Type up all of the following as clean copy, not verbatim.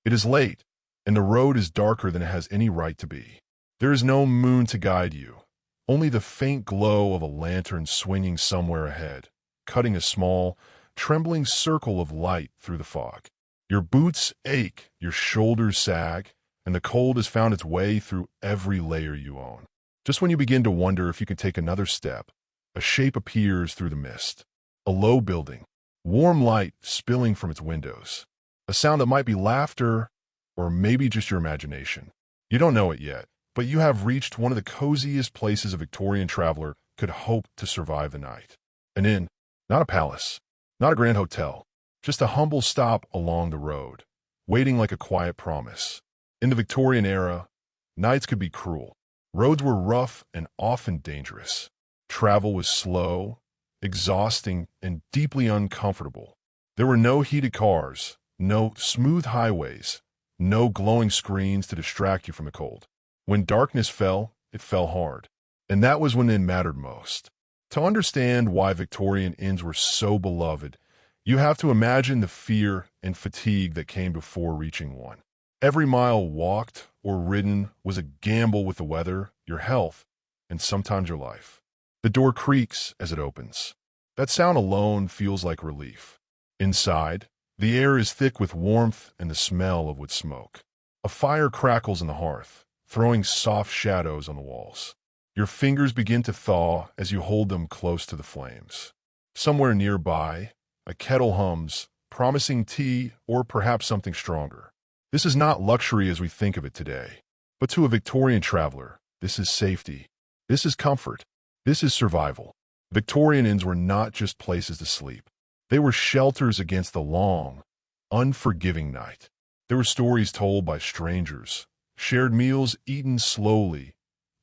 It is late, and the road is darker than it has any right to be. There is no moon to guide you, only the faint glow of a lantern swinging somewhere ahead, cutting a small, trembling circle of light through the fog. Your boots ache, your shoulders sag, and the cold has found its way through every layer you own. Just when you begin to wonder if you can take another step, a shape appears through the mist. A low building, warm light spilling from its windows. A sound that might be laughter, or maybe just your imagination. You don't know it yet, but you have reached one of the coziest places a Victorian traveler could hope to survive the night. An inn, not a palace, not a grand hotel, just a humble stop along the road, waiting like a quiet promise. In the Victorian era, nights could be cruel. Roads were rough and often dangerous. Travel was slow, exhausting, and deeply uncomfortable. There were no heated cars, no smooth highways, no glowing screens to distract you from the cold. When darkness fell, it fell hard. And that was when it mattered most. To understand why Victorian inns were so beloved, you have to imagine the fear and fatigue that came before reaching one. Every mile walked or ridden was a gamble with the weather, your health, and sometimes your life. The door creaks as it opens. That sound alone feels like relief. Inside, the air is thick with warmth and the smell of wood smoke. A fire crackles in the hearth, throwing soft shadows on the walls. Your fingers begin to thaw as you hold them close to the flames. Somewhere nearby, a kettle hums, promising tea or perhaps something stronger. This is not luxury as we think of it today. But to a Victorian traveler, this is safety. This is comfort. This is survival. Victorian inns were not just places to sleep. They were shelters against the long, unforgiving night. There were stories told by strangers, shared meals eaten slowly,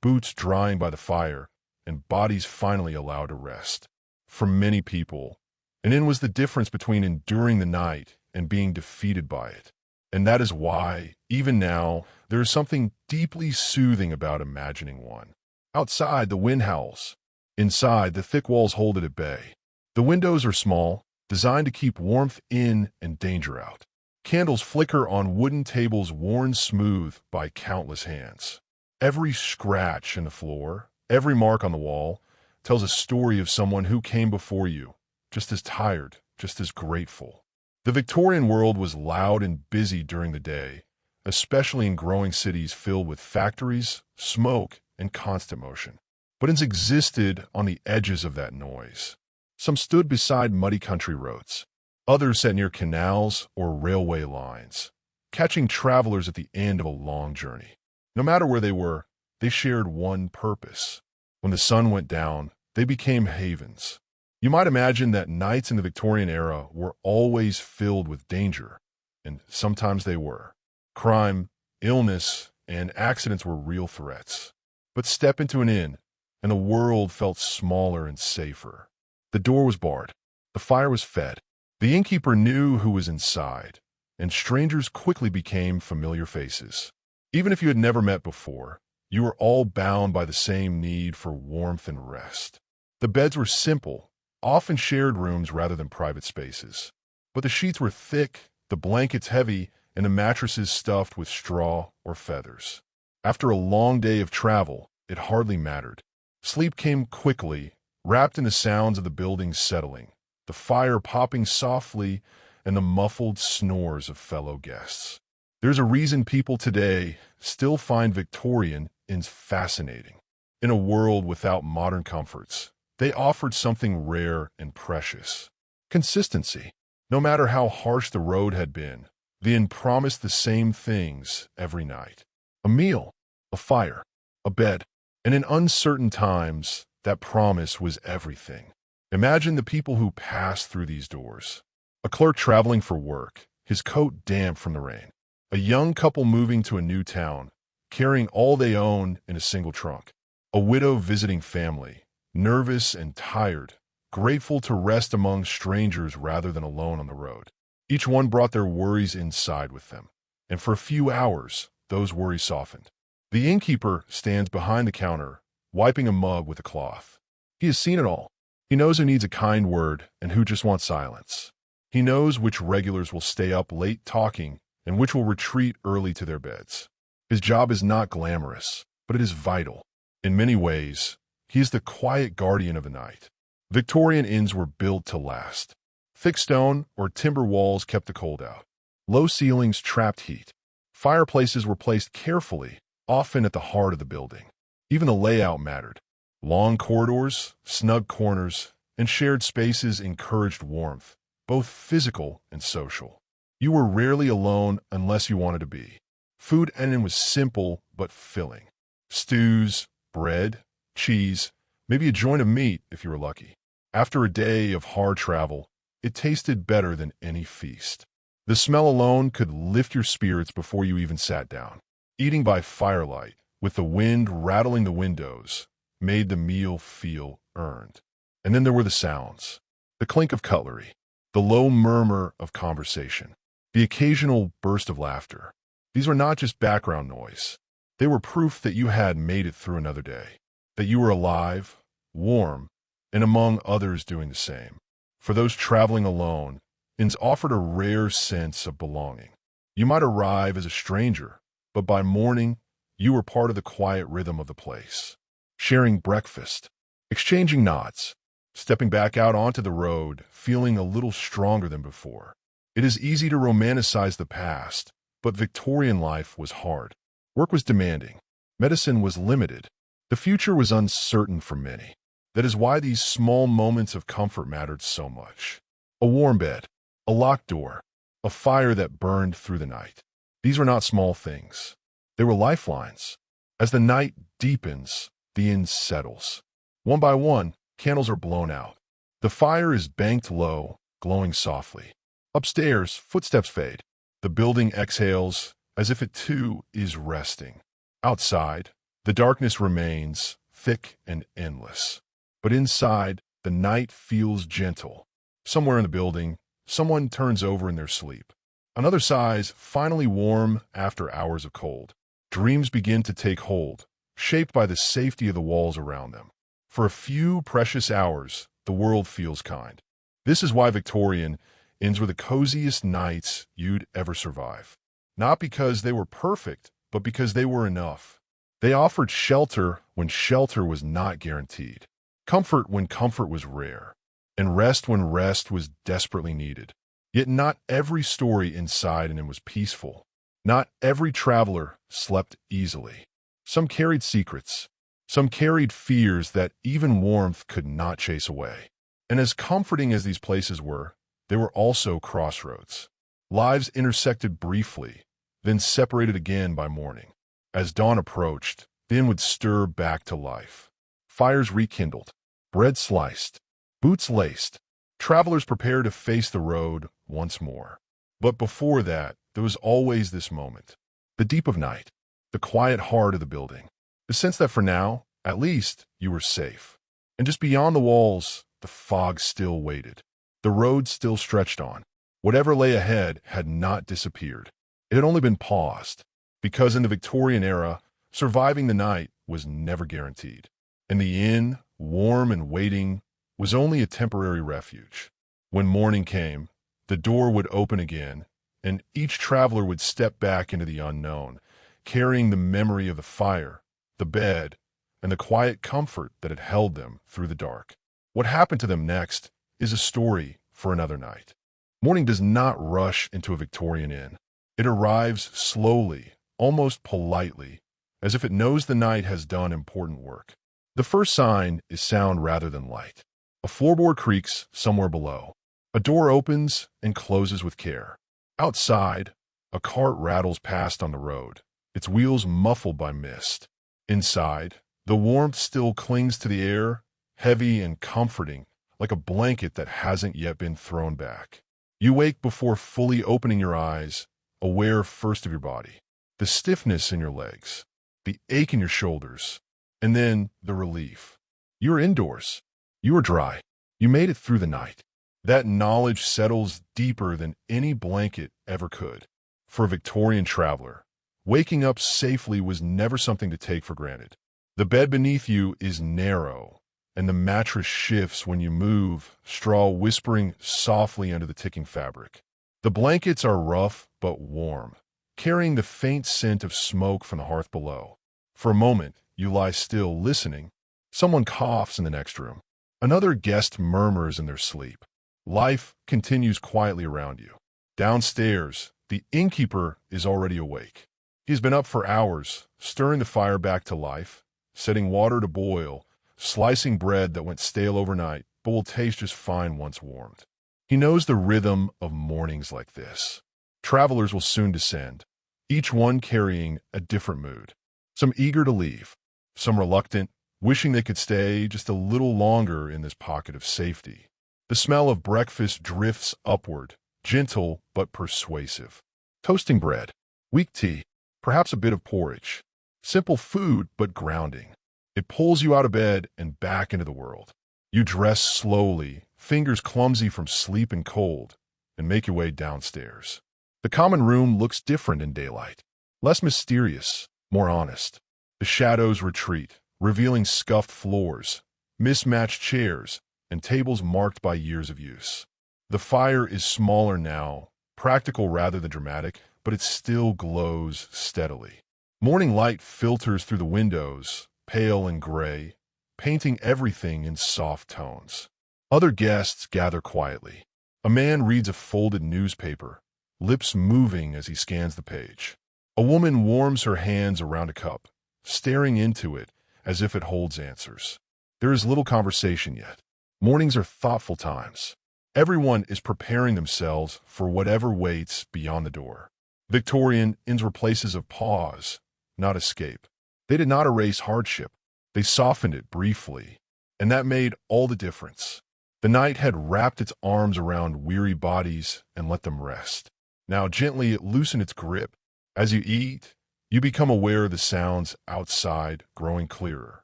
boots drying by the fire, and bodies finally allowed to rest. For many people, an inn was the difference between enduring the night and being defeated by it. And that is why, even now, there is something deeply soothing about imagining one. Outside, the wind howls. Inside, the thick walls hold it at bay. The windows are small, designed to keep warmth in and danger out. Candles flicker on wooden tables worn smooth by countless hands. Every scratch in the floor, every mark on the wall, tells a story of someone who came before you, just as tired, just as grateful. The Victorian world was loud and busy during the day, especially in growing cities filled with factories, smoke, and constant motion. But it existed on the edges of that noise. Some stood beside muddy country roads. Others sat near canals or railway lines, catching travelers at the end of a long journey. No matter where they were, they shared one purpose. When the sun went down, they became havens. You might imagine that nights in the Victorian era were always filled with danger, and sometimes they were. Crime, illness, and accidents were real threats. But step into an inn, and the world felt smaller and safer. The door was barred. The fire was fed. The innkeeper knew who was inside, and strangers quickly became familiar faces. Even if you had never met before, you were all bound by the same need for warmth and rest. The beds were simple, often shared rooms rather than private spaces. But the sheets were thick, the blankets heavy, and the mattresses stuffed with straw or feathers. After a long day of travel, it hardly mattered. Sleep came quickly, wrapped in the sounds of the building settling, the fire popping softly, and the muffled snores of fellow guests. There's a reason people today still find Victorian inns fascinating. In a world without modern comforts, they offered something rare and precious. Consistency. No matter how harsh the road had been, the inn promised the same things every night. A meal, a fire, a bed, and in uncertain times, that promise was everything. Imagine the people who passed through these doors. A clerk traveling for work, his coat damp from the rain. A young couple moving to a new town, carrying all they own in a single trunk. A widow visiting family, nervous and tired, grateful to rest among strangers rather than alone on the road. Each one brought their worries inside with them, and for a few hours, those worries softened. The innkeeper stands behind the counter, wiping a mug with a cloth. He has seen it all. He knows who needs a kind word and who just wants silence. He knows which regulars will stay up late talking and which will retreat early to their beds. His job is not glamorous, but it is vital. In many ways, he is the quiet guardian of the night. Victorian inns were built to last. Thick stone or timber walls kept the cold out. Low ceilings trapped heat. Fireplaces were placed carefully, often at the heart of the building. Even the layout mattered. Long corridors, snug corners, and shared spaces encouraged warmth, both physical and social. You were rarely alone unless you wanted to be. Food at an inn was simple but filling. Stews, bread, cheese, maybe a joint of meat if you were lucky. After a day of hard travel, it tasted better than any feast. The smell alone could lift your spirits before you even sat down. Eating by firelight, with the wind rattling the windows, made the meal feel earned. And then there were the sounds. The clink of cutlery, the low murmur of conversation, the occasional burst of laughter. These were not just background noise. They were proof that you had made it through another day, that you were alive, warm, and among others doing the same. For those traveling alone, inns offered a rare sense of belonging. You might arrive as a stranger, but by morning, you were part of the quiet rhythm of the place. Sharing breakfast, exchanging nods, stepping back out onto the road, feeling a little stronger than before. It is easy to romanticize the past, but Victorian life was hard. Work was demanding. Medicine was limited. The future was uncertain for many. That is why these small moments of comfort mattered so much. A warm bed, a locked door, a fire that burned through the night. These were not small things. They were lifelines. As the night deepens, the inn settles. One by one, candles are blown out. The fire is banked low, glowing softly. Upstairs, footsteps fade. The building exhales, as if it too is resting. Outside, the darkness remains, thick and endless. But inside, the night feels gentle. Somewhere in the building, someone turns over in their sleep. Another sighs, finally warm after hours of cold. Dreams begin to take hold, shaped by the safety of the walls around them. For a few precious hours, the world feels kind. This is why Victorian inns were the coziest nights you'd ever survive. Not because they were perfect, but because they were enough. They offered shelter when shelter was not guaranteed. Comfort when comfort was rare, and rest when rest was desperately needed. Yet not every story inside an inn was peaceful. Not every traveler slept easily. Some carried secrets. Some carried fears that even warmth could not chase away. And as comforting as these places were, they were also crossroads. Lives intersected briefly, then separated again by morning. As dawn approached, the inn would stir back to life. Fires rekindled, bread sliced, boots laced. Travelers prepared to face the road once more. But before that, there was always this moment. The deep of night, the quiet heart of the building. The sense that for now, at least, you were safe. And just beyond the walls, the fog still waited. The road still stretched on. Whatever lay ahead had not disappeared. It had only been paused, because in the Victorian era, surviving the night was never guaranteed. And the inn, warm and waiting, was only a temporary refuge. When morning came, the door would open again, and each traveler would step back into the unknown, carrying the memory of the fire, the bed, and the quiet comfort that had held them through the dark. What happened to them next is a story for another night. Morning does not rush into a Victorian inn. It arrives slowly, almost politely, as if it knows the night has done important work. The first sign is sound rather than light. A floorboard creaks somewhere below. A door opens and closes with care. Outside, a cart rattles past on the road, its wheels muffled by mist. Inside, the warmth still clings to the air, heavy and comforting, like a blanket that hasn't yet been thrown back. You wake before fully opening your eyes, aware first of your body, the stiffness in your legs, the ache in your shoulders, and then the relief. You are indoors. You are dry. You made it through the night. That knowledge settles deeper than any blanket ever could. For a Victorian traveler, waking up safely was never something to take for granted. The bed beneath you is narrow, and the mattress shifts when you move, straw whispering softly under the ticking fabric. The blankets are rough but warm, carrying the faint scent of smoke from the hearth below. For a moment, you lie still, listening. Someone coughs in the next room. Another guest murmurs in their sleep. Life continues quietly around you. Downstairs, the innkeeper is already awake. He's been up for hours, stirring the fire back to life, setting water to boil, slicing bread that went stale overnight but will taste just fine once warmed. He knows the rhythm of mornings like this. Travelers will soon descend, each one carrying a different mood. Some eager to leave, some reluctant, wishing they could stay just a little longer in this pocket of safety. The smell of breakfast drifts upward, gentle but persuasive. Toasting bread, weak tea, perhaps a bit of porridge. Simple food but grounding. It pulls you out of bed and back into the world. You dress slowly, fingers clumsy from sleep and cold, and make your way downstairs. The common room looks different in daylight. Less mysterious, more honest. The shadows retreat, revealing scuffed floors, mismatched chairs, and tables marked by years of use. The fire is smaller now, practical rather than dramatic, but it still glows steadily. Morning light filters through the windows, pale and gray, painting everything in soft tones. Other guests gather quietly. A man reads a folded newspaper, lips moving as he scans the page. A woman warms her hands around a cup, staring into it as if it holds answers. There is little conversation yet. Mornings are thoughtful times. Everyone is preparing themselves for whatever waits beyond the door. Victorian inns were places of pause, not escape. They did not erase hardship. They softened it briefly, and that made all the difference. The night had wrapped its arms around weary bodies and let them rest. Now gently it loosened its grip. As you eat, you become aware of the sounds outside growing clearer.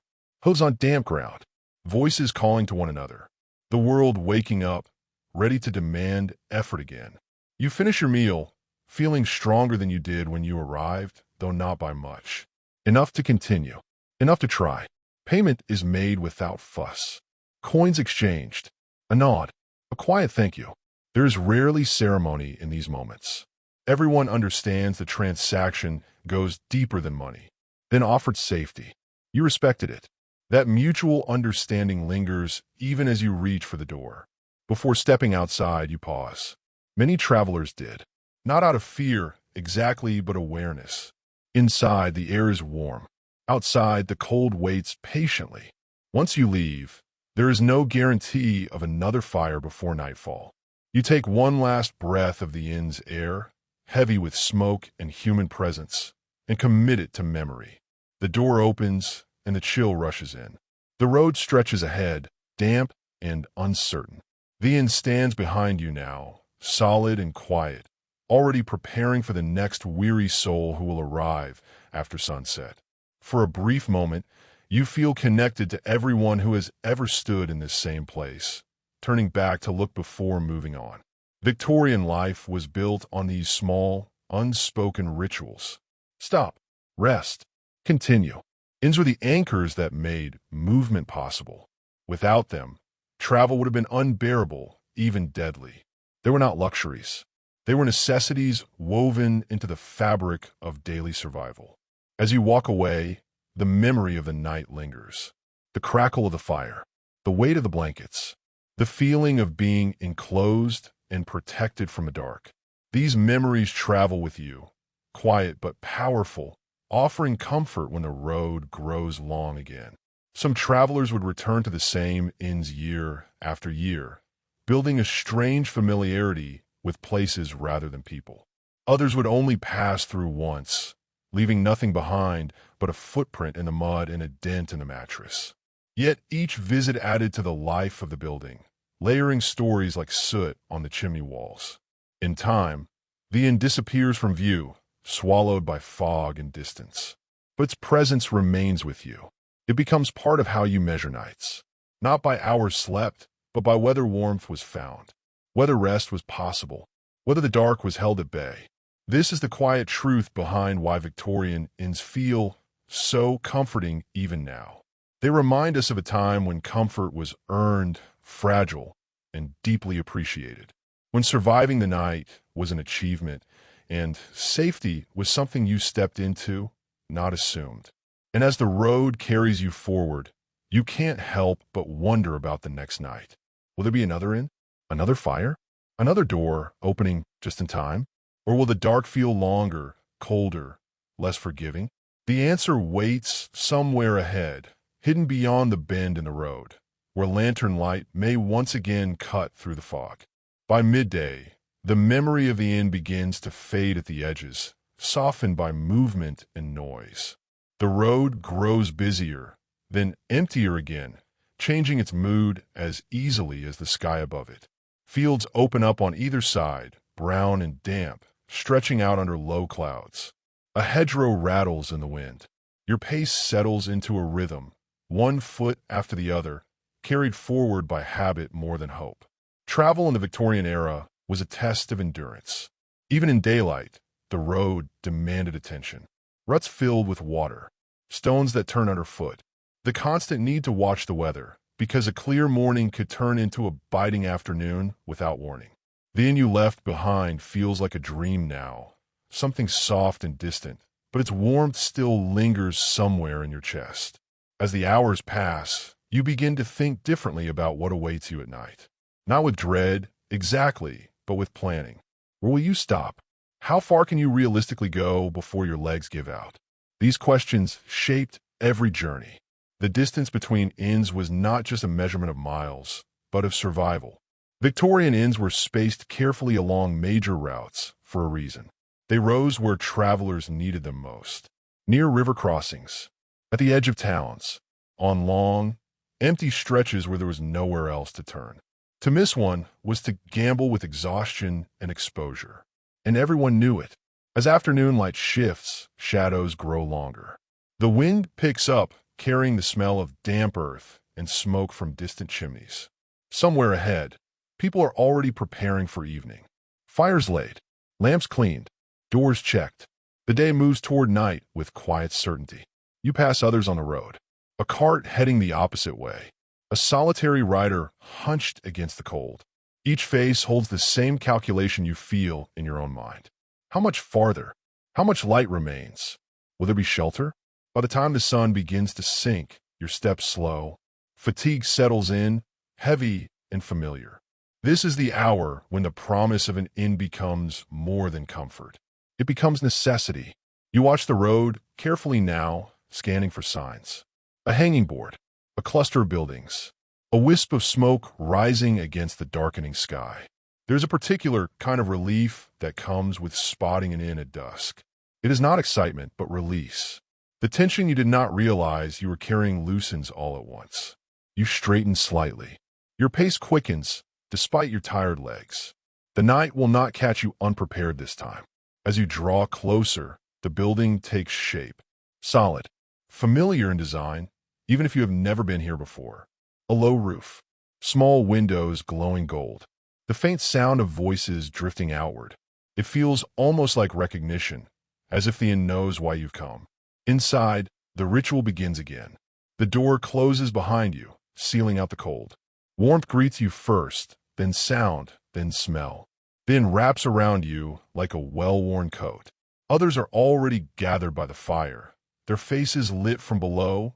Hooves on damp ground, voices calling to one another. The world waking up, ready to demand effort again. You finish your meal, feeling stronger than you did when you arrived, though not by much. Enough to continue. Enough to try. Payment is made without fuss. Coins exchanged. A nod. A quiet thank you. There is rarely ceremony in these moments. Everyone understands the transaction goes deeper than money. Then offered safety. You respected it. That mutual understanding lingers even as you reach for the door. Before stepping outside, you pause. Many travelers did. Not out of fear, exactly, but awareness. Inside, the air is warm. Outside, the cold waits patiently. Once you leave, there is no guarantee of another fire before nightfall. You take one last breath of the inn's air, heavy with smoke and human presence, and commit it to memory. The door opens, and the chill rushes in. The road stretches ahead, damp and uncertain. The inn stands behind you now, solid and quiet, already preparing for the next weary soul who will arrive after sunset. For a brief moment, you feel connected to everyone who has ever stood in this same place, turning back to look before moving on. Victorian life was built on these small, unspoken rituals. Stop, rest, continue. Inns were the anchors that made movement possible. Without them, travel would have been unbearable, even deadly. They were not luxuries. They were necessities woven into the fabric of daily survival. As you walk away, the memory of the night lingers. The crackle of the fire, the weight of the blankets, the feeling of being enclosed and protected from the dark. These memories travel with you, quiet but powerful, offering comfort when the road grows long again. Some travelers would return to the same inns year after year, building a strange familiarity with places rather than people. Others would only pass through once, leaving nothing behind but a footprint in the mud and a dent in the mattress. Yet each visit added to the life of the building, layering stories like soot on the chimney walls. In time, the inn disappears from view, swallowed by fog and distance. But its presence remains with you. It becomes part of how you measure nights, not by hours slept, but by whether warmth was found, whether rest was possible, whether the dark was held at bay. This is the quiet truth behind why Victorian inns feel so comforting even now. They remind us of a time when comfort was earned, fragile, and deeply appreciated. when surviving the night was an achievement, and safety was something you stepped into, not assumed. And as the road carries you forward, you can't help but wonder about the next night. Will there be another inn? Another fire? Another door opening just in time? Or will the dark feel longer, colder, less forgiving? The answer waits somewhere ahead, hidden beyond the bend in the road, where lantern light may once again cut through the fog. By midday, the memory of the inn begins to fade at the edges, softened by movement and noise. The road grows busier, then emptier again, changing its mood as easily as the sky above it. Fields open up on either side, brown and damp, stretching out under low clouds. A hedgerow rattles in the wind. Your pace settles into a rhythm, one foot after the other, carried forward by habit more than hope. Travel in the Victorian era was a test of endurance. Even in daylight, the road demanded attention. Ruts filled with water, stones that turn underfoot, the constant need to watch the weather, because a clear morning could turn into a biting afternoon without warning. The inn you left behind feels like a dream now, something soft and distant, but its warmth still lingers somewhere in your chest. As the hours pass, you begin to think differently about what awaits you at night. Not with dread, exactly, but with planning. Where will you stop? How far can you realistically go before your legs give out? These questions shaped every journey. The distance between inns was not just a measurement of miles, but of survival. Victorian inns were spaced carefully along major routes for a reason. They rose where travelers needed them most, near river crossings, at the edge of towns, on long, empty stretches where there was nowhere else to turn. To miss one was to gamble with exhaustion and exposure, and everyone knew it. As afternoon light shifts, shadows grow longer. The wind picks up, carrying the smell of damp earth and smoke from distant chimneys. Somewhere ahead, people are already preparing for evening. Fires laid, lamps cleaned, doors checked. The day moves toward night with quiet certainty. You pass others on the road. A cart heading the opposite way. A solitary rider hunched against the cold. Each face holds the same calculation you feel in your own mind. How much farther? How much light remains? Will there be shelter? By the time the sun begins to sink, your steps slow. Fatigue settles in, heavy and familiar. This is the hour when the promise of an inn becomes more than comfort. It becomes necessity. You watch the road carefully now, scanning for signs. A hanging board, a cluster of buildings, a wisp of smoke rising against the darkening sky. There's a particular kind of relief that comes with spotting an inn at dusk. It is not excitement, but release. The tension you did not realize you were carrying loosens all at once. You straighten slightly. Your pace quickens, despite your tired legs. The night will not catch you unprepared this time. As you draw closer, the building takes shape. Solid, familiar in design, even if you have never been here before. A low roof, small windows glowing gold, the faint sound of voices drifting outward. It feels almost like recognition, as if the inn knows why you've come. Inside, the ritual begins again. The door closes behind you, sealing out the cold. Warmth greets you first, then sound, then smell. Then wraps around you like a well-worn coat. Others are already gathered by the fire, their faces lit from below,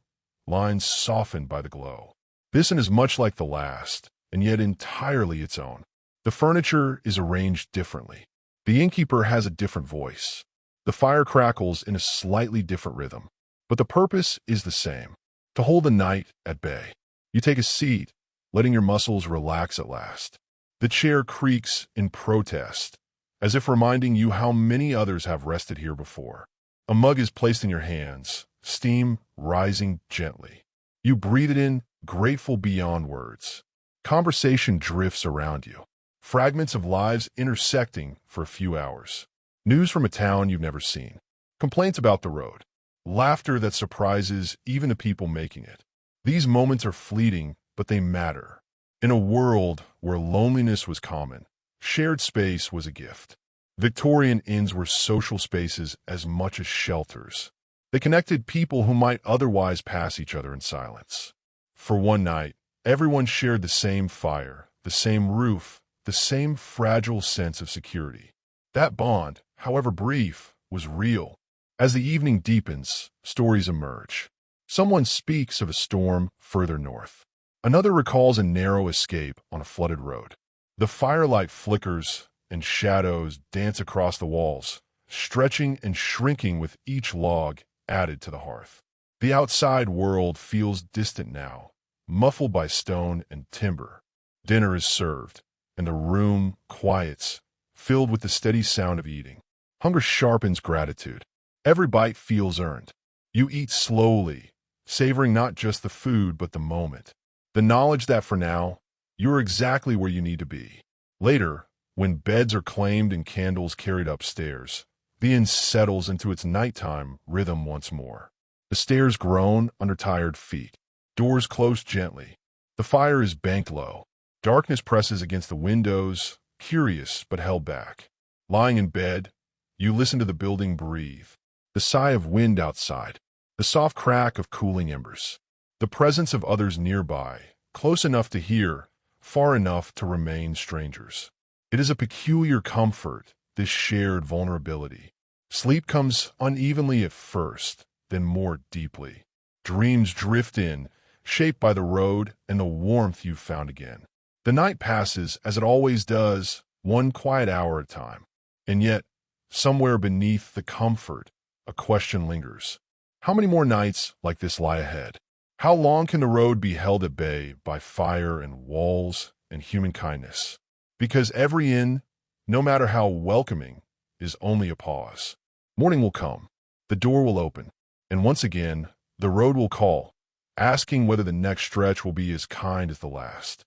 lines softened by the glow. This inn is much like the last, and yet entirely its own. The furniture is arranged differently. The innkeeper has a different voice. The fire crackles in a slightly different rhythm. But the purpose is the same, to hold the night at bay. You take a seat, letting your muscles relax at last. The chair creaks in protest, as if reminding you how many others have rested here before. A mug is placed in your hands, steam rising gently. You breathe it in, grateful beyond words. Conversation drifts around you, fragments of lives intersecting for a few hours. News from a town you've never seen. Complaints about the road. Laughter that surprises even the people making it. These moments are fleeting, but they matter. In a world where loneliness was common, shared space was a gift. Victorian inns were social spaces as much as shelters. They connected people who might otherwise pass each other in silence. For one night, everyone shared the same fire, the same roof, the the same fragile sense of security. That bond, however brief, was real. As the evening deepens, stories emerge. Someone speaks of a storm further north. Another recalls a narrow escape on a flooded road. The firelight flickers and shadows dance across the walls, stretching and shrinking with each log added to the hearth. The outside world feels distant now, muffled by stone and timber. Dinner is served, and the room quiets, filled with the steady sound of eating. Hunger sharpens gratitude. Every bite feels earned. You eat slowly, savoring not just the food but the moment. The knowledge that for now, you're exactly where you need to be. Later, when beds are claimed and candles carried upstairs, the inn settles into its nighttime rhythm once more. The stairs groan under tired feet. Doors close gently. The fire is banked low. Darkness presses against the windows, curious but held back. Lying in bed, you listen to the building breathe. The sigh of wind outside. The soft crack of cooling embers. The presence of others nearby, close enough to hear, far enough to remain strangers. It is a peculiar comfort, this shared vulnerability. Sleep comes unevenly at first, then more deeply. Dreams drift in, shaped by the road and the warmth you've found again. The night passes as it always does, one quiet hour at a time. And yet, somewhere beneath the comfort, a question lingers. How many more nights like this lie ahead? How long can the road be held at bay by fire and walls and human kindness? Because every inn, no matter how welcoming, is only a pause. Morning will come, the door will open, and once again, the road will call, asking whether the next stretch will be as kind as the last.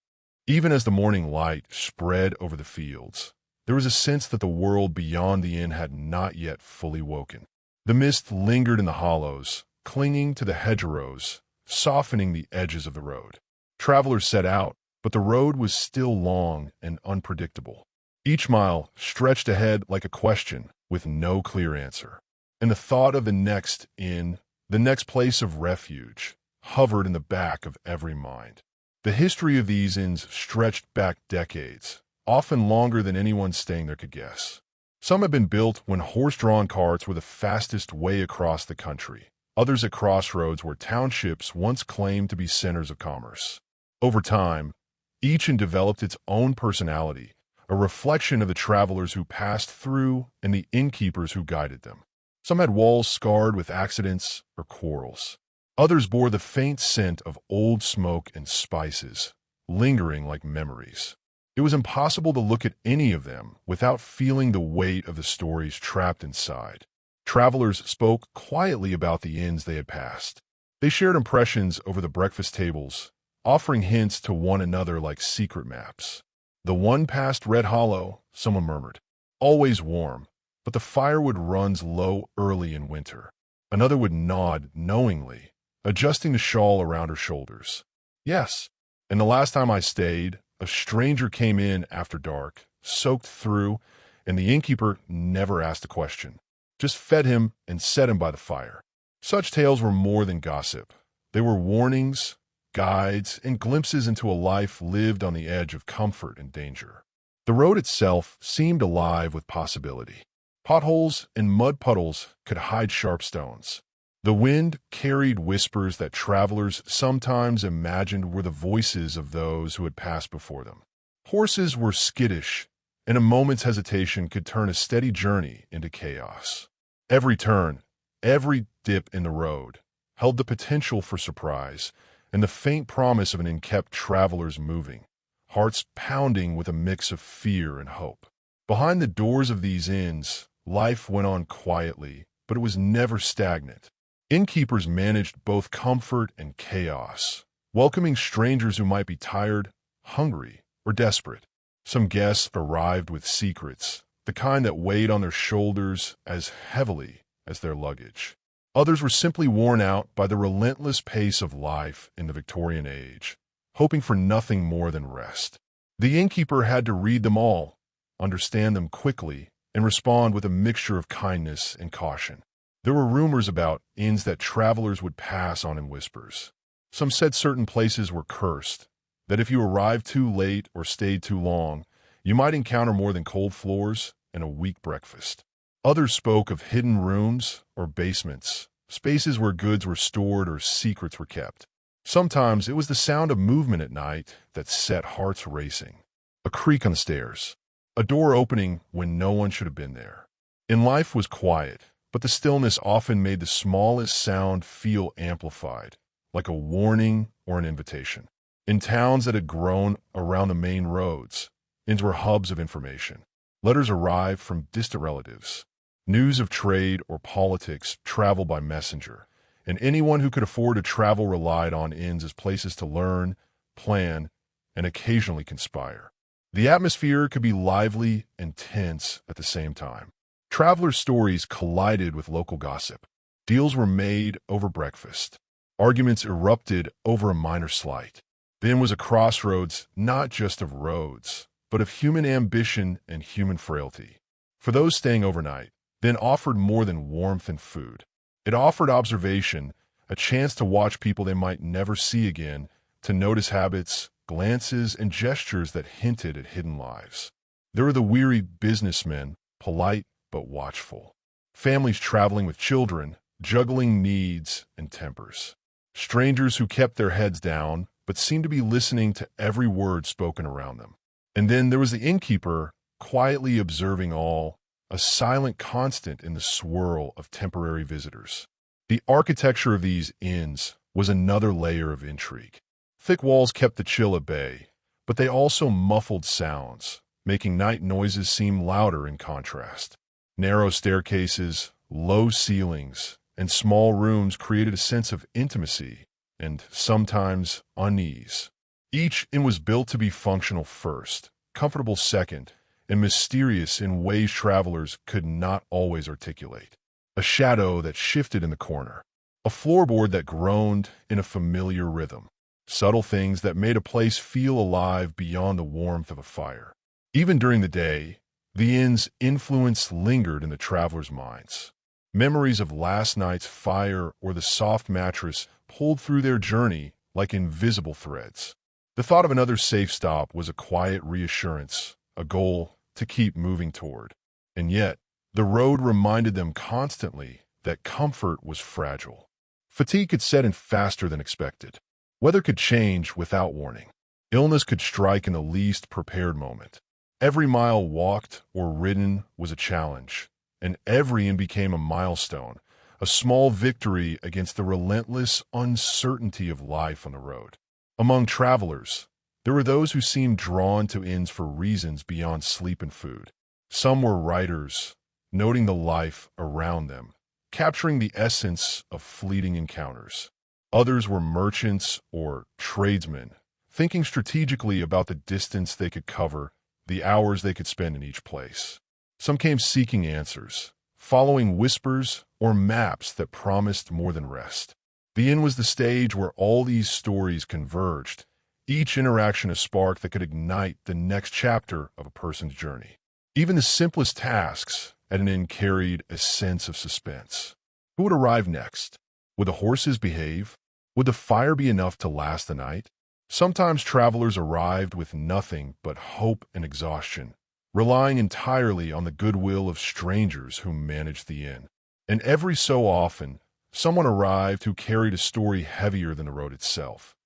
Even as the morning light spread over the fields, there was a sense that the world beyond the inn had not yet fully woken. The mist lingered in the hollows, clinging to the hedgerows, softening the edges of the road. Travelers set out, but the road was still long and unpredictable. Each mile stretched ahead like a question with no clear answer. And the thought of the next inn, the next place of refuge, hovered in the back of every mind. The history of these inns stretched back decades, often longer than anyone staying there could guess. Some had been built when horse-drawn carts were the fastest way across the country, others at crossroads where townships once claimed to be centers of commerce. Over time, each inn developed its own personality, a reflection of the travelers who passed through and the innkeepers who guided them. Some had walls scarred with accidents or quarrels. Others bore the faint scent of old smoke and spices, lingering like memories. It was impossible to look at any of them without feeling the weight of the stories trapped inside. Travelers spoke quietly about the inns they had passed. They shared impressions over the breakfast tables, offering hints to one another like secret maps. The one passed Red Hollow, someone murmured. Always warm, but the firewood runs low early in winter. Another would nod knowingly, adjusting the shawl around her shoulders. Yes, and the last time I stayed, a stranger came in after dark, soaked through, and the innkeeper never asked a question, just fed him and set him by the fire. Such tales were more than gossip. They were warnings, guides, and glimpses into a life lived on the edge of comfort and danger. The road itself seemed alive with possibility. Potholes and mud puddles could hide sharp stones. The wind carried whispers that travelers sometimes imagined were the voices of those who had passed before them. Horses were skittish, and a moment's hesitation could turn a steady journey into chaos. Every turn, every dip in the road, held the potential for surprise and the faint promise of an unkempt traveler's moving, hearts pounding with a mix of fear and hope. Behind the doors of these inns, life went on quietly, but it was never stagnant. Innkeepers managed both comfort and chaos, welcoming strangers who might be tired, hungry, or desperate. Some guests arrived with secrets, the kind that weighed on their shoulders as heavily as their luggage. Others were simply worn out by the relentless pace of life in the Victorian age, hoping for nothing more than rest. The innkeeper had to read them all, understand them quickly, and respond with a mixture of kindness and caution. There were rumors about inns that travelers would pass on in whispers. Some said certain places were cursed, that if you arrived too late or stayed too long, You might encounter more than cold floors and a weak breakfast. Others spoke of hidden rooms or basements, spaces where goods were stored or secrets were kept. Sometimes it was the sound of movement at night that set hearts racing. A creak on the stairs, a door opening when no one should have been there. In life was quiet, but the stillness often made the smallest sound feel amplified, like a warning or an invitation. In towns that had grown around the main roads, inns were hubs of information. Letters arrived from distant relatives. News of trade or politics traveled by messenger, and anyone who could afford to travel relied on inns as places to learn, plan, and occasionally conspire. The atmosphere could be lively and tense at the same time. Travelers' stories collided with local gossip. Deals were made over breakfast. Arguments erupted over a minor slight. The inn was a crossroads not just of roads, but of human ambition and human frailty. For those staying overnight, the inn offered more than warmth and food. It offered observation, a chance to watch people they might never see again, to notice habits, glances, and gestures that hinted at hidden lives. There were the weary businessmen, polite but watchful. Families traveling with children, juggling needs and tempers. Strangers who kept their heads down but seemed to be listening to every word spoken around them. And then there was the innkeeper, quietly observing all, a silent constant in the swirl of temporary visitors. The architecture of these inns was another layer of intrigue. Thick walls kept the chill at bay, but they also muffled sounds, making night noises seem louder in contrast. Narrow staircases, low ceilings, and small rooms created a sense of intimacy and sometimes unease. Each inn was built to be functional first, comfortable second, and mysterious in ways travelers could not always articulate. A shadow that shifted in the corner, a floorboard that groaned in a familiar rhythm, subtle things that made a place feel alive beyond the warmth of a fire. Even during the day, the inn's influence lingered in the travelers' minds. Memories of last night's fire or the soft mattress pulled through their journey like invisible threads. The thought of another safe stop was a quiet reassurance, a goal to keep moving toward. And yet, the road reminded them constantly that comfort was fragile. Fatigue could set in faster than expected. Weather could change without warning. Illness could strike in the least prepared moment. Every mile walked or ridden was a challenge, and every inn became a milestone, a small victory against the relentless uncertainty of life on the road. Among travelers, there were those who seemed drawn to inns for reasons beyond sleep and food. Some were writers, noting the life around them, capturing the essence of fleeting encounters. Others were merchants or tradesmen, thinking strategically about the distance they could cover, the hours they could spend in each place. Some came seeking answers, following whispers or maps that promised more than rest. The inn was the stage where all these stories converged, each interaction a spark that could ignite the next chapter of a person's journey. Even the simplest tasks at an inn carried a sense of suspense. Who would arrive next? Would the horses behave? Would the fire be enough to last the night? Sometimes travelers arrived with nothing but hope and exhaustion, relying entirely on the goodwill of strangers who managed the inn. And every so often, someone arrived who carried a story heavier than the road itself.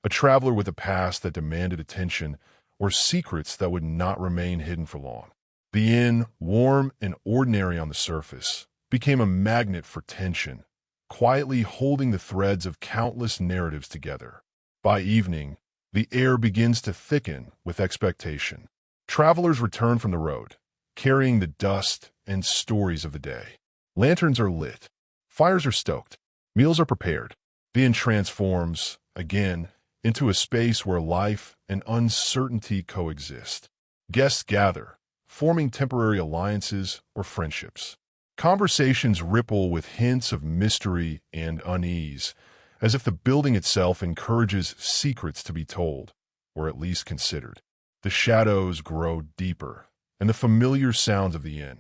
A traveler with a past that demanded attention or secrets that would not remain hidden for long. The inn, warm and ordinary on the surface, became a magnet for tension, quietly holding the threads of countless narratives together. By evening, the air begins to thicken with expectation. Travelers return from the road, carrying the dust and stories of the day. Lanterns are lit. Fires are stoked. Meals are prepared. The inn transforms, again, into a space where life and uncertainty coexist. Guests gather, forming temporary alliances or friendships. Conversations ripple with hints of mystery and unease, as if the building itself encourages secrets to be told, or at least considered. The shadows grow deeper, and the familiar sounds of the inn,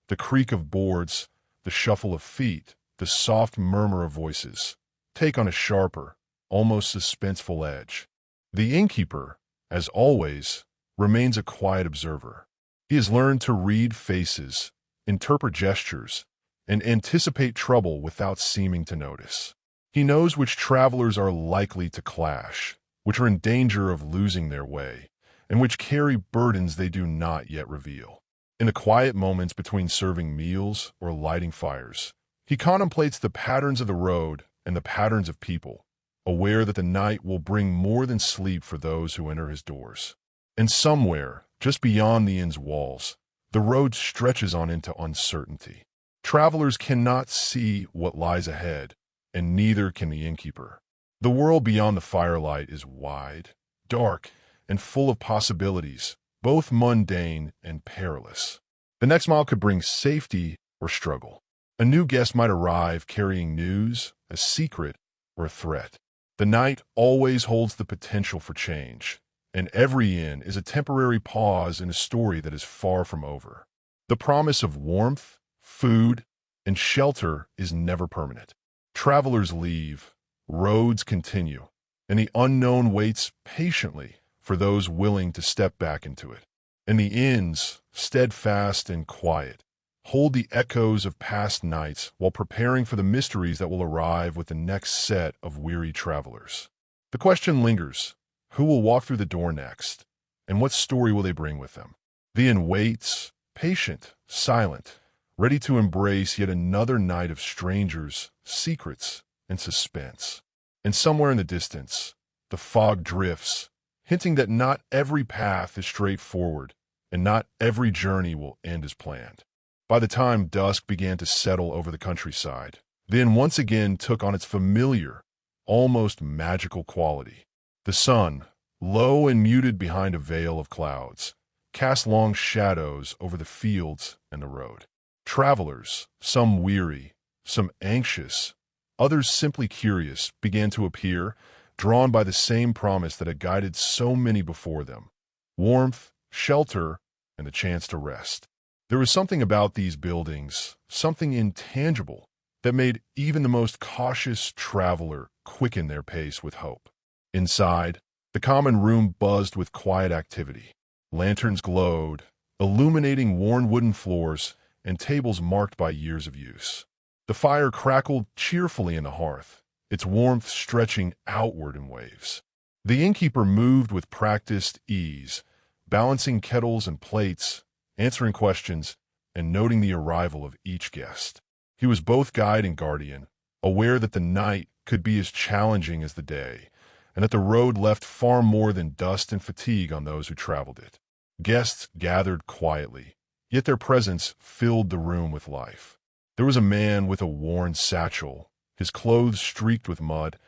the creak of boards, the shuffle of feet, the soft murmur of voices, take on a sharper, almost suspenseful edge. The innkeeper, as always, remains a quiet observer. He has learned to read faces, interpret gestures, and anticipate trouble without seeming to notice. He knows which travelers are likely to clash, which are in danger of losing their way, and which carry burdens they do not yet reveal. In the quiet moments between serving meals or lighting fires, he contemplates the patterns of the road and the patterns of people, aware that the night will bring more than sleep for those who enter his doors. And somewhere, just beyond the inn's walls, the road stretches on into uncertainty. Travelers cannot see what lies ahead, and neither can the innkeeper. The world beyond the firelight is wide, dark, and full of possibilities, both mundane and perilous. The next mile could bring safety or struggle. A new guest might arrive carrying news, a secret, or a threat. The night always holds the potential for change, and every inn is a temporary pause in a story that is far from over. The promise of warmth, food, and shelter is never permanent. Travelers leave, roads continue, and the unknown waits patiently for those willing to step back into it. And the inns, steadfast and quiet, hold the echoes of past nights while preparing for the mysteries that will arrive with the next set of weary travelers. The question lingers: who will walk through the door next, and what story will they bring with them? The inn waits, patient, silent, ready to embrace yet another night of strangers, secrets, and suspense. And somewhere in the distance, the fog drifts, hinting that not every path is straightforward, and not every journey will end as planned. By the time dusk began to settle over the countryside, the inn once again took on its familiar, almost magical quality. The sun, low and muted behind a veil of clouds, cast long shadows over the fields and the road. Travelers, some weary, some anxious, others simply curious, began to appear, drawn by the same promise that had guided so many before them: warmth, shelter, and the chance to rest. There was something about these buildings, something intangible, that made even the most cautious traveler quicken their pace with hope. Inside, the common room buzzed with quiet activity. Lanterns glowed, illuminating worn wooden floors and tables marked by years of use. The fire crackled cheerfully in the hearth, its warmth stretching outward in waves. The innkeeper moved with practiced ease, balancing kettles and plates, answering questions, and noting the arrival of each guest. He was both guide and guardian, aware that the night could be as challenging as the day, and that the road left far more than dust and fatigue on those who traveled it. Guests gathered quietly, yet their presence filled the room with life. There was a man with a worn satchel, his clothes streaked with mud,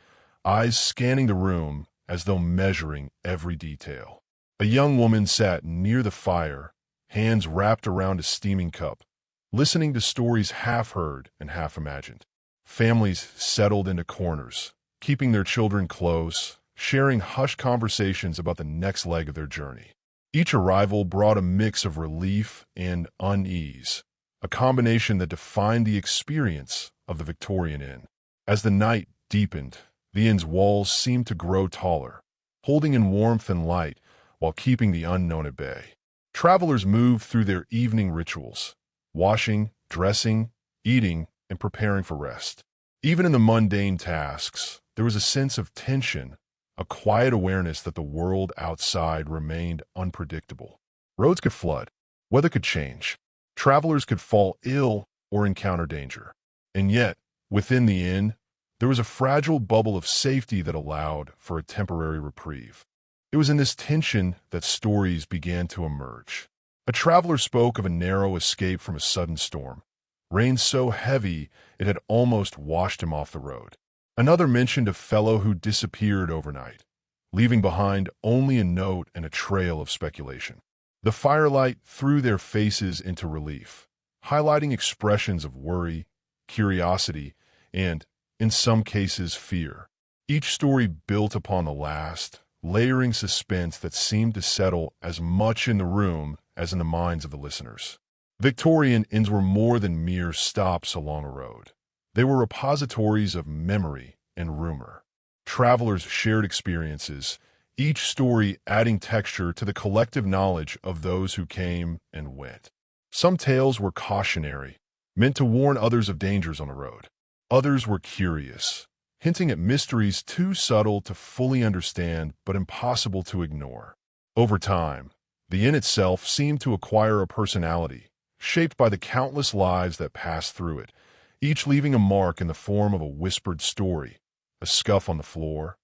eyes scanning the room as though measuring every detail. A young woman sat near the fire, hands wrapped around a steaming cup, listening to stories half heard and half imagined. Families settled into corners, keeping their children close, sharing hushed conversations about the next leg of their journey. Each arrival brought a mix of relief and unease, a combination that defined the experience of the Victorian Inn. As the night deepened, the inn's walls seemed to grow taller, holding in warmth and light while keeping the unknown at bay. Travelers moved through their evening rituals, washing, dressing, eating, and preparing for rest. Even in the mundane tasks, there was a sense of tension, a quiet awareness that the world outside remained unpredictable. Roads could flood, weather could change, travelers could fall ill or encounter danger. And yet, within the inn, there was a fragile bubble of safety that allowed for a temporary reprieve. It was in this tension that stories began to emerge. A traveler spoke of a narrow escape from a sudden storm, rain so heavy it had almost washed him off the road. Another mentioned a fellow who disappeared overnight, leaving behind only a note and a trail of speculation. The firelight threw their faces into relief, highlighting expressions of worry, curiosity, and, in some cases, fear. Each story built upon the last, layering suspense that seemed to settle as much in the room as in the minds of the listeners. Victorian inns were more than mere stops along a road. They were repositories of memory and rumor. Travelers shared experiences, each story adding texture to the collective knowledge of those who came and went. Some tales were cautionary, meant to warn others of dangers on the road. Others were curious, hinting at mysteries too subtle to fully understand but impossible to ignore. Over time, the inn itself seemed to acquire a personality, shaped by the countless lives that passed through it, each leaving a mark in the form of a whispered story, a scuff on the floor,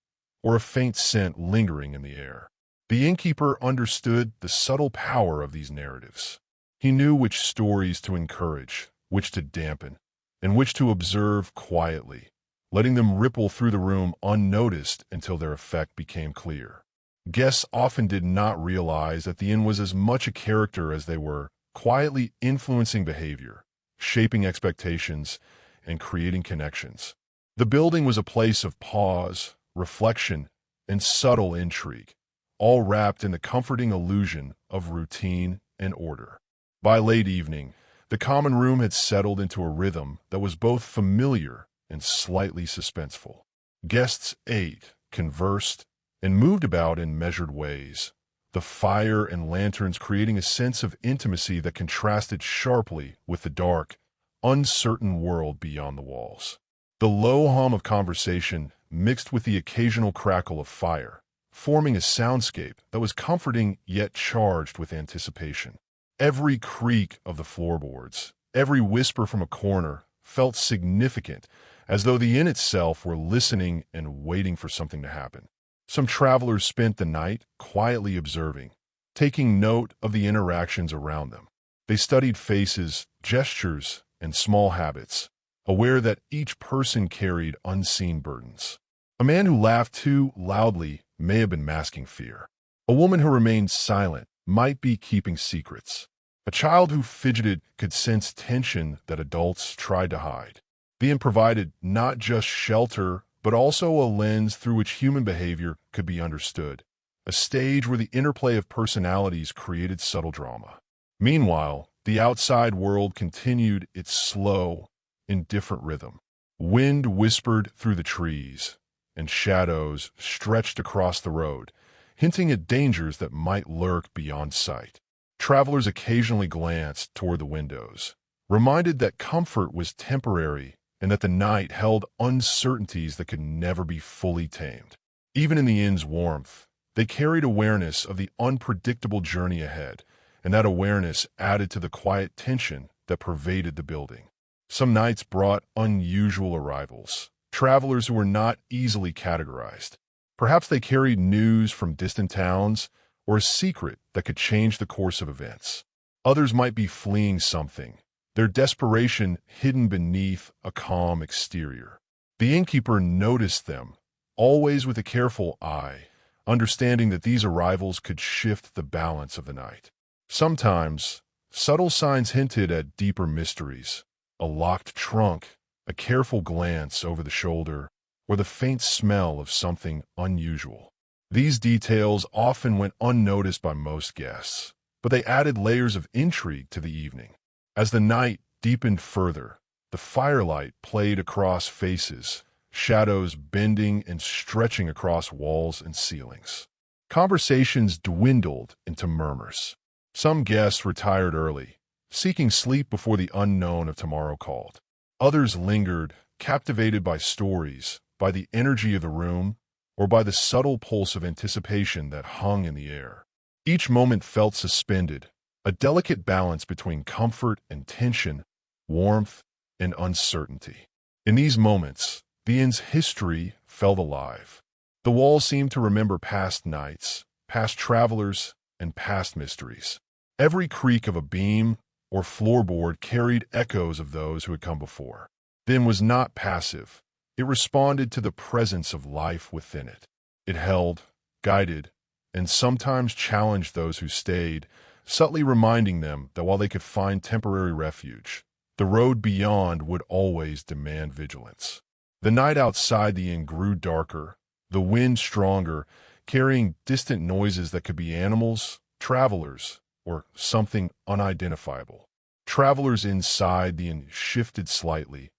or a faint scent lingering in the air. The innkeeper understood the subtle power of these narratives. He knew which stories to encourage, which to dampen, and which to observe quietly, letting them ripple through the room unnoticed until their effect became clear. Guests often did not realize that the inn was as much a character as they were, quietly influencing behavior, shaping expectations, and creating connections. The building was a place of pause, reflection, and subtle intrigue, all wrapped in the comforting illusion of routine and order. By late evening, the common room had settled into a rhythm that was both familiar and slightly suspenseful. Guests ate, conversed, and moved about in measured ways, the fire and lanterns creating a sense of intimacy that contrasted sharply with the dark, uncertain world beyond the walls. The low hum of conversation mixed with the occasional crackle of fire, forming a soundscape that was comforting yet charged with anticipation. Every creak of the floorboards, every whisper from a corner felt significant, as though the inn itself were listening and waiting for something to happen. Some travelers spent the night quietly observing, taking note of the interactions around them. They studied faces, gestures, and small habits, aware that each person carried unseen burdens. A man who laughed too loudly may have been masking fear. A woman who remained silent might be keeping secrets. A child who fidgeted could sense tension that adults tried to hide. The inn provided not just shelter, but also a lens through which human behavior could be understood, a stage where the interplay of personalities created subtle drama. Meanwhile, the outside world continued its slow, indifferent rhythm. Wind whispered through the trees, and shadows stretched across the road, hinting at dangers that might lurk beyond sight. Travelers occasionally glanced toward the windows, reminded that comfort was temporary and that the night held uncertainties that could never be fully tamed. Even in the inn's warmth, they carried awareness of the unpredictable journey ahead, and that awareness added to the quiet tension that pervaded the building. Some nights brought unusual arrivals, travelers who were not easily categorized. Perhaps they carried news from distant towns or a secret that could change the course of events. Others might be fleeing something, their desperation hidden beneath a calm exterior. The innkeeper noticed them, always with a careful eye, understanding that these arrivals could shift the balance of the night. Sometimes, subtle signs hinted at deeper mysteries, a locked trunk, a careful glance over the shoulder, or the faint smell of something unusual. These details often went unnoticed by most guests, but they added layers of intrigue to the evening. As the night deepened further, the firelight played across faces, shadows bending and stretching across walls and ceilings. Conversations dwindled into murmurs. Some guests retired early, seeking sleep before the unknown of tomorrow called. Others lingered, captivated by stories, by the energy of the room, or by the subtle pulse of anticipation that hung in the air. Each moment felt suspended, a delicate balance between comfort and tension, warmth and uncertainty. In these moments, the inn's history felt alive. The walls seemed to remember past nights, past travelers, and past mysteries. Every creak of a beam or floorboard carried echoes of those who had come before. The inn was not passive. It responded to the presence of life within it. It held, guided, and sometimes challenged those who stayed, subtly reminding them that while they could find temporary refuge, the road beyond would always demand vigilance. The night outside the inn grew darker, the wind stronger, carrying distant noises that could be animals, travelers, or something unidentifiable. Travelers inside the inn shifted slightly,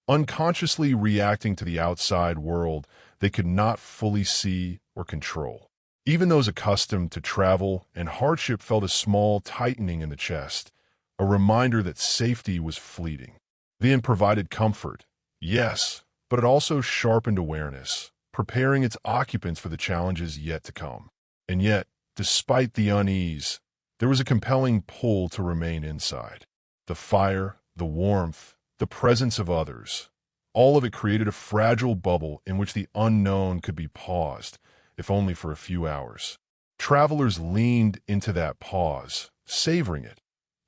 unconsciously reacting to the outside world they could not fully see or control. Even those accustomed to travel and hardship felt a small tightening in the chest, a reminder that safety was fleeting. The inn provided comfort, yes, but it also sharpened awareness, preparing its occupants for the challenges yet to come. And yet, despite the unease, there was a compelling pull to remain inside. The fire, the warmth, the presence of others, all of it created a fragile bubble in which the unknown could be paused, if only for a few hours. Travelers leaned into that pause, savoring it,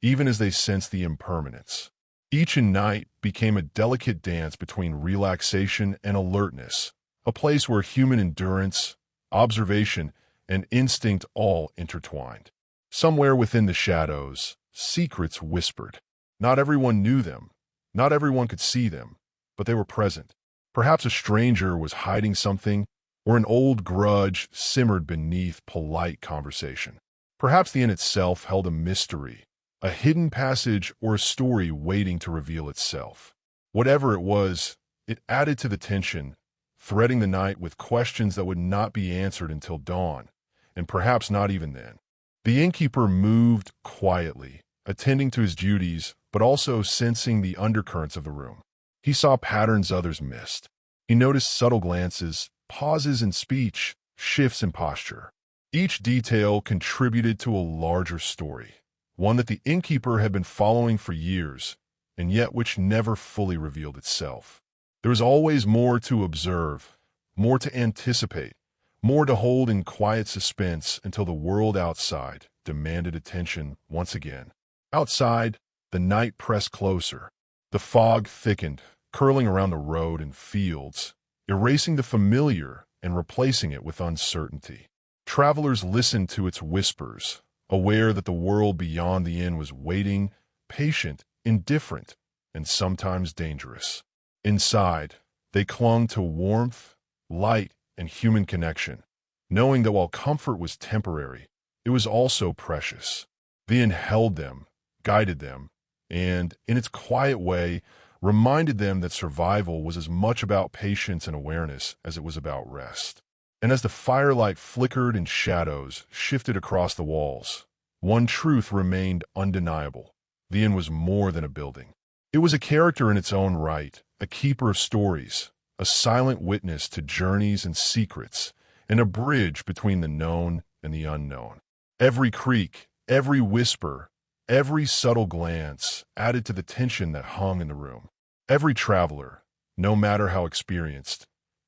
even as they sensed the impermanence. Each night became a delicate dance between relaxation and alertness, a place where human endurance, observation, and instinct all intertwined. Somewhere within the shadows, secrets whispered. Not everyone knew them, not everyone could see them, but they were present. Perhaps a stranger was hiding something, or an old grudge simmered beneath polite conversation. Perhaps the inn itself held a mystery, a hidden passage or a story waiting to reveal itself. Whatever it was, it added to the tension, threading the night with questions that would not be answered until dawn, and perhaps not even then. The innkeeper moved quietly, attending to his duties, but also sensing the undercurrents of the room. He saw patterns others missed. He noticed subtle glances, pauses in speech, shifts in posture. Each detail contributed to a larger story, one that the innkeeper had been following for years, and yet which never fully revealed itself. There was always more to observe, more to anticipate, more to hold in quiet suspense until the world outside demanded attention once again. Outside, the night pressed closer. The fog thickened, curling around the road and fields, erasing the familiar and replacing it with uncertainty. Travelers listened to its whispers, aware that the world beyond the inn was waiting, patient, indifferent, and sometimes dangerous. Inside, they clung to warmth, light, and human connection, knowing that while comfort was temporary, it was also precious. The inn held them, guided them, and, in its quiet way, reminded them that survival was as much about patience and awareness as it was about rest. And as the firelight flickered and shadows shifted across the walls, one truth remained undeniable. The inn was more than a building. It was a character in its own right, a keeper of stories, a silent witness to journeys and secrets, and a bridge between the known and the unknown. Every creak, every whisper, every subtle glance added to the tension that hung in the room. Every traveler, no matter how experienced,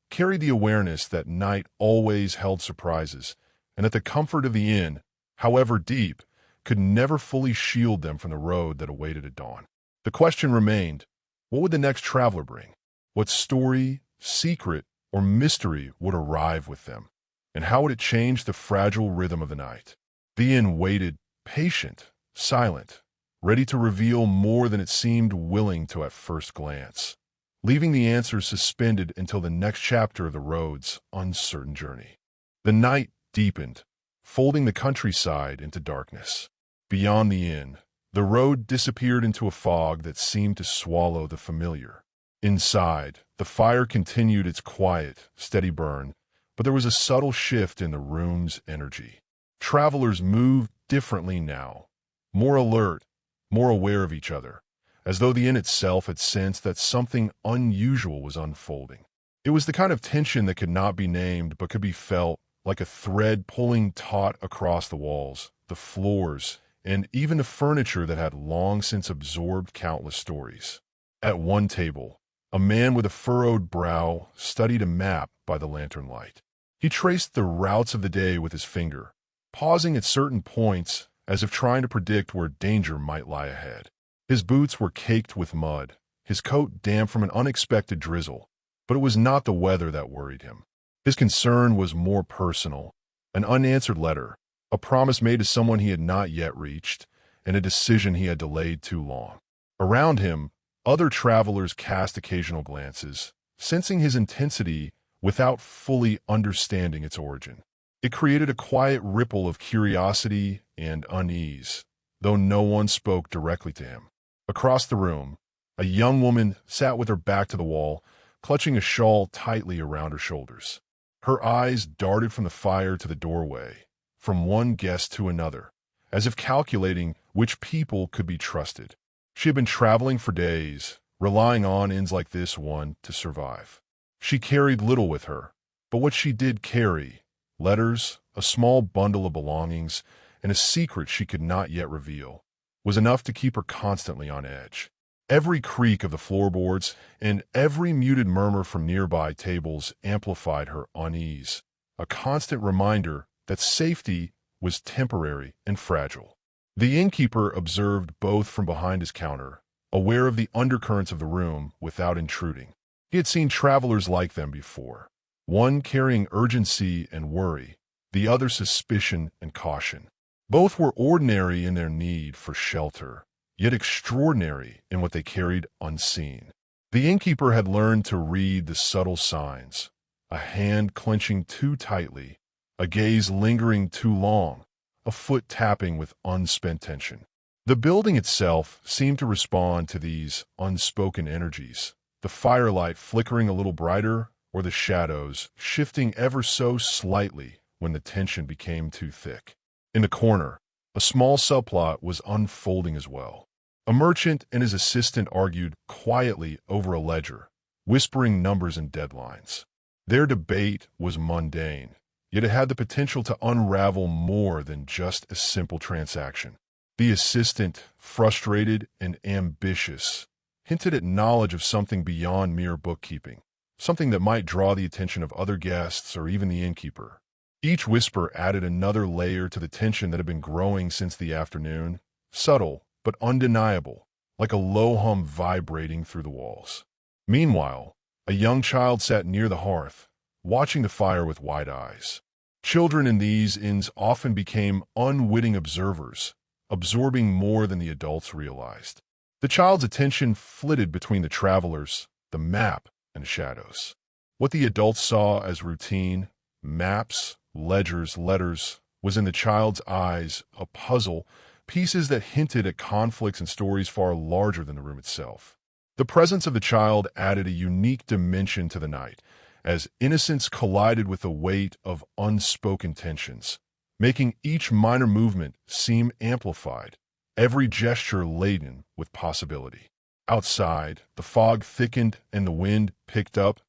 carried the awareness that night always held surprises, and that the comfort of the inn, however deep, could never fully shield them from the road that awaited at dawn. The question remained, what would the next traveler bring? What story, secret, or mystery would arrive with them? And how would it change the fragile rhythm of the night? The inn waited, patient, silent, ready to reveal more than it seemed willing to at first glance, leaving the answers suspended until the next chapter of the road's uncertain journey. The night deepened, folding the countryside into darkness. Beyond the inn, the road disappeared into a fog that seemed to swallow the familiar. Inside, the fire continued its quiet, steady burn, but there was a subtle shift in the room's energy. Travelers moved differently now, more alert, more aware of each other, as though the inn itself had sensed that something unusual was unfolding. It was the kind of tension that could not be named but could be felt, like a thread pulling taut across the walls, the floors, and even the furniture that had long since absorbed countless stories. At one table, a man with a furrowed brow studied a map by the lantern light. He traced the routes of the day with his finger, pausing at certain points as if trying to predict where danger might lie ahead. His boots were caked with mud, his coat damp from an unexpected drizzle, but it was not the weather that worried him. His concern was more personal, an unanswered letter, a promise made to someone he had not yet reached, and a decision he had delayed too long. Around him, other travelers cast occasional glances, sensing his intensity without fully understanding its origin. It created a quiet ripple of curiosity and unease, though no one spoke directly to him. Across the room, a young woman sat with her back to the wall, clutching a shawl tightly around her shoulders. Her eyes darted from the fire to the doorway, from one guest to another, as if calculating which people could be trusted. She had been traveling for days, relying on inns like this one to survive. She carried little with her, but what she did carry, letters, a small bundle of belongings, and a secret she could not yet reveal, was enough to keep her constantly on edge. Every creak of the floorboards and every muted murmur from nearby tables amplified her unease, a constant reminder that safety was temporary and fragile. The innkeeper observed both from behind his counter, aware of the undercurrents of the room without intruding. He had seen travelers like them before, one carrying urgency and worry, the other suspicion and caution. Both were ordinary in their need for shelter, yet extraordinary in what they carried unseen. The innkeeper had learned to read the subtle signs, a hand clenching too tightly, a gaze lingering too long, a foot tapping with unspent tension. The building itself seemed to respond to these unspoken energies, the firelight flickering a little brighter or the shadows shifting ever so slightly when the tension became too thick. In the corner, a small subplot was unfolding as well. A merchant and his assistant argued quietly over a ledger, whispering numbers and deadlines. Their debate was mundane, yet it had the potential to unravel more than just a simple transaction. The assistant, frustrated and ambitious, hinted at knowledge of something beyond mere bookkeeping, something that might draw the attention of other guests or even the innkeeper. Each whisper added another layer to the tension that had been growing since the afternoon, subtle but undeniable, like a low hum vibrating through the walls. Meanwhile, a young child sat near the hearth, watching the fire with wide eyes. Children in these inns often became unwitting observers, absorbing more than the adults realized. The child's attention flitted between the travelers, the map, and the shadows. What the adults saw as routine, maps, ledgers, letters, was in the child's eyes a puzzle, pieces that hinted at conflicts and stories far larger than the room itself. The presence of the child added a unique dimension to the night, as innocence collided with the weight of unspoken tensions, making each minor movement seem amplified, every gesture laden with possibility. Outside, the fog thickened and the wind picked up,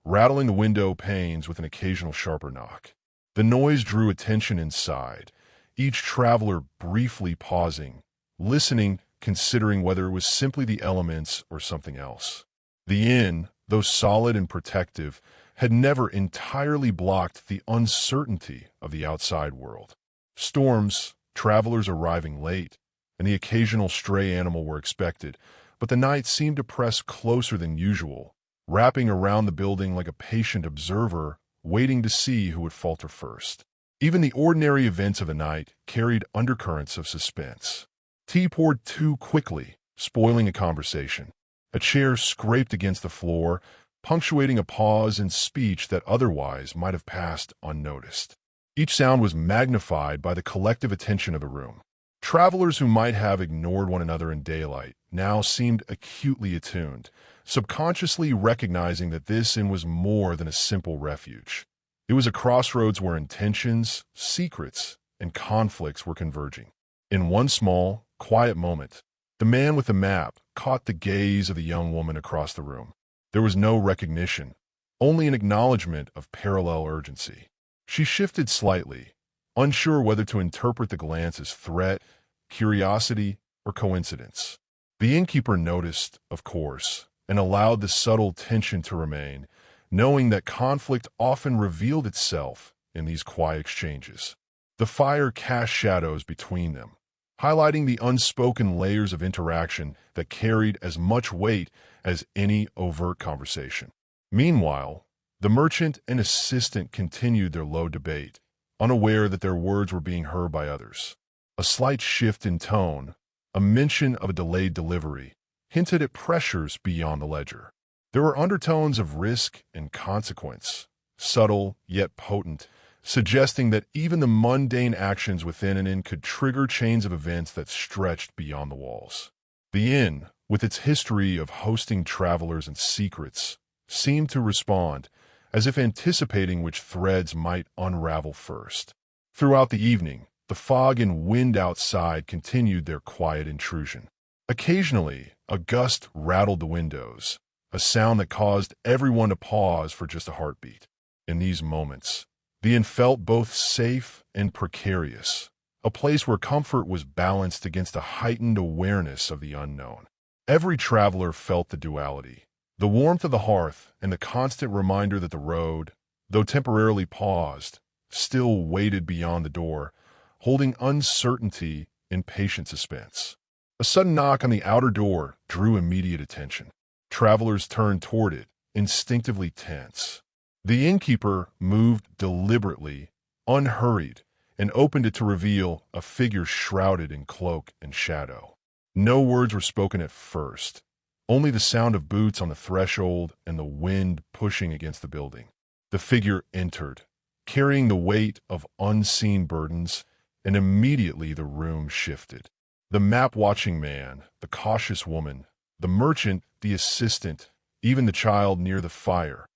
rattling the window panes with an occasional sharper knock. The noise drew attention inside, each traveler briefly pausing, listening, considering whether it was simply the elements or something else. The inn, though solid and protective, had never entirely blocked the uncertainty of the outside world. Storms, travelers arriving late, and the occasional stray animal were expected, but the night seemed to press closer than usual, wrapping around the building like a patient observer waiting to see who would falter first. Even the ordinary events of the night carried undercurrents of suspense. Tea poured too quickly, spoiling a conversation. A chair scraped against the floor, punctuating a pause in speech that otherwise might have passed unnoticed. Each sound was magnified by the collective attention of the room. Travelers who might have ignored one another in daylight now seemed acutely attuned, subconsciously recognizing that this inn was more than a simple refuge. It was a crossroads where intentions, secrets, and conflicts were converging. In one small, quiet moment, the man with the map caught the gaze of the young woman across the room. There was no recognition, only an acknowledgement of parallel urgency. She shifted slightly, unsure whether to interpret the glance as threat, curiosity, or coincidence. The innkeeper noticed, of course, and allowed the subtle tension to remain, knowing that conflict often revealed itself in these quiet exchanges. The fire cast shadows between them, highlighting the unspoken layers of interaction that carried as much weight as any overt conversation. Meanwhile, the merchant and assistant continued their low debate, unaware that their words were being heard by others. A slight shift in tone, a mention of a delayed delivery, hinted at pressures beyond the ledger. There were undertones of risk and consequence, subtle yet potent, suggesting that even the mundane actions within an inn could trigger chains of events that stretched beyond the walls. The inn, with its history of hosting travelers and secrets, seemed to respond, as if anticipating which threads might unravel first. Throughout the evening, the fog and wind outside continued their quiet intrusion. Occasionally, a gust rattled the windows, a sound that caused everyone to pause for just a heartbeat. In these moments, the inn felt both safe and precarious, a place where comfort was balanced against a heightened awareness of the unknown. Every traveler felt the duality, the warmth of the hearth and the constant reminder that the road, though temporarily paused, still waited beyond the door, holding uncertainty in patient suspense. A sudden knock on the outer door drew immediate attention. Travelers turned toward it, instinctively tense. The innkeeper moved deliberately, unhurried, and opened it to reveal a figure shrouded in cloak and shadow. No words were spoken at first, only the sound of boots on the threshold and the wind pushing against the building. The figure entered, carrying the weight of unseen burdens, and immediately the room shifted. The map-watching man, the cautious woman, the merchant, the assistant, even the child near the fire,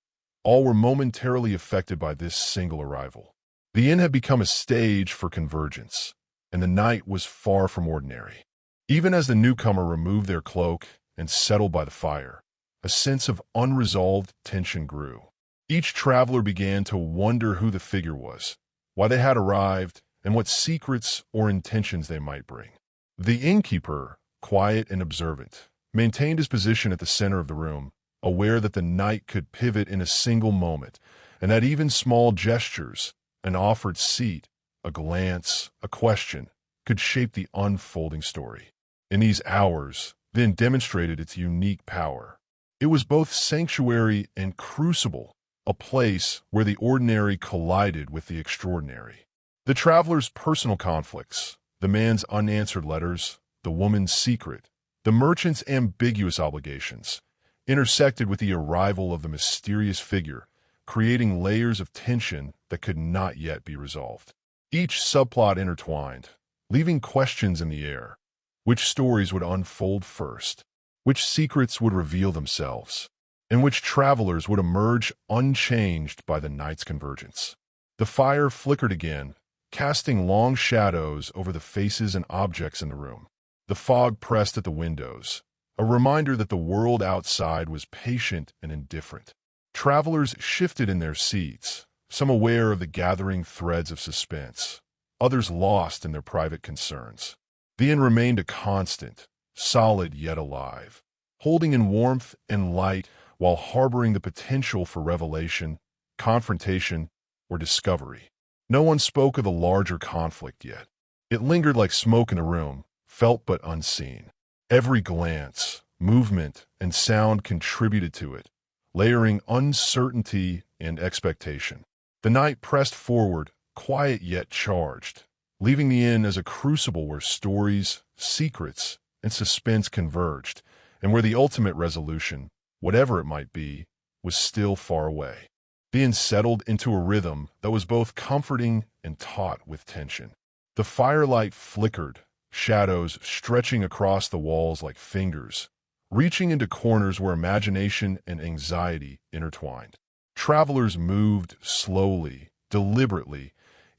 all were momentarily affected by this single arrival. The inn had become a stage for convergence, and the night was far from ordinary. Even as the newcomer removed their cloak and settled by the fire, a sense of unresolved tension grew. Each traveler began to wonder who the figure was, why they had arrived, and what secrets or intentions they might bring. The innkeeper, quiet and observant, maintained his position at the center of the room, aware that the night could pivot in a single moment, and that even small gestures, an offered seat, a glance, a question, could shape the unfolding story. In these hours, the inn demonstrated its unique power. It was both sanctuary and crucible, a place where the ordinary collided with the extraordinary. The traveler's personal conflicts, the man's unanswered letters, the woman's secret, the merchant's ambiguous obligations, intersected with the arrival of the mysterious figure, creating layers of tension that could not yet be resolved. Each subplot intertwined, leaving questions in the air. Which stories would unfold first? Which secrets would reveal themselves? And which travelers would emerge unchanged by the night's convergence? The fire flickered again, casting long shadows over the faces and objects in the room. The fog pressed at the windows, a reminder that the world outside was patient and indifferent. Travelers shifted in their seats, some aware of the gathering threads of suspense, others lost in their private concerns. The inn remained a constant, solid yet alive, holding in warmth and light while harboring the potential for revelation, confrontation, or discovery. No one spoke of the larger conflict yet. It lingered like smoke in the room, felt but unseen. Every glance, movement, and sound contributed to it, layering uncertainty and expectation. The night pressed forward, quiet yet charged, leaving the inn as a crucible where stories, secrets, and suspense converged, and where the ultimate resolution, whatever it might be, was still far away. The inn settled into a rhythm that was both comforting and taut with tension. The firelight flickered, shadows stretching across the walls like fingers, reaching into corners where imagination and anxiety intertwined. Travelers moved slowly, deliberately,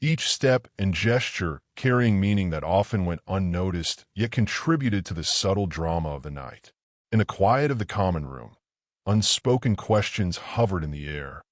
each step and gesture carrying meaning that often went unnoticed yet contributed to the subtle drama of the night. In the quiet of the common room, unspoken questions hovered in the air.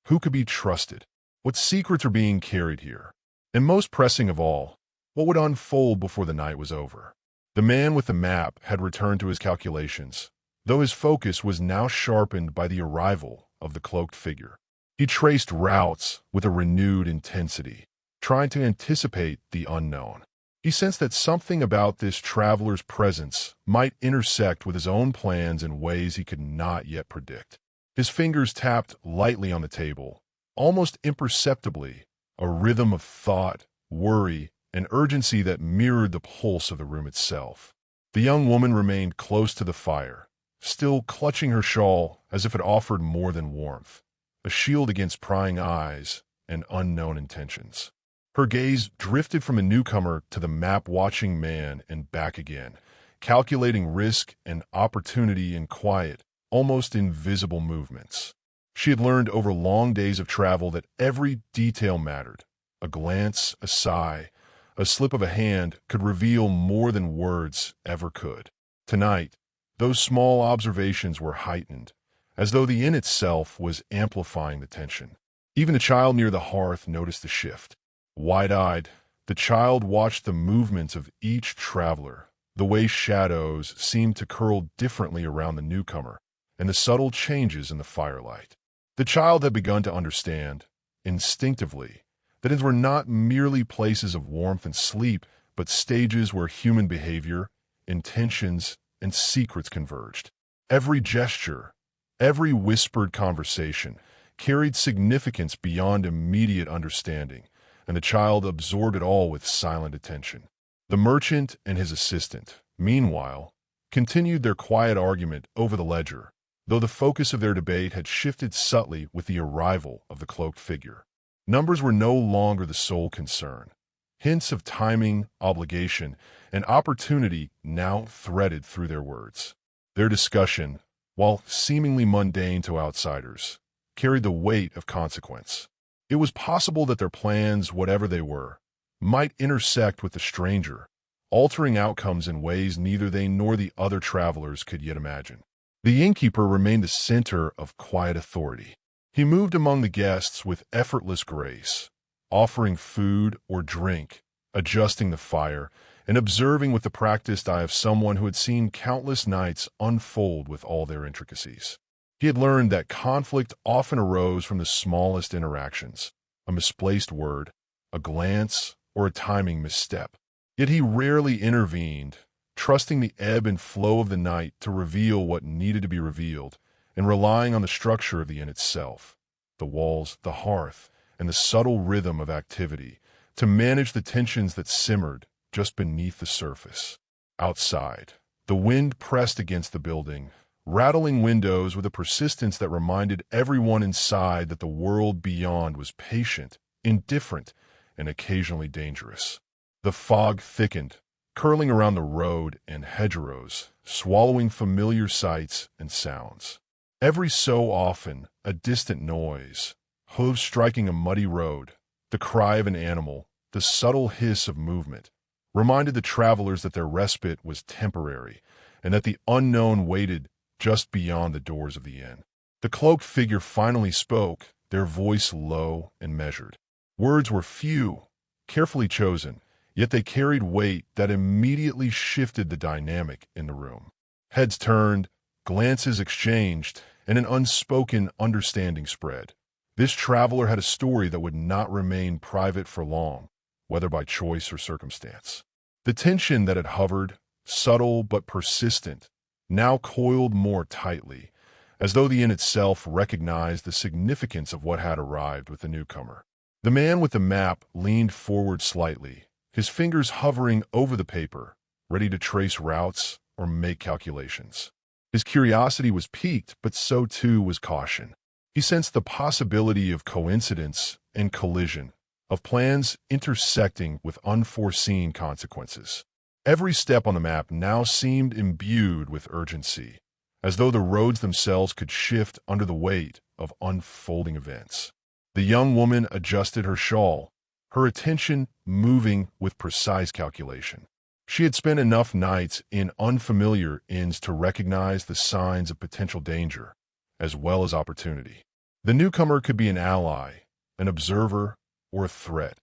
Who could be trusted? What secrets are being carried here? And most pressing of all, what would unfold before the night was over? The man with the map had returned to his calculations, though his focus was now sharpened by the arrival of the cloaked figure. He traced routes with a renewed intensity, trying to anticipate the unknown. He sensed that something about this traveler's presence might intersect with his own plans in ways he could not yet predict. His fingers tapped lightly on the table, almost imperceptibly, a rhythm of thought, worry, and urgency that mirrored the pulse of the room itself. The young woman remained close to the fire, still clutching her shawl as if it offered more than warmth, a shield against prying eyes and unknown intentions. Her gaze drifted from the newcomer to the map-watching man and back again, calculating risk and opportunity in quiet, almost invisible movements. She had learned over long days of travel that every detail mattered. A glance, a sigh, a slip of a hand could reveal more than words ever could. Tonight, those small observations were heightened, as though the inn itself was amplifying the tension. Even the child near the hearth noticed the shift. Wide-eyed, the child watched the movements of each traveler, the way shadows seemed to curl differently around the newcomer, and the subtle changes in the firelight. The child had begun to understand, instinctively, that it were not merely places of warmth and sleep, but stages where human behavior, intentions, and secrets converged. Every gesture, every whispered conversation carried significance beyond immediate understanding, and the child absorbed it all with silent attention. The merchant and his assistant, meanwhile, continued their quiet argument over the ledger, though the focus of their debate had shifted subtly with the arrival of the cloaked figure. Numbers were no longer the sole concern. Hints of timing, obligation, and opportunity now threaded through their words. Their discussion, while seemingly mundane to outsiders, carried the weight of consequence. It was possible that their plans, whatever they were, might intersect with the stranger, altering outcomes in ways neither they nor the other travelers could yet imagine. The innkeeper remained the center of quiet authority. He moved among the guests with effortless grace, offering food or drink, adjusting the fire, and observing with the practiced eye of someone who had seen countless nights unfold with all their intricacies. He had learned that conflict often arose from the smallest interactions, a misplaced word, a glance, or a timing misstep. Yet he rarely intervened, trusting the ebb and flow of the night to reveal what needed to be revealed, and relying on the structure of the inn itself, the walls, the hearth, and the subtle rhythm of activity, to manage the tensions that simmered just beneath the surface. Outside, the wind pressed against the building, rattling windows with a persistence that reminded everyone inside that the world beyond was patient, indifferent, and occasionally dangerous. The fog thickened, curling around the road and hedgerows, swallowing familiar sights and sounds. Every so often, a distant noise, hooves striking a muddy road, the cry of an animal, the subtle hiss of movement, reminded the travelers that their respite was temporary and that the unknown waited just beyond the doors of the inn. The cloaked figure finally spoke, their voice low and measured. Words were few, carefully chosen, yet they carried weight that immediately shifted the dynamic in the room. Heads turned, glances exchanged, and an unspoken understanding spread. This traveler had a story that would not remain private for long, whether by choice or circumstance. The tension that had hovered, subtle but persistent, now coiled more tightly, as though the inn itself recognized the significance of what had arrived with the newcomer. The man with the map leaned forward slightly, his fingers hovering over the paper, ready to trace routes or make calculations. His curiosity was piqued, but so too was caution. He sensed the possibility of coincidence and collision, of plans intersecting with unforeseen consequences. Every step on the map now seemed imbued with urgency, as though the roads themselves could shift under the weight of unfolding events. The young woman adjusted her shawl, her attention moving with precise calculation. She had spent enough nights in unfamiliar inns to recognize the signs of potential danger, as well as opportunity. The newcomer could be an ally, an observer, or a threat.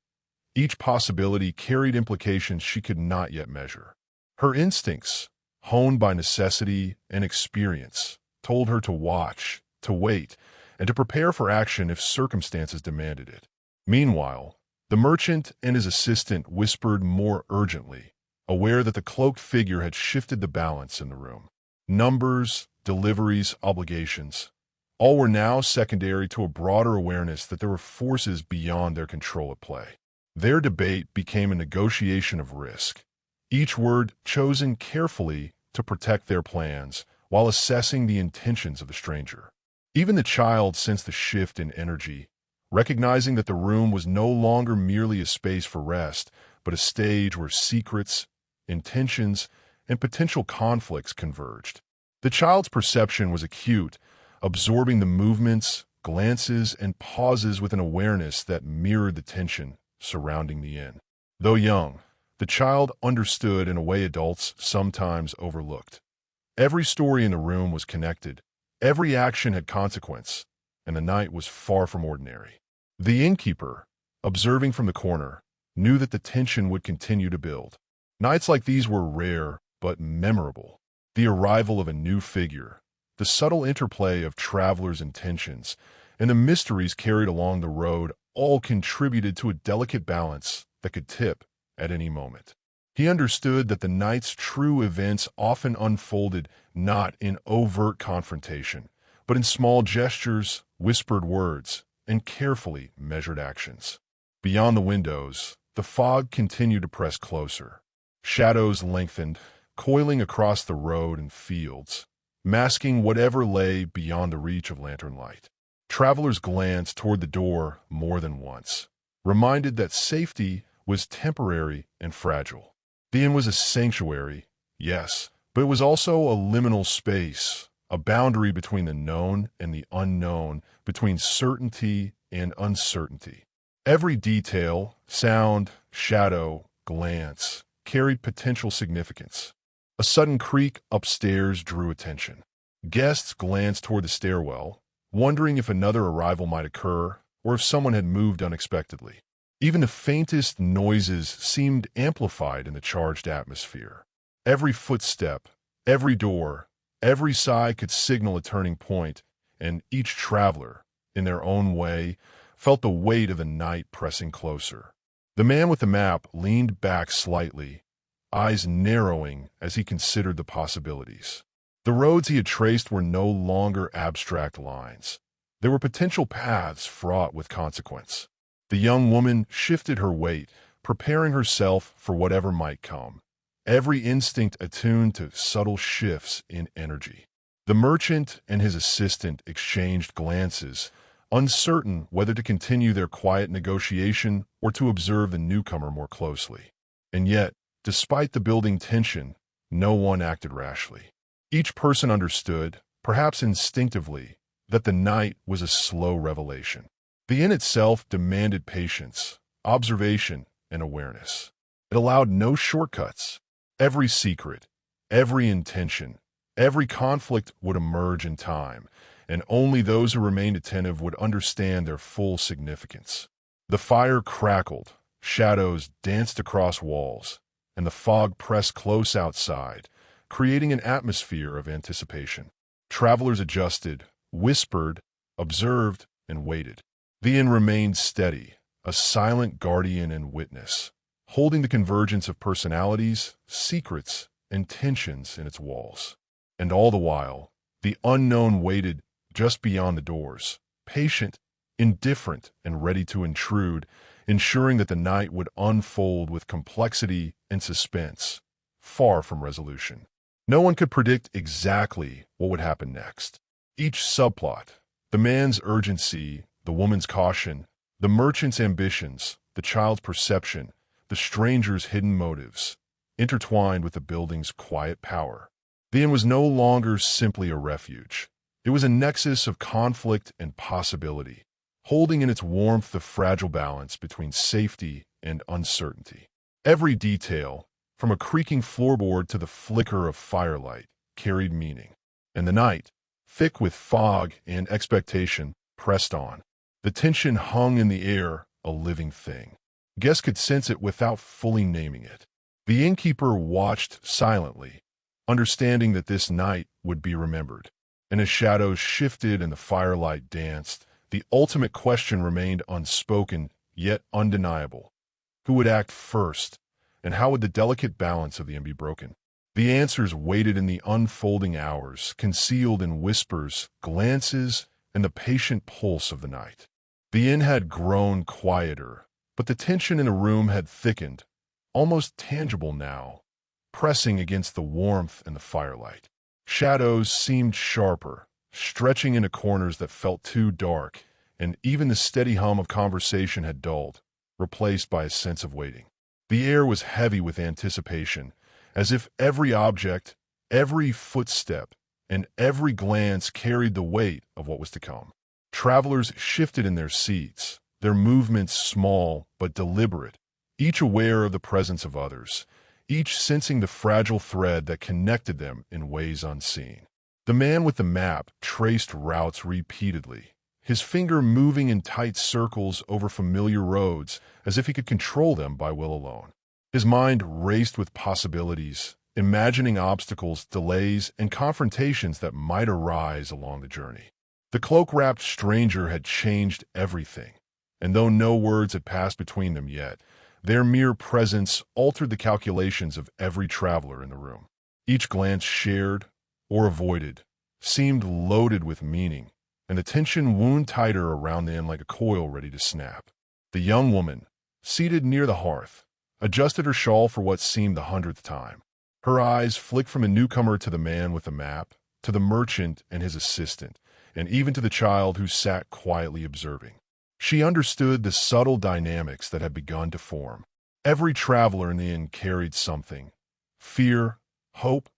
Each possibility carried implications she could not yet measure. Her instincts, honed by necessity and experience, told her to watch, to wait, and to prepare for action if circumstances demanded it. Meanwhile, the merchant and his assistant whispered more urgently, aware that the cloaked figure had shifted the balance in the room. Numbers, deliveries, obligations, all were now secondary to a broader awareness that there were forces beyond their control at play. Their debate became a negotiation of risk, each word chosen carefully to protect their plans while assessing the intentions of the stranger. Even the child sensed the shift in energy, recognizing that the room was no longer merely a space for rest, but a stage where secrets, intentions, and potential conflicts converged. The child's perception was acute, absorbing the movements, glances, and pauses with an awareness that mirrored the tension surrounding the inn. Though young, the child understood in a way adults sometimes overlooked. Every story in the room was connected, every action had consequence, and the night was far from ordinary. The innkeeper, observing from the corner, knew that the tension would continue to build. Nights like these were rare but memorable. The arrival of a new figure, the subtle interplay of travelers' intentions, and the mysteries carried along the road all contributed to a delicate balance that could tip at any moment. He understood that the night's true events often unfolded not in overt confrontation, but in small gestures, whispered words, and carefully measured actions. Beyond the windows, the fog continued to press closer. Shadows lengthened, coiling across the road and fields, masking whatever lay beyond the reach of lantern light. Travelers glanced toward the door more than once, reminded that safety was temporary and fragile. The inn was a sanctuary, yes, but it was also a liminal space, a boundary between the known and the unknown, between certainty and uncertainty. Every detail, sound, shadow, glance, carried potential significance. A sudden creak upstairs drew attention. Guests glanced toward the stairwell, wondering if another arrival might occur or if someone had moved unexpectedly. Even the faintest noises seemed amplified in the charged atmosphere. Every footstep, every door, every sigh could signal a turning point, and each traveler, in their own way, felt the weight of the night pressing closer. The man with the map leaned back slightly, eyes narrowing as he considered the possibilities. The roads he had traced were no longer abstract lines. They were potential paths fraught with consequence. The young woman shifted her weight, preparing herself for whatever might come, every instinct attuned to subtle shifts in energy. The merchant and his assistant exchanged glances, uncertain whether to continue their quiet negotiation or to observe the newcomer more closely. And yet, despite the building tension, no one acted rashly. Each person understood, perhaps instinctively, that the night was a slow revelation. The inn itself demanded patience, observation, and awareness. It allowed no shortcuts. Every secret, every intention, every conflict would emerge in time, and only those who remained attentive would understand their full significance. The fire crackled, shadows danced across walls, and the fog pressed close outside, creating an atmosphere of anticipation. Travelers adjusted, whispered, observed, and waited. The inn remained steady, a silent guardian and witness, holding the convergence of personalities, secrets, and tensions in its walls. And all the while, the unknown waited just beyond the doors, patient, indifferent, and ready to intrude, ensuring that the night would unfold with complexity and suspense, far from resolution. No one could predict exactly what would happen next. Each subplot, the man's urgency, the woman's caution, the merchant's ambitions, the child's perception, the stranger's hidden motives, intertwined with the building's quiet power. The inn was no longer simply a refuge. It was a nexus of conflict and possibility, holding in its warmth the fragile balance between safety and uncertainty. Every detail, from a creaking floorboard to the flicker of firelight, carried meaning. And the night, thick with fog and expectation, pressed on. The tension hung in the air, a living thing. Guests could sense it without fully naming it. The innkeeper watched silently, understanding that this night would be remembered. And as shadows shifted and the firelight danced, the ultimate question remained unspoken, yet undeniable. Who would act first, and how would the delicate balance of the inn be broken? The answers waited in the unfolding hours, concealed in whispers, glances, and the patient pulse of the night. The inn had grown quieter, but the tension in the room had thickened, almost tangible now, pressing against the warmth and the firelight. Shadows seemed sharper, stretching into corners that felt too dark, and even the steady hum of conversation had dulled, replaced by a sense of waiting. The air was heavy with anticipation, as if every object, every footstep, and every glance carried the weight of what was to come. Travelers shifted in their seats, their movements small but deliberate, each aware of the presence of others, each sensing the fragile thread that connected them in ways unseen. The man with the map traced routes repeatedly, his finger moving in tight circles over familiar roads as if he could control them by will alone. His mind raced with possibilities, imagining obstacles, delays, and confrontations that might arise along the journey. The cloak-wrapped stranger had changed everything, and though no words had passed between them yet, their mere presence altered the calculations of every traveler in the room. Each glance shared or avoided seemed loaded with meaning, and the tension wound tighter around them like a coil ready to snap. The young woman, seated near the hearth, adjusted her shawl for what seemed the 100th time. Her eyes flicked from the newcomer to the man with the map, to the merchant and his assistant, and even to the child who sat quietly observing. She understood the subtle dynamics that had begun to form. Every traveler in the inn carried something: fear, hope,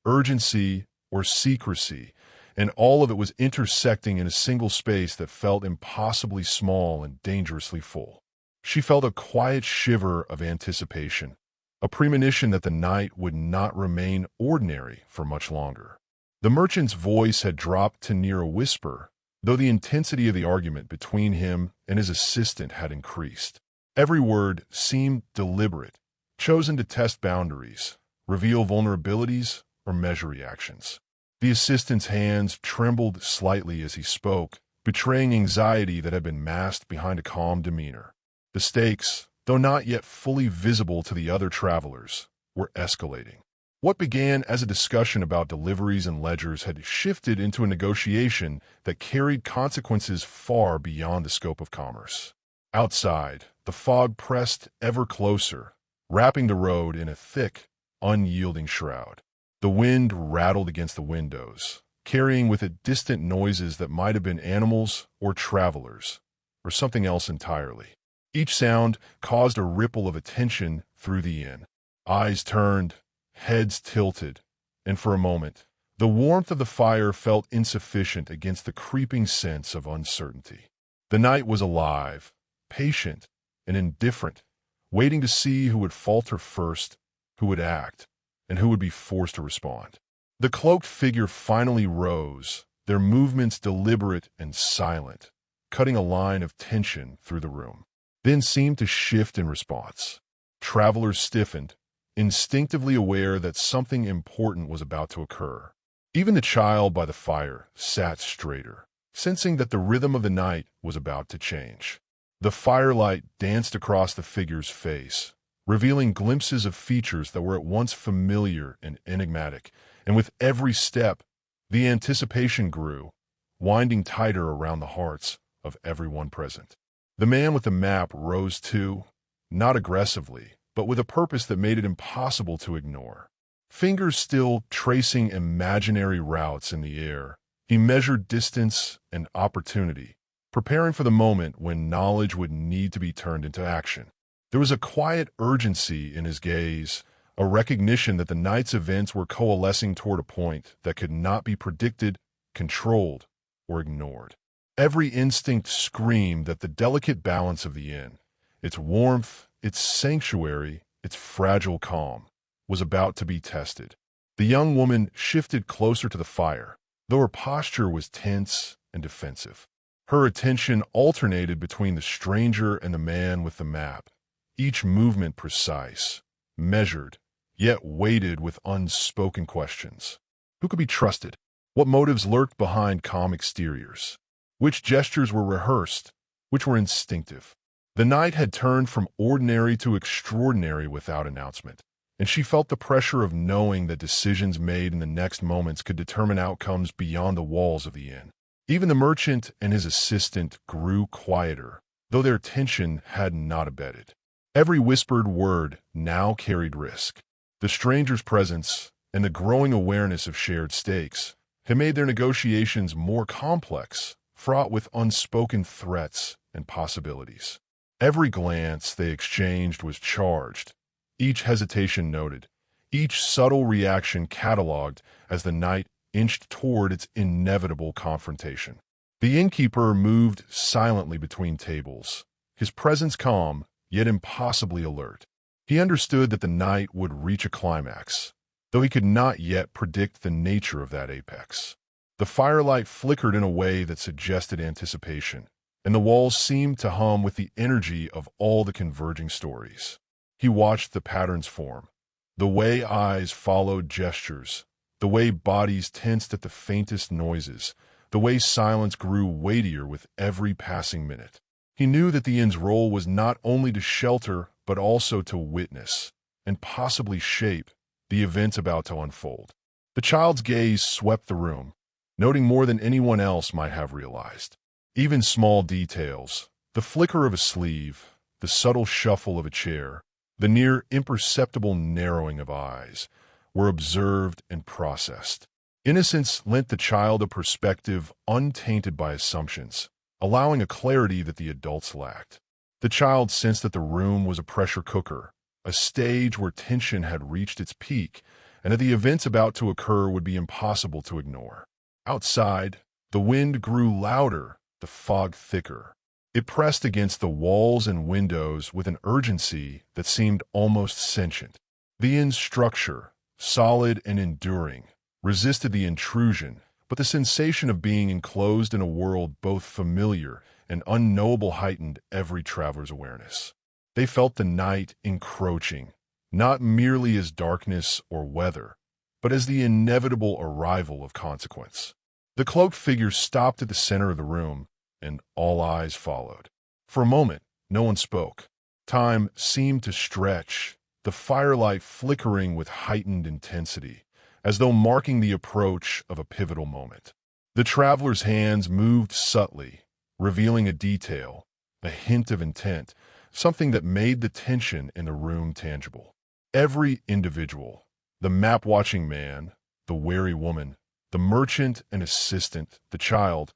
urgency, or secrecy, and all of it was intersecting in a single space that felt impossibly small and dangerously full. She felt a quiet shiver of anticipation, a premonition that the night would not remain ordinary for much longer. The merchant's voice had dropped to near a whisper, though the intensity of the argument between him and his assistant had increased. Every word seemed deliberate, chosen to test boundaries, reveal vulnerabilities, or measure reactions. The assistant's hands trembled slightly as he spoke, betraying anxiety that had been masked behind a calm demeanor. The stakes, though not yet fully visible to the other travelers, were escalating. What began as a discussion about deliveries and ledgers had shifted into a negotiation that carried consequences far beyond the scope of commerce. Outside, the fog pressed ever closer, wrapping the road in a thick, unyielding shroud. The wind rattled against the windows, carrying with it distant noises that might have been animals or travelers, or something else entirely. Each sound caused a ripple of attention through the inn. Eyes turned, heads tilted, and for a moment, the warmth of the fire felt insufficient against the creeping sense of uncertainty. The night was alive, patient, and indifferent, waiting to see who would falter first, who would act, and who would be forced to respond. The cloaked figure finally rose, their movements deliberate and silent, cutting a line of tension through the room, then seemed to shift in response. Travelers stiffened, instinctively aware that something important was about to occur. Even the child by the fire sat straighter, sensing that the rhythm of the night was about to change. The firelight danced across the figure's face, revealing glimpses of features that were at once familiar and enigmatic, and with every step, the anticipation grew, winding tighter around the hearts of everyone present. The man with the map rose too, not aggressively, but with a purpose that made it impossible to ignore. Fingers still tracing imaginary routes in the air, he measured distance and opportunity, preparing for the moment when knowledge would need to be turned into action. There was a quiet urgency in his gaze, a recognition that the night's events were coalescing toward a point that could not be predicted, controlled, or ignored. Every instinct screamed that the delicate balance of the inn, its warmth, its sanctuary, its fragile calm, was about to be tested. The young woman shifted closer to the fire, though her posture was tense and defensive. Her attention alternated between the stranger and the man with the map, each movement precise, measured, yet weighted with unspoken questions. Who could be trusted? What motives lurked behind calm exteriors? Which gestures were rehearsed? Which were instinctive? The night had turned from ordinary to extraordinary without announcement, and she felt the pressure of knowing that decisions made in the next moments could determine outcomes beyond the walls of the inn. Even the merchant and his assistant grew quieter, though their tension had not abated. Every whispered word now carried risk. The stranger's presence and the growing awareness of shared stakes had made their negotiations more complex, fraught with unspoken threats and possibilities. Every glance they exchanged was charged, each hesitation noted, each subtle reaction catalogued as the night inched toward its inevitable confrontation. The innkeeper moved silently between tables, his presence calm, yet impossibly alert. He understood that the night would reach a climax, though he could not yet predict the nature of that apex. The firelight flickered in a way that suggested anticipation, and the walls seemed to hum with the energy of all the converging stories. He watched the patterns form, the way eyes followed gestures, the way bodies tensed at the faintest noises, the way silence grew weightier with every passing minute. He knew that the inn's role was not only to shelter, but also to witness, and possibly shape, the events about to unfold. The child's gaze swept the room, noting more than anyone else might have realized. Even small details, the flicker of a sleeve, the subtle shuffle of a chair, the near imperceptible narrowing of eyes, were observed and processed. Innocence lent the child a perspective untainted by assumptions, allowing a clarity that the adults lacked. The child sensed that the room was a pressure cooker, a stage where tension had reached its peak, and that the events about to occur would be impossible to ignore. Outside, the wind grew louder, the fog thicker. It pressed against the walls and windows with an urgency that seemed almost sentient. The inn's structure, solid and enduring, resisted the intrusion, but the sensation of being enclosed in a world both familiar and unknowable heightened every traveler's awareness. They felt the night encroaching, not merely as darkness or weather, but as the inevitable arrival of consequence. The cloaked figure stopped at the center of the room, and all eyes followed. For a moment, no one spoke. Time seemed to stretch, the firelight flickering with heightened intensity, as though marking the approach of a pivotal moment. The traveler's hands moved subtly, revealing a detail, a hint of intent, something that made the tension in the room tangible. Every individual, the map-watching man, the wary woman, the merchant and assistant, the child,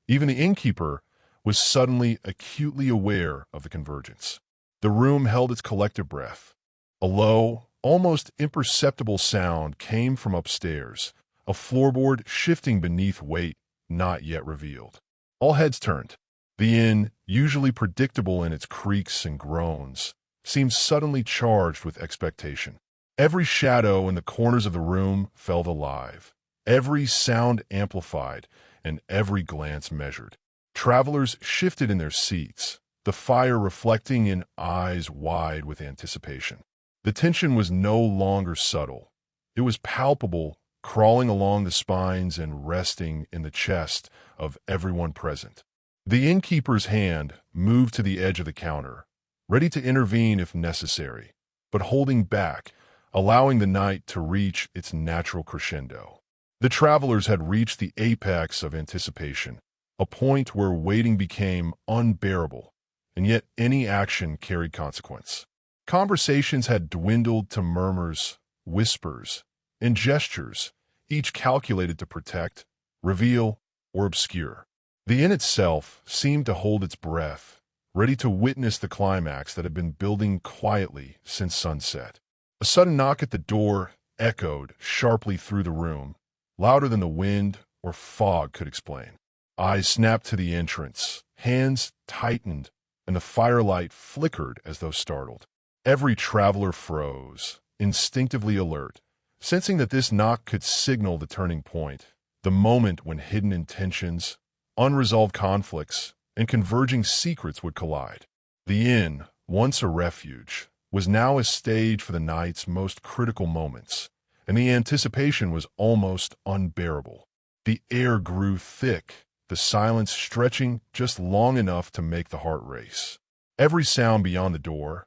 even the innkeeper, was suddenly acutely aware of the convergence. The room held its collective breath. A low, almost imperceptible sound came from upstairs, a floorboard shifting beneath weight not yet revealed. All heads turned. The inn, usually predictable in its creaks and groans, seemed suddenly charged with expectation. Every shadow in the corners of the room felt alive, every sound amplified, and every glance measured. Travelers shifted in their seats, the fire reflecting in eyes wide with anticipation. The tension was no longer subtle. It was palpable, crawling along the spines and resting in the chest of everyone present. The innkeeper's hand moved to the edge of the counter, ready to intervene if necessary, but holding back, allowing the night to reach its natural crescendo. The travelers had reached the apex of anticipation, a point where waiting became unbearable, and yet any action carried consequence. Conversations had dwindled to murmurs, whispers, and gestures, each calculated to protect, reveal, or obscure. The inn itself seemed to hold its breath, ready to witness the climax that had been building quietly since sunset. A sudden knock at the door echoed sharply through the room, louder than the wind or fog could explain. Eyes snapped to the entrance, hands tightened, and the firelight flickered as though startled. Every traveler froze, instinctively alert, sensing that this knock could signal the turning point, the moment when hidden intentions, unresolved conflicts, and converging secrets would collide. The inn, once a refuge, was now a stage for the night's most critical moments, and the anticipation was almost unbearable. The air grew thick, the silence stretching just long enough to make the heart race. Every sound beyond the door,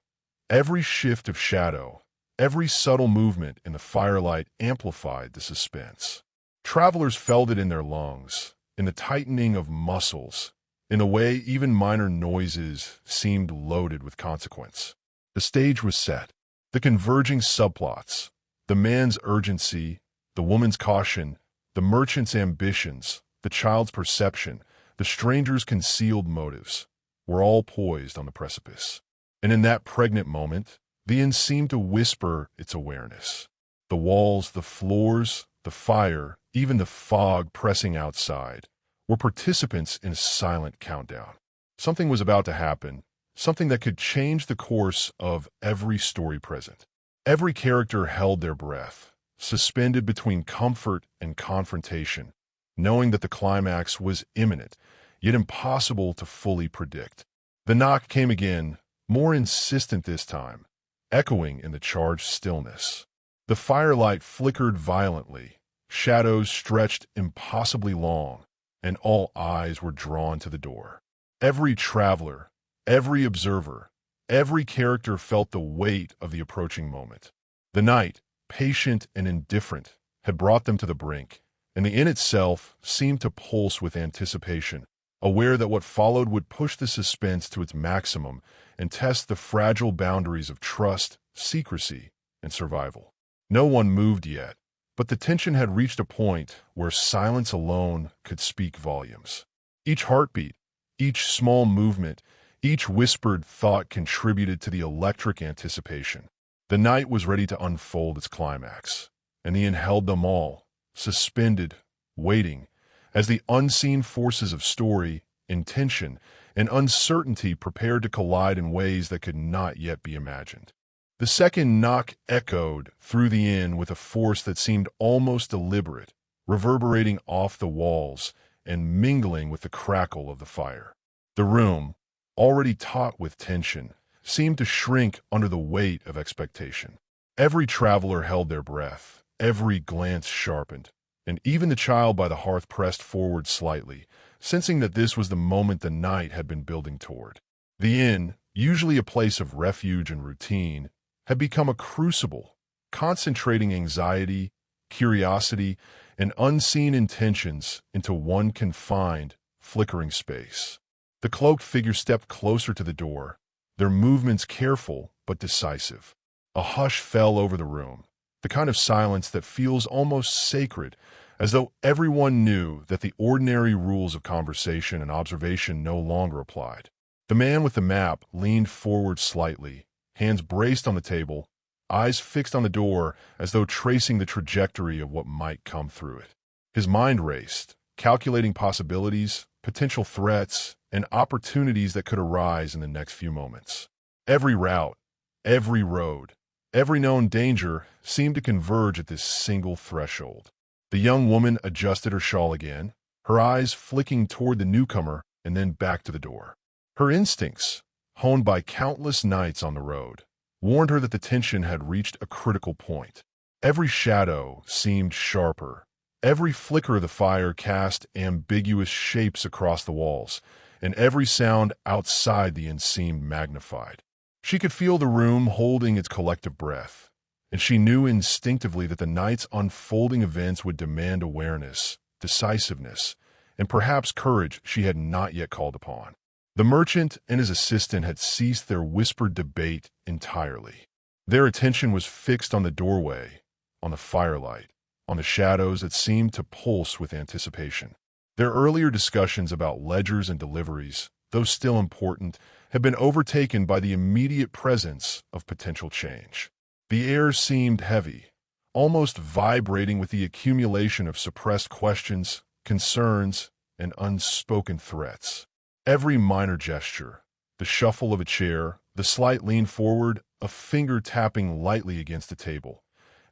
every shift of shadow, every subtle movement in the firelight amplified the suspense. Travelers felt it in their lungs, in the tightening of muscles, in a way even minor noises seemed loaded with consequence. The stage was set. The converging subplots, the man's urgency, the woman's caution, the merchant's ambitions, the child's perception, the stranger's concealed motives, were all poised on the precipice. And in that pregnant moment, the inn seemed to whisper its awareness. The walls, the floors, the fire, even the fog pressing outside, were participants in a silent countdown. Something was about to happen, something that could change the course of every story present. Every character held their breath, suspended between comfort and confrontation, knowing that the climax was imminent, yet impossible to fully predict. The knock came again, more insistent this time, echoing in the charged stillness. The firelight flickered violently, shadows stretched impossibly long, and all eyes were drawn to the door. Every traveler, every observer, every character felt the weight of the approaching moment. The night, patient and indifferent, had brought them to the brink, and the inn itself seemed to pulse with anticipation, aware that what followed would push the suspense to its maximum and test the fragile boundaries of trust, secrecy, and survival. No one moved yet, but the tension had reached a point where silence alone could speak volumes. Each heartbeat, each small movement, each whispered thought contributed to the electric anticipation. The night was ready to unfold its climax, and the inn held them all, suspended, waiting, as the unseen forces of story, intention, and uncertainty prepared to collide in ways that could not yet be imagined. The second knock echoed through the inn with a force that seemed almost deliberate, reverberating off the walls and mingling with the crackle of the fire. The room, already taut with tension, seemed to shrink under the weight of expectation. Every traveler held their breath, every glance sharpened, and even the child by the hearth pressed forward slightly, sensing that this was the moment the night had been building toward. The inn, usually a place of refuge and routine, had become a crucible, concentrating anxiety, curiosity, and unseen intentions into one confined, flickering space. The cloaked figure stepped closer to the door, their movements careful but decisive. A hush fell over the room, the kind of silence that feels almost sacred, as though everyone knew that the ordinary rules of conversation and observation no longer applied. The man with the map leaned forward slightly, hands braced on the table, eyes fixed on the door as though tracing the trajectory of what might come through it. His mind raced, calculating possibilities, potential threats, and opportunities that could arise in the next few moments. Every route, every road, every known danger seemed to converge at this single threshold. The young woman adjusted her shawl again, her eyes flicking toward the newcomer and then back to the door. Her instincts, honed by countless nights on the road, warned her that the tension had reached a critical point. Every shadow seemed sharper. Every flicker of the fire cast ambiguous shapes across the walls, and every sound outside the inn seemed magnified. She could feel the room holding its collective breath, and she knew instinctively that the night's unfolding events would demand awareness, decisiveness, and perhaps courage she had not yet called upon. The merchant and his assistant had ceased their whispered debate entirely. Their attention was fixed on the doorway, on the firelight, on the shadows that seemed to pulse with anticipation. Their earlier discussions about ledgers and deliveries, though still important, had been overtaken by the immediate presence of potential change. The air seemed heavy, almost vibrating with the accumulation of suppressed questions, concerns, and unspoken threats. Every minor gesture, the shuffle of a chair, the slight lean forward, a finger tapping lightly against the table,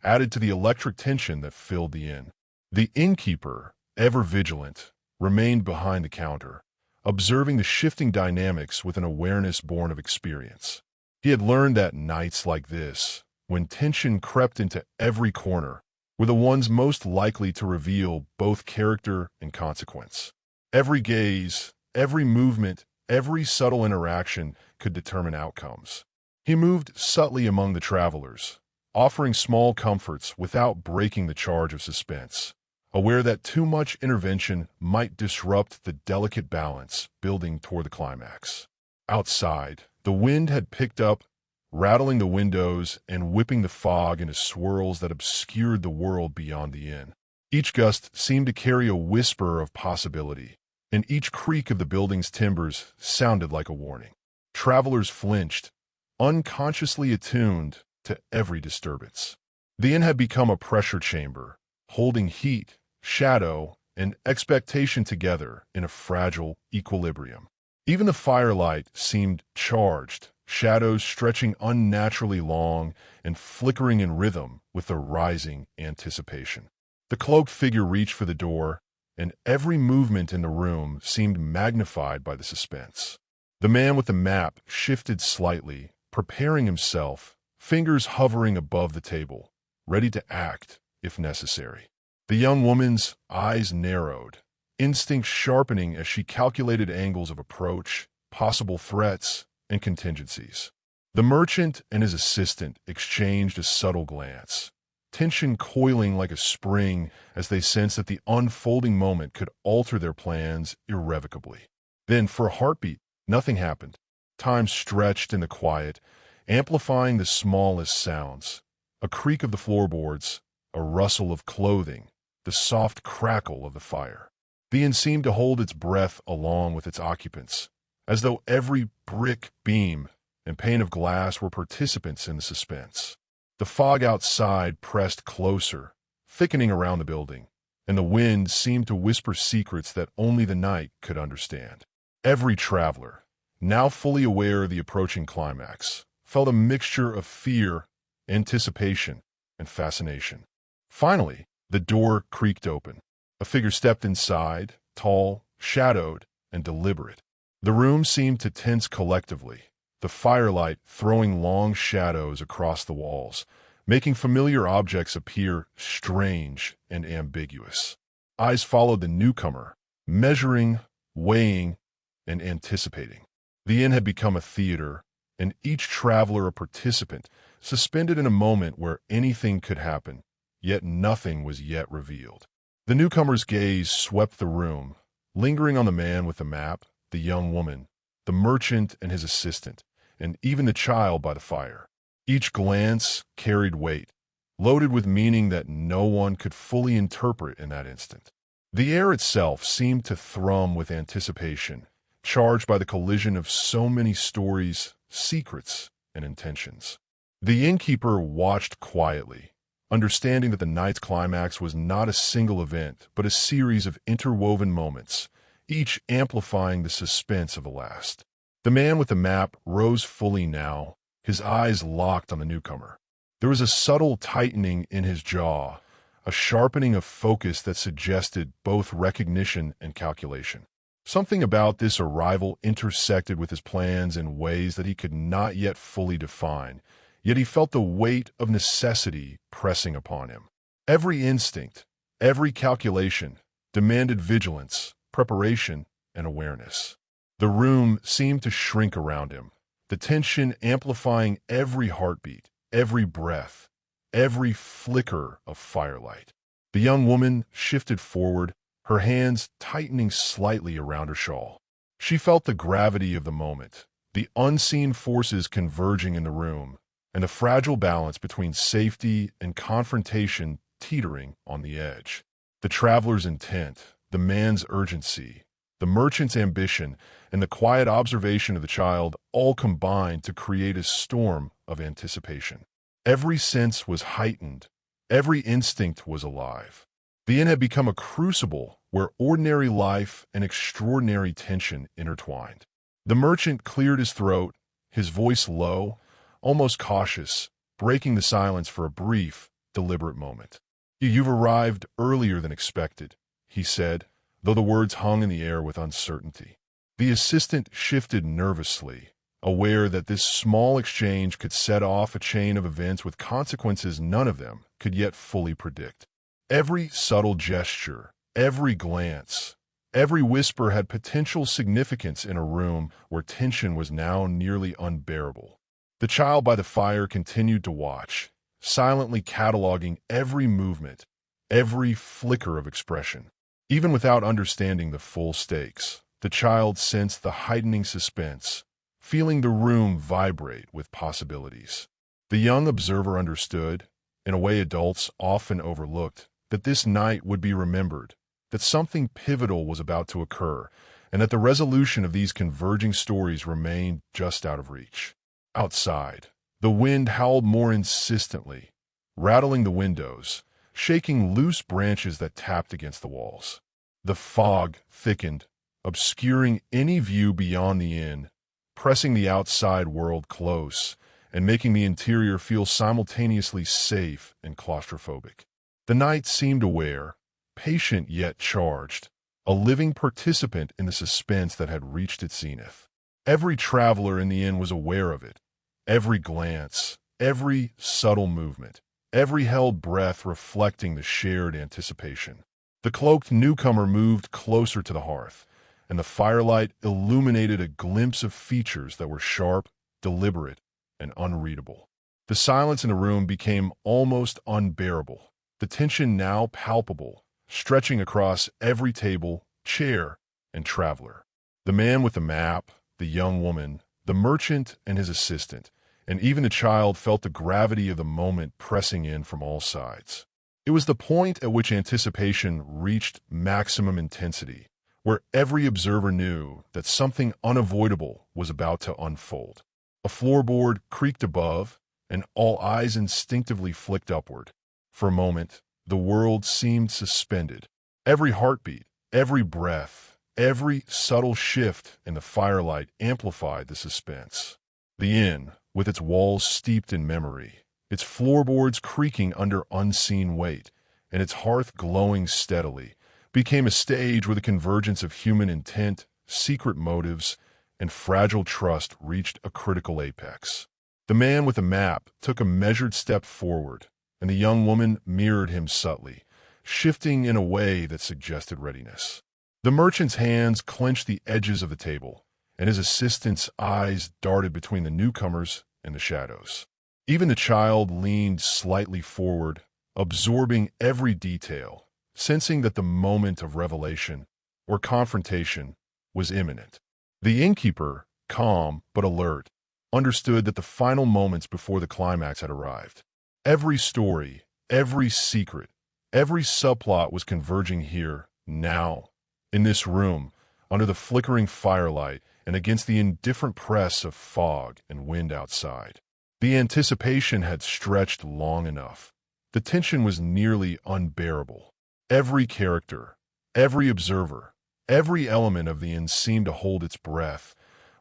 added to the electric tension that filled the inn. The innkeeper, ever vigilant, remained behind the counter, observing the shifting dynamics with an awareness born of experience. He had learned that nights like this, when tension crept into every corner, were the ones most likely to reveal both character and consequence. Every gaze, every movement, every subtle interaction could determine outcomes. He moved subtly among the travelers, offering small comforts without breaking the charge of suspense, aware that too much intervention might disrupt the delicate balance building toward the climax. Outside, the wind had picked up, rattling the windows and whipping the fog into swirls that obscured the world beyond the inn. Each gust seemed to carry a whisper of possibility, and each creak of the building's timbers sounded like a warning. Travelers flinched, unconsciously attuned to every disturbance. The inn had become a pressure chamber, holding heat, shadow, and expectation together in a fragile equilibrium. Even the firelight seemed charged, shadows stretching unnaturally long and flickering in rhythm with the rising anticipation. The cloaked figure reached for the door, and every movement in the room seemed magnified by the suspense. The man with the map shifted slightly, preparing himself, fingers hovering above the table, ready to act if necessary. The young woman's eyes narrowed, instinct sharpening as she calculated angles of approach, possible threats, and contingencies. The merchant and his assistant exchanged a subtle glance, tension coiling like a spring as they sensed that the unfolding moment could alter their plans irrevocably. Then, for a heartbeat, nothing happened. Time stretched in the quiet, amplifying the smallest sounds: a creak of the floorboards, a rustle of clothing, the soft crackle of the fire. The inn seemed to hold its breath along with its occupants, as though every brick, beam, and pane of glass were participants in the suspense. The fog outside pressed closer, thickening around the building, and the wind seemed to whisper secrets that only the night could understand. Every traveler, now fully aware of the approaching climax, felt a mixture of fear, anticipation, and fascination. Finally, the door creaked open. A figure stepped inside, tall, shadowed, and deliberate. The room seemed to tense collectively, the firelight throwing long shadows across the walls, making familiar objects appear strange and ambiguous. Eyes followed the newcomer, measuring, weighing, and anticipating. The inn had become a theater, and each traveler a participant, suspended in a moment where anything could happen, yet nothing was yet revealed. The newcomer's gaze swept the room, lingering on the man with the map, the young woman, the merchant and his assistant, and even the child by the fire. Each glance carried weight, loaded with meaning that no one could fully interpret in that instant. The air itself seemed to thrum with anticipation, charged by the collision of so many stories, secrets, and intentions. The innkeeper watched quietly, understanding that the night's climax was not a single event, but a series of interwoven moments, each amplifying the suspense of the last. The man with the map rose fully now, his eyes locked on the newcomer. There was a subtle tightening in his jaw, a sharpening of focus that suggested both recognition and calculation. Something about this arrival intersected with his plans in ways that he could not yet fully define, yet he felt the weight of necessity pressing upon him. Every instinct, every calculation, demanded vigilance, preparation, and awareness. The room seemed to shrink around him, the tension amplifying every heartbeat, every breath, every flicker of firelight. The young woman shifted forward, her hands tightening slightly around her shawl. She felt the gravity of the moment, the unseen forces converging in the room, and the fragile balance between safety and confrontation teetering on the edge. The traveler's intent, the man's urgency, the merchant's ambition, and the quiet observation of the child all combined to create a storm of anticipation. Every sense was heightened, every instinct was alive. The inn had become a crucible where ordinary life and extraordinary tension intertwined. The merchant cleared his throat, his voice low, almost cautious, breaking the silence for a brief, deliberate moment. "You've arrived earlier than expected," he said, though the words hung in the air with uncertainty. The assistant shifted nervously, aware that this small exchange could set off a chain of events with consequences none of them could yet fully predict. Every subtle gesture, every glance, every whisper had potential significance in a room where tension was now nearly unbearable. The child by the fire continued to watch, silently cataloging every movement, every flicker of expression. Even without understanding the full stakes, the child sensed the heightening suspense, feeling the room vibrate with possibilities. The young observer understood, in a way adults often overlooked, that this night would be remembered, that something pivotal was about to occur, and that the resolution of these converging stories remained just out of reach. Outside, the wind howled more insistently, rattling the windows, shaking loose branches that tapped against the walls. The fog thickened, obscuring any view beyond the inn, pressing the outside world close, and making the interior feel simultaneously safe and claustrophobic. The night seemed aware, patient yet charged, a living participant in the suspense that had reached its zenith. Every traveler in the inn was aware of it. Every glance, every subtle movement, every held breath reflecting the shared anticipation. The cloaked newcomer moved closer to the hearth, and the firelight illuminated a glimpse of features that were sharp, deliberate, and unreadable. The silence in the room became almost unbearable, the tension now palpable, stretching across every table, chair, and traveler. The man with the map, the young woman, the merchant and his assistant, and even the child felt the gravity of the moment pressing in from all sides. It was the point at which anticipation reached maximum intensity, where every observer knew that something unavoidable was about to unfold. A floorboard creaked above, and all eyes instinctively flicked upward. For a moment, the world seemed suspended. Every heartbeat, every breath, every subtle shift in the firelight amplified the suspense. The inn, with its walls steeped in memory, its floorboards creaking under unseen weight, and its hearth glowing steadily, became a stage where the convergence of human intent, secret motives, and fragile trust reached a critical apex. The man with the map took a measured step forward, and the young woman mirrored him subtly, shifting in a way that suggested readiness. The merchant's hands clenched the edges of the table, and his assistant's eyes darted between the newcomers and the shadows. Even the child leaned slightly forward, absorbing every detail, sensing that the moment of revelation or confrontation was imminent. The innkeeper, calm but alert, understood that the final moments before the climax had arrived. Every story, every secret, every subplot was converging here, now, in this room, under the flickering firelight and against the indifferent press of fog and wind outside. The anticipation had stretched long enough. The tension was nearly unbearable. Every character, every observer, every element of the inn seemed to hold its breath,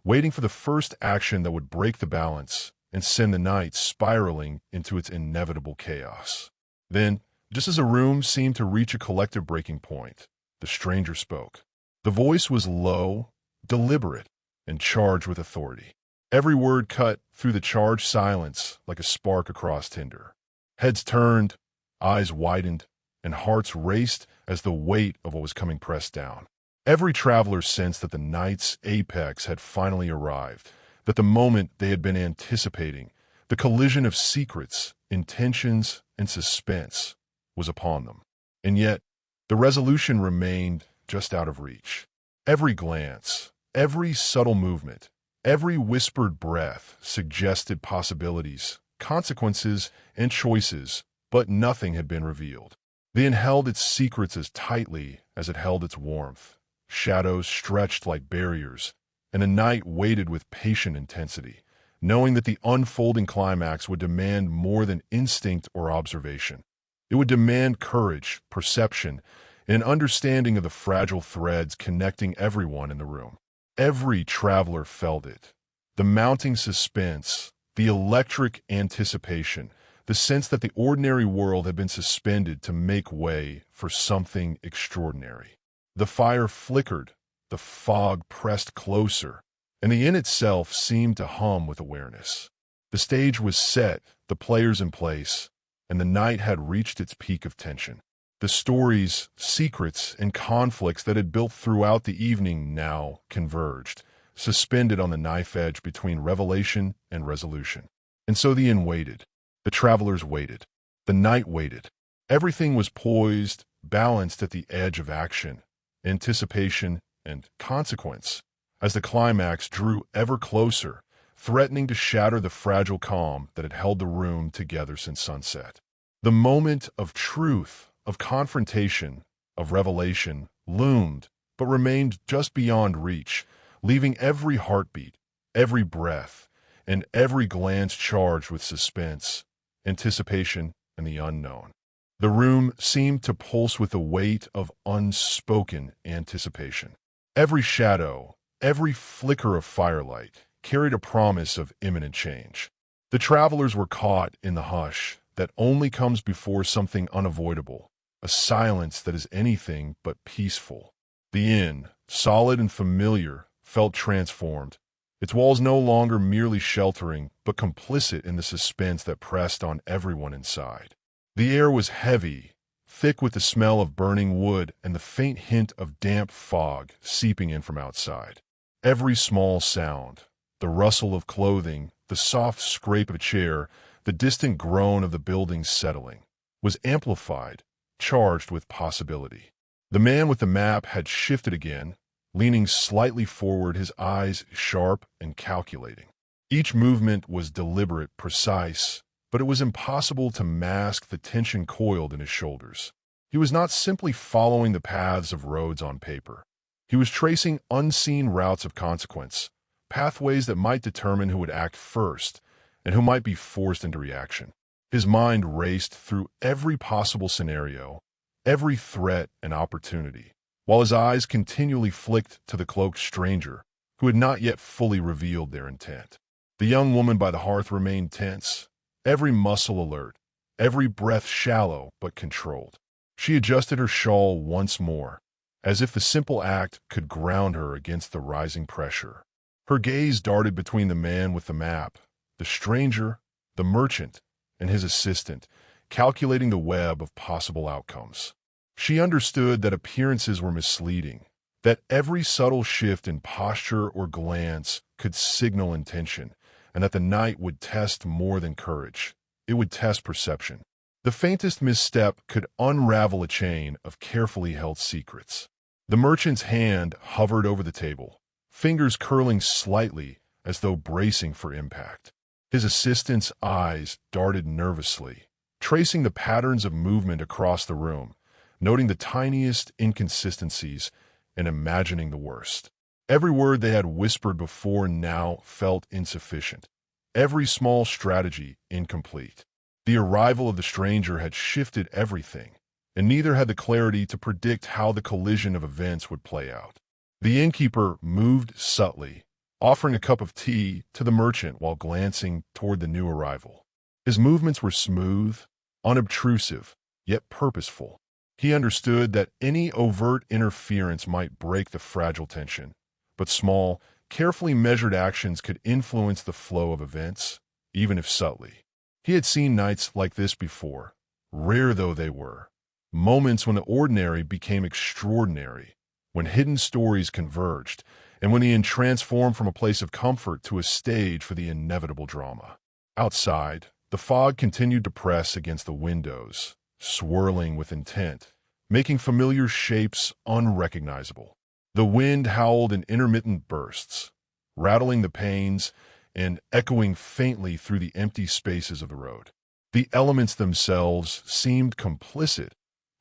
waiting for the first action that would break the balance and send the night spiraling into its inevitable chaos. Then, just as the room seemed to reach a collective breaking point, the stranger spoke. The voice was low, deliberate, and charged with authority. Every word cut through the charged silence like a spark across tinder. Heads turned, eyes widened, and hearts raced as the weight of what was coming pressed down. Every traveler sensed that the night's apex had finally arrived, that the moment they had been anticipating, the collision of secrets, intentions, and suspense, was upon them. And yet, the resolution remained just out of reach. Every glance, every subtle movement, every whispered breath suggested possibilities, consequences, and choices, but nothing had been revealed. The inn held its secrets as tightly as it held its warmth. Shadows stretched like barriers, and the night waited with patient intensity, knowing that the unfolding climax would demand more than instinct or observation. It would demand courage, perception, and an understanding of the fragile threads connecting everyone in the room. Every traveler felt it. The mounting suspense, the electric anticipation, the sense that the ordinary world had been suspended to make way for something extraordinary. The fire flickered, the fog pressed closer, and the inn itself seemed to hum with awareness. The stage was set, the players in place, and the night had reached its peak of tension. The stories, secrets, and conflicts that had built throughout the evening now converged, suspended on the knife edge between revelation and resolution. And so the inn waited. The travelers waited. The night waited. Everything was poised, balanced at the edge of action, anticipation, and consequence, as the climax drew ever closer, threatening to shatter the fragile calm that had held the room together since sunset. The moment of truth, of confrontation, of revelation, loomed, but remained just beyond reach, leaving every heartbeat, every breath, and every glance charged with suspense, anticipation, and the unknown. The room seemed to pulse with the weight of unspoken anticipation. Every shadow, every flicker of firelight carried a promise of imminent change. The travelers were caught in the hush that only comes before something unavoidable, a silence that is anything but peaceful. The inn, solid and familiar, felt transformed, its walls no longer merely sheltering, but complicit in the suspense that pressed on everyone inside. The air was heavy, thick with the smell of burning wood and the faint hint of damp fog seeping in from outside. Every small sound, the rustle of clothing, the soft scrape of a chair, the distant groan of the building settling, was amplified, charged with possibility. The man with the map had shifted again, leaning slightly forward, his eyes sharp and calculating. Each movement was deliberate, precise, but it was impossible to mask the tension coiled in his shoulders. He was not simply following the paths of roads on paper. He was tracing unseen routes of consequence, pathways that might determine who would act first and who might be forced into reaction. His mind raced through every possible scenario, every threat and opportunity, while his eyes continually flicked to the cloaked stranger who had not yet fully revealed their intent. The young woman by the hearth remained tense, every muscle alert, every breath shallow but controlled. She adjusted her shawl once more, as if the simple act could ground her against the rising pressure. Her gaze darted between the man with the map, the stranger, the merchant, and his assistant, calculating the web of possible outcomes. She understood that appearances were misleading, that every subtle shift in posture or glance could signal intention, and that the night would test more than courage. It would test perception. The faintest misstep could unravel a chain of carefully held secrets. The merchant's hand hovered over the table, fingers curling slightly as though bracing for impact. His assistant's eyes darted nervously, tracing the patterns of movement across the room, noting the tiniest inconsistencies and imagining the worst. Every word they had whispered before now felt insufficient, every small strategy incomplete. The arrival of the stranger had shifted everything, and neither had the clarity to predict how the collision of events would play out. The innkeeper moved subtly, offering a cup of tea to the merchant while glancing toward the new arrival. His movements were smooth, unobtrusive, yet purposeful. He understood that any overt interference might break the fragile tension, but small, carefully measured actions could influence the flow of events, even if subtly. He had seen nights like this before, rare though they were, moments when the ordinary became extraordinary, when hidden stories converged, and when the inn transformed from a place of comfort to a stage for the inevitable drama. Outside, the fog continued to press against the windows, swirling with intent, making familiar shapes unrecognizable. The wind howled in intermittent bursts, rattling the panes and echoing faintly through the empty spaces of the road. The elements themselves seemed complicit,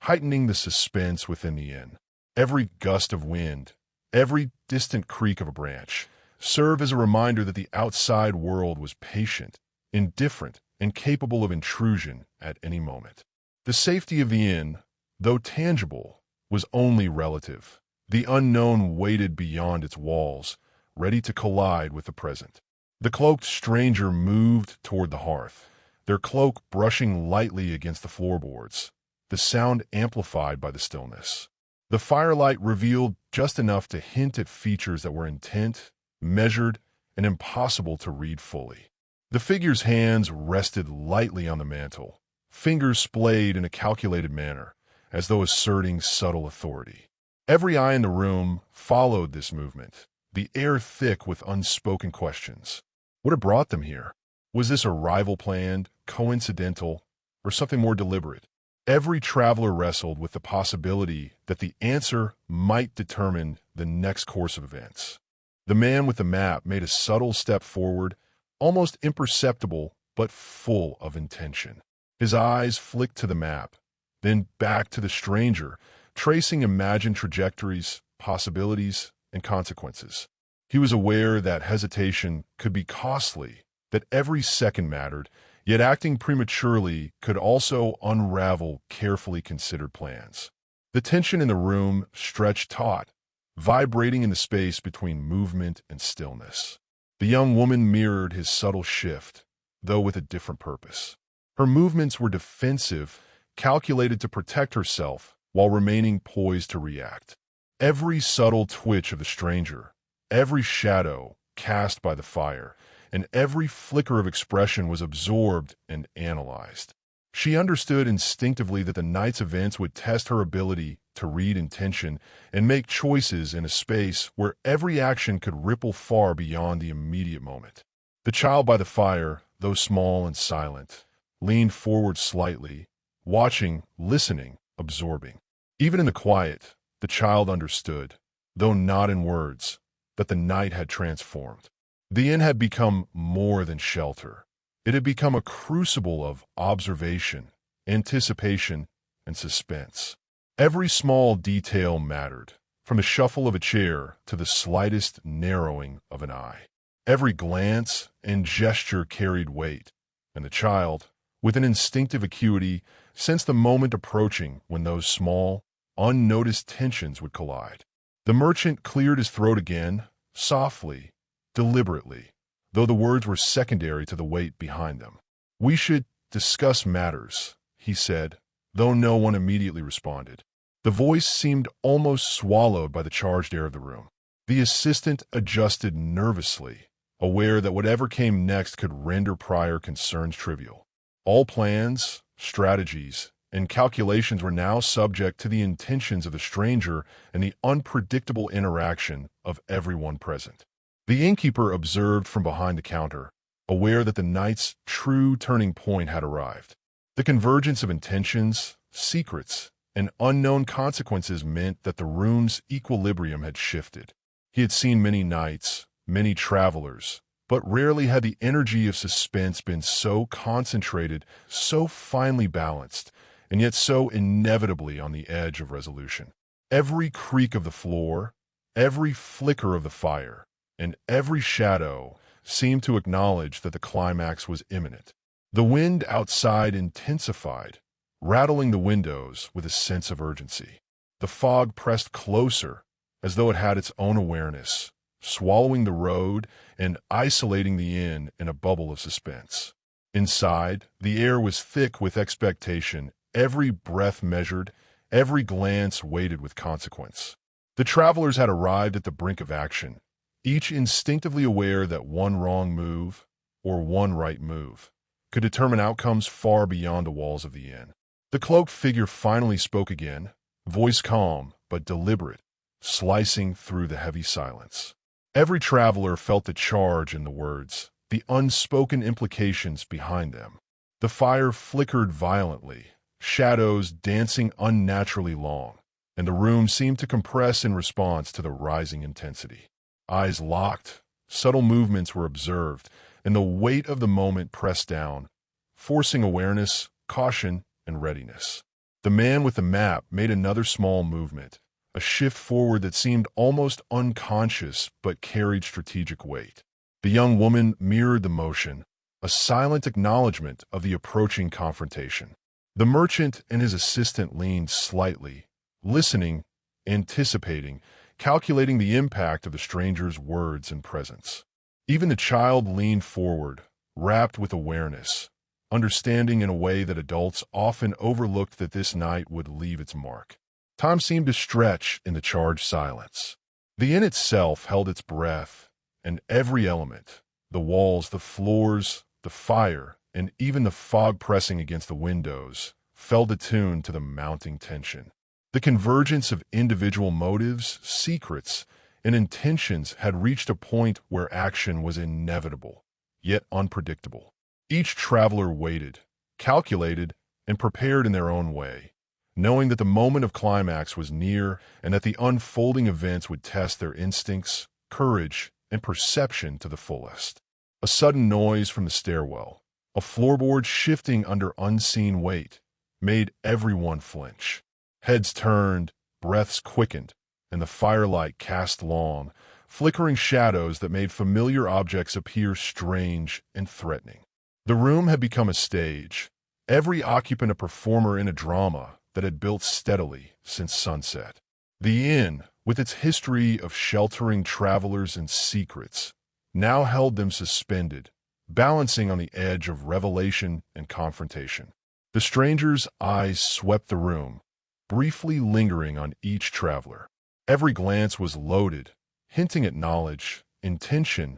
heightening the suspense within the inn. Every gust of wind, every distant creak of a branch, served as a reminder that the outside world was patient, indifferent, and capable of intrusion at any moment. The safety of the inn, though tangible, was only relative. The unknown waited beyond its walls, ready to collide with the present. The cloaked stranger moved toward the hearth, their cloak brushing lightly against the floorboards, the sound amplified by the stillness. The firelight revealed just enough to hint at features that were intent, measured, and impossible to read fully. The figure's hands rested lightly on the mantel, fingers splayed in a calculated manner, as though asserting subtle authority. Every eye in the room followed this movement, the air thick with unspoken questions. What had brought them here? Was this arrival planned, coincidental, or something more deliberate? Every traveler wrestled with the possibility that the answer might determine the next course of events. The man with the map made a subtle step forward, almost imperceptible but full of intention. His eyes flicked to the map, then back to the stranger, tracing imagined trajectories, possibilities, and consequences. He was aware that hesitation could be costly, that every second mattered, Yet acting prematurely could also unravel carefully considered plans. The tension in the room stretched taut, vibrating in the space between movement and stillness. The young woman mirrored his subtle shift, though with a different purpose. Her movements were defensive, calculated to protect herself while remaining poised to react. Every subtle twitch of the stranger, every shadow cast by the fire, and every flicker of expression was absorbed and analyzed. She understood instinctively that the night's events would test her ability to read intention and make choices in a space where every action could ripple far beyond the immediate moment. The child by the fire, though small and silent, leaned forward slightly, watching, listening, absorbing. Even in the quiet, the child understood, though not in words, that the night had transformed. The inn had become more than shelter. It had become a crucible of observation, anticipation, and suspense. Every small detail mattered, from the shuffle of a chair to the slightest narrowing of an eye. Every glance and gesture carried weight, and the child, with an instinctive acuity, sensed the moment approaching when those small, unnoticed tensions would collide. The merchant cleared his throat again, softly, deliberately, though the words were secondary to the weight behind them. "We should discuss matters," he said, though no one immediately responded. The voice seemed almost swallowed by the charged air of the room. The assistant adjusted nervously, aware that whatever came next could render prior concerns trivial. All plans, strategies, and calculations were now subject to the intentions of the stranger and the unpredictable interaction of everyone present. The innkeeper observed from behind the counter, aware that the night's true turning point had arrived. The convergence of intentions, secrets, and unknown consequences meant that the room's equilibrium had shifted. He had seen many nights, many travelers, but rarely had the energy of suspense been so concentrated, so finely balanced, and yet so inevitably on the edge of resolution. Every creak of the floor, every flicker of the fire, and every shadow seemed to acknowledge that the climax was imminent. The wind outside intensified, rattling the windows with a sense of urgency. The fog pressed closer, as though it had its own awareness, swallowing the road and isolating the inn in a bubble of suspense. Inside, the air was thick with expectation, every breath measured, every glance weighted with consequence. The travelers had arrived at the brink of action, each instinctively aware that one wrong move, or one right move, could determine outcomes far beyond the walls of the inn. The cloaked figure finally spoke again, voice calm but deliberate, slicing through the heavy silence. Every traveler felt the charge in the words, the unspoken implications behind them. The fire flickered violently, shadows dancing unnaturally long, and the room seemed to compress in response to the rising intensity. Eyes locked, subtle movements were observed, and the weight of the moment pressed down, forcing awareness, caution, and readiness. The man with the map made another small movement, a shift forward that seemed almost unconscious but carried strategic weight. The young woman mirrored the motion, a silent acknowledgement of the approaching confrontation. The merchant and his assistant leaned slightly, listening, anticipating, calculating the impact of the stranger's words and presence. Even the child leaned forward, wrapped with awareness, understanding in a way that adults often overlooked that this night would leave its mark. Time seemed to stretch in the charged silence. The inn itself held its breath, and every element, the walls, the floors, the fire, and even the fog pressing against the windows, felt attuned to the mounting tension. The convergence of individual motives, secrets, and intentions had reached a point where action was inevitable, yet unpredictable. Each traveler waited, calculated, and prepared in their own way, knowing that the moment of climax was near and that the unfolding events would test their instincts, courage, and perception to the fullest. A sudden noise from the stairwell, a floorboard shifting under unseen weight, made everyone flinch. Heads turned, breaths quickened, and the firelight cast long, flickering shadows that made familiar objects appear strange and threatening. The room had become a stage, every occupant a performer in a drama that had built steadily since sunset. The inn, with its history of sheltering travelers and secrets, now held them suspended, balancing on the edge of revelation and confrontation. The stranger's eyes swept the room, briefly lingering on each traveler. Every glance was loaded, hinting at knowledge, intention,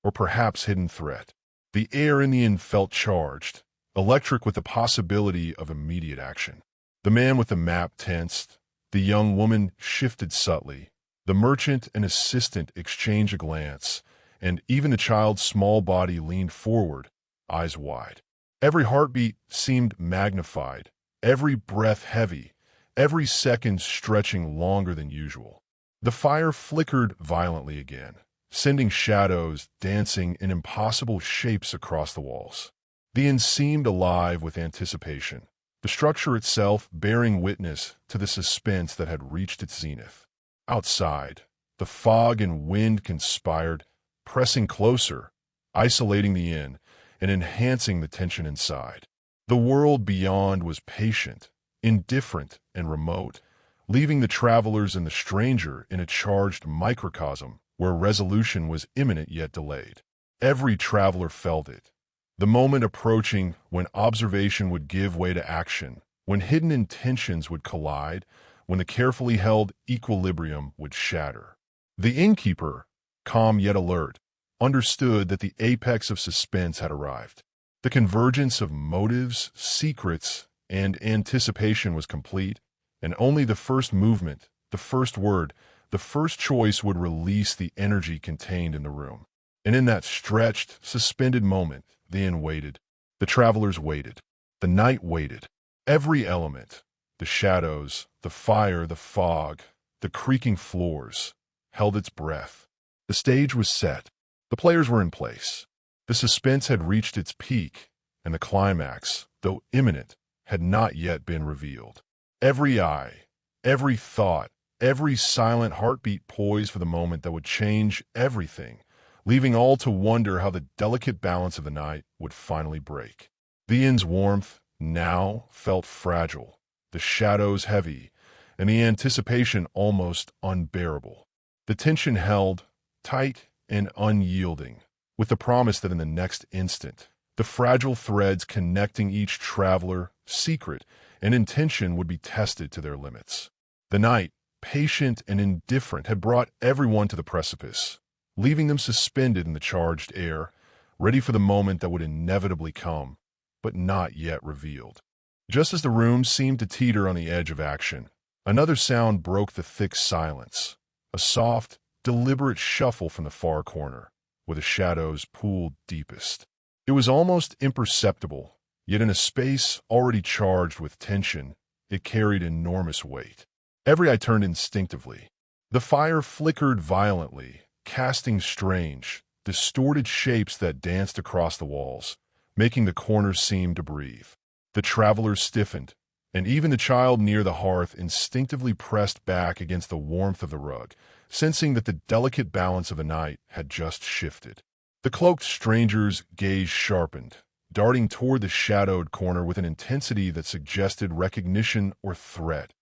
or perhaps hidden threat. The air in the inn felt charged, electric with the possibility of immediate action. The man with the map tensed, the young woman shifted subtly, the merchant and assistant exchanged a glance, and even the child's small body leaned forward, eyes wide. Every heartbeat seemed magnified, every breath heavy, every second stretching longer than usual. The fire flickered violently again, sending shadows dancing in impossible shapes across the walls. The inn seemed alive with anticipation, the structure itself bearing witness to the suspense that had reached its zenith. Outside, the fog and wind conspired, pressing closer, isolating the inn, and enhancing the tension inside. The world beyond was patient, indifferent, and remote, leaving the travelers and the stranger in a charged microcosm where resolution was imminent yet delayed. Every traveler felt it. The moment approaching when observation would give way to action, when hidden intentions would collide, when the carefully held equilibrium would shatter. The innkeeper, calm yet alert, understood that the apex of suspense had arrived. The convergence of motives, secrets, and anticipation was complete, and only the first movement, the first word, the first choice would release the energy contained in the room. And in that stretched, suspended moment, the inn waited. The travelers waited. The night waited. Every element, the shadows, the fire, the fog, the creaking floors, held its breath. The stage was set. The players were in place. The suspense had reached its peak, and the climax, though imminent, had not yet been revealed. Every eye, every thought, every silent heartbeat poised for the moment that would change everything, leaving all to wonder how the delicate balance of the night would finally break. The inn's warmth now felt fragile, the shadows heavy, and the anticipation almost unbearable. The tension held, tight and unyielding, with the promise that in the next instant, the fragile threads connecting each traveler, secret, and intention would be tested to their limits. The night, patient and indifferent, had brought everyone to the precipice, leaving them suspended in the charged air, ready for the moment that would inevitably come, but not yet revealed. Just as the room seemed to teeter on the edge of action, another sound broke the thick silence, a soft, deliberate shuffle from the far corner, where the shadows pooled deepest. It was almost imperceptible, yet in a space already charged with tension, it carried enormous weight. Every eye turned instinctively. The fire flickered violently, casting strange, distorted shapes that danced across the walls, making the corners seem to breathe. The travelers stiffened, and even the child near the hearth instinctively pressed back against the warmth of the rug, sensing that the delicate balance of the night had just shifted. The cloaked stranger's gaze sharpened, darting toward the shadowed corner with an intensity that suggested recognition or threat,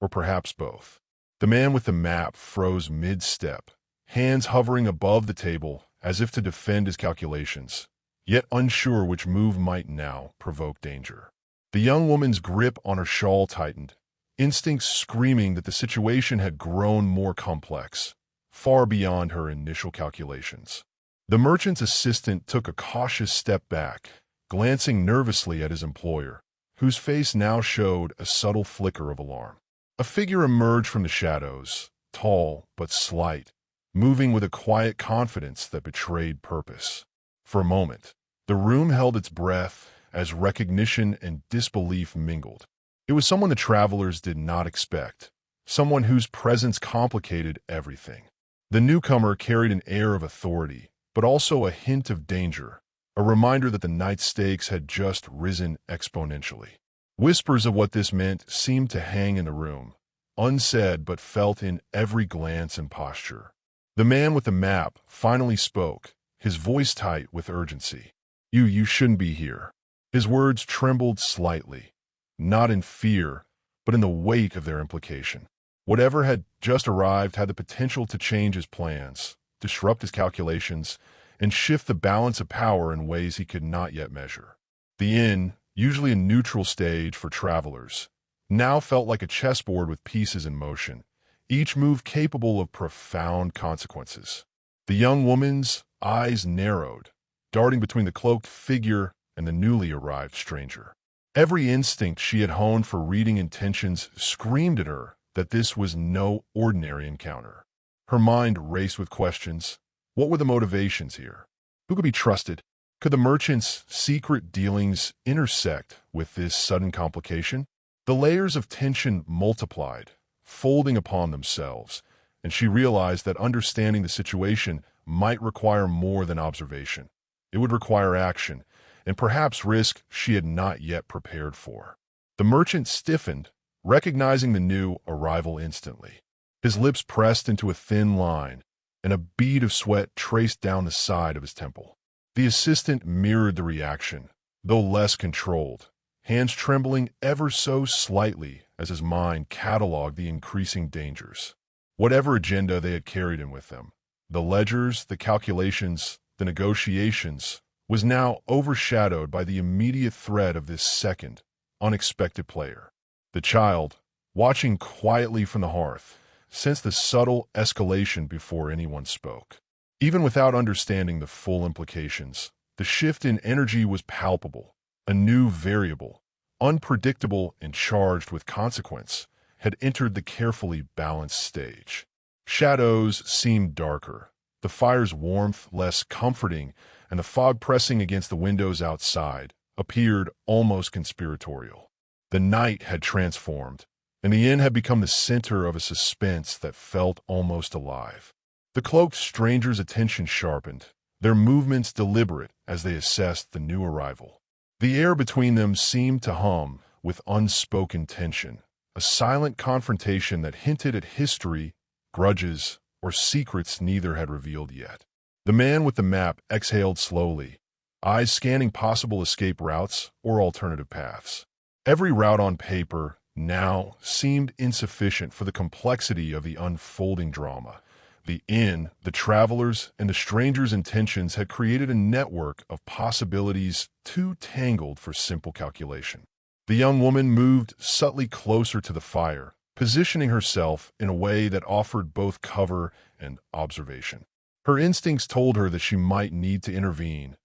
or perhaps both. The man with the map froze mid-step, hands hovering above the table as if to defend his calculations, yet unsure which move might now provoke danger. The young woman's grip on her shawl tightened, instincts screaming that the situation had grown more complex, far beyond her initial calculations. The merchant's assistant took a cautious step back, glancing nervously at his employer, whose face now showed a subtle flicker of alarm. A figure emerged from the shadows, tall but slight, moving with a quiet confidence that betrayed purpose. For a moment, the room held its breath as recognition and disbelief mingled. It was someone the travelers did not expect, someone whose presence complicated everything. The newcomer carried an air of authority, but also a hint of danger, a reminder that the night's stakes had just risen exponentially. Whispers of what this meant seemed to hang in the room, unsaid but felt in every glance and posture. The man with the map finally spoke, his voice tight with urgency. You shouldn't be here." His words trembled slightly, not in fear, but in the weight of their implication. Whatever had just arrived had the potential to change his plans, disrupt his calculations, and shift the balance of power in ways he could not yet measure. The inn, usually a neutral stage for travelers, now felt like a chessboard with pieces in motion, each move capable of profound consequences. The young woman's eyes narrowed, darting between the cloaked figure and the newly arrived stranger. Every instinct she had honed for reading intentions screamed at her that this was no ordinary encounter. Her mind raced with questions. What were the motivations here? Who could be trusted? Could the merchant's secret dealings intersect with this sudden complication? The layers of tension multiplied, folding upon themselves, and she realized that understanding the situation might require more than observation. It would require action, and perhaps risk she had not yet prepared for. The merchant stiffened, recognizing the new arrival instantly. His lips pressed into a thin line, and a bead of sweat traced down the side of his temple. The assistant mirrored the reaction, though less controlled, hands trembling ever so slightly as his mind cataloged the increasing dangers. Whatever agenda they had carried in with them, the ledgers, the calculations, the negotiations, was now overshadowed by the immediate threat of this second, unexpected player. The child, watching quietly from the hearth, sensed the subtle escalation before anyone spoke. Even without understanding the full implications, the shift in energy was palpable. A new variable, unpredictable and charged with consequence, had entered the carefully balanced stage. Shadows seemed darker, the fire's warmth less comforting, and the fog pressing against the windows outside appeared almost conspiratorial. The night had transformed, and the inn had become the center of a suspense that felt almost alive. The cloaked strangers' attention sharpened, their movements deliberate as they assessed the new arrival. The air between them seemed to hum with unspoken tension, a silent confrontation that hinted at history, grudges, or secrets neither had revealed yet. The man with the map exhaled slowly, eyes scanning possible escape routes or alternative paths. Every route on paper now seemed insufficient for the complexity of the unfolding drama. The inn, the travelers, and the stranger's intentions had created a network of possibilities too tangled for simple calculation. The young woman moved subtly closer to the fire, positioning herself in a way that offered both cover and observation. Her instincts told her that she might need to intervene,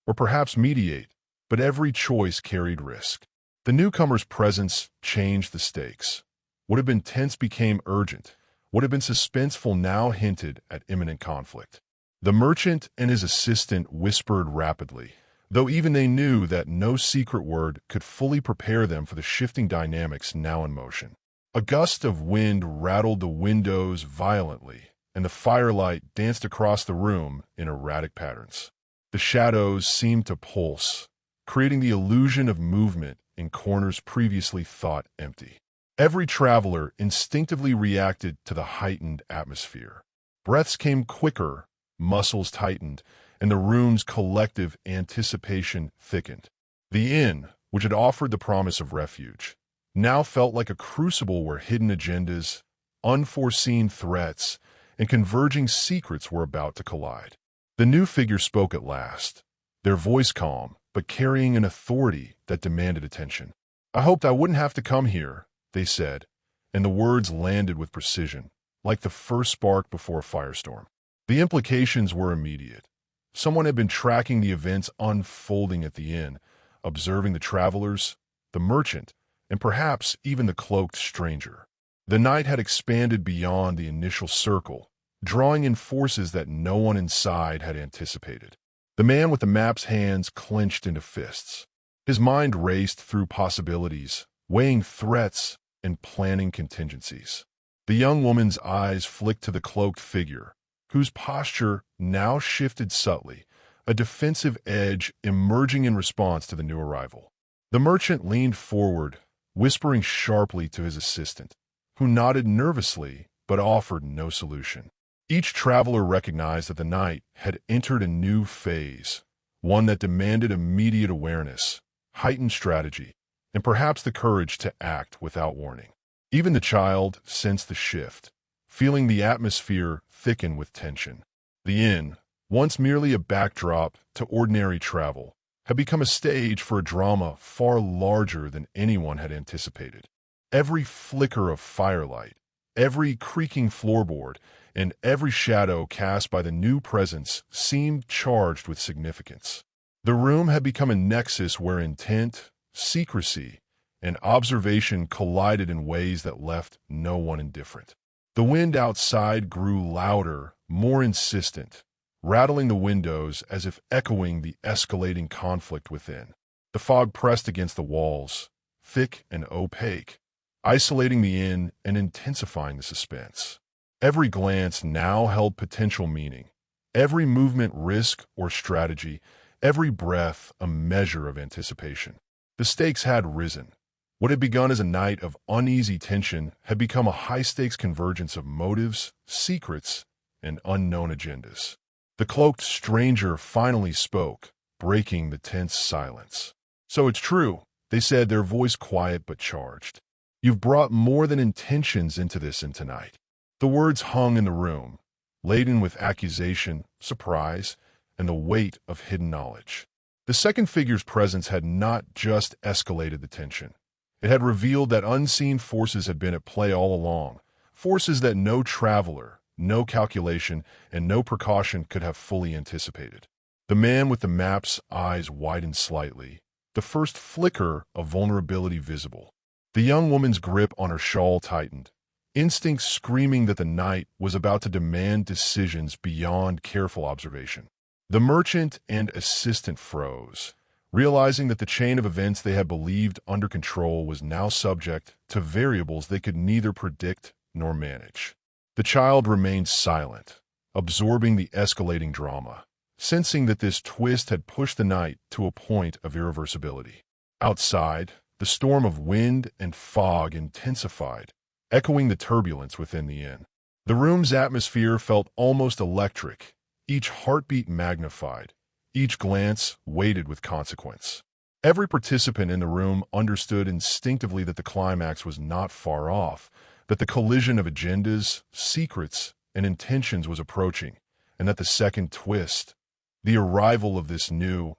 or perhaps mediate, but every choice carried risk. The newcomer's presence changed the stakes. What had been tense became urgent. What had been suspenseful now hinted at imminent conflict. The merchant and his assistant whispered rapidly, though even they knew that no secret word could fully prepare them for the shifting dynamics now in motion. A gust of wind rattled the windows violently, and the firelight danced across the room in erratic patterns. The shadows seemed to pulse, creating the illusion of movement in corners previously thought empty. Every traveler instinctively reacted to the heightened atmosphere. Breaths came quicker, muscles tightened, and the room's collective anticipation thickened. The inn, which had offered the promise of refuge, now felt like a crucible where hidden agendas, unforeseen threats, and converging secrets were about to collide. The new figure spoke at last, their voice calm, but carrying an authority that demanded attention. "I hoped I wouldn't have to come here," they said, and the words landed with precision, like the first spark before a firestorm. The implications were immediate. Someone had been tracking the events unfolding at the inn, observing the travelers, the merchant, and perhaps even the cloaked stranger. The night had expanded beyond the initial circle, drawing in forces that no one inside had anticipated. The man with the map's hands clenched into fists. His mind raced through possibilities, weighing threats and planning contingencies. The young woman's eyes flicked to the cloaked figure, whose posture now shifted subtly, a defensive edge emerging in response to the new arrival. The merchant leaned forward, whispering sharply to his assistant, who nodded nervously but offered no solution. Each traveler recognized that the night had entered a new phase, one that demanded immediate awareness, heightened strategy, and perhaps the courage to act without warning. Even the child sensed the shift, feeling the atmosphere thicken with tension. The inn, once merely a backdrop to ordinary travel, had become a stage for a drama far larger than anyone had anticipated. Every flicker of firelight, every creaking floorboard, and every shadow cast by the new presence seemed charged with significance. The room had become a nexus where intent, secrecy, and observation collided in ways that left no one indifferent. The wind outside grew louder, more insistent, rattling the windows as if echoing the escalating conflict within. The fog pressed against the walls, thick and opaque, isolating the inn and intensifying the suspense. Every glance now held potential meaning, every movement risk or strategy, every breath a measure of anticipation. The stakes had risen. What had begun as a night of uneasy tension had become a high-stakes convergence of motives, secrets, and unknown agendas. The cloaked stranger finally spoke, breaking the tense silence. "So it's true," they said, their voice quiet but charged. "You've brought more than intentions into this inn tonight." The words hung in the room, laden with accusation, surprise, and the weight of hidden knowledge. The second figure's presence had not just escalated the tension. It had revealed that unseen forces had been at play all along, forces that no traveler, no calculation, and no precaution could have fully anticipated. The man with the map's eyes widened slightly, the first flicker of vulnerability visible. The young woman's grip on her shawl tightened, instinct screaming that the night was about to demand decisions beyond careful observation. The merchant and assistant froze, realizing that the chain of events they had believed under control was now subject to variables they could neither predict nor manage. The child remained silent, absorbing the escalating drama, sensing that this twist had pushed the night to a point of irreversibility. Outside, the storm of wind and fog intensified, echoing the turbulence within the inn. The room's atmosphere felt almost electric, each heartbeat magnified, each glance weighted with consequence. Every participant in the room understood instinctively that the climax was not far off, that the collision of agendas, secrets, and intentions was approaching, and that the second twist, the arrival of this new,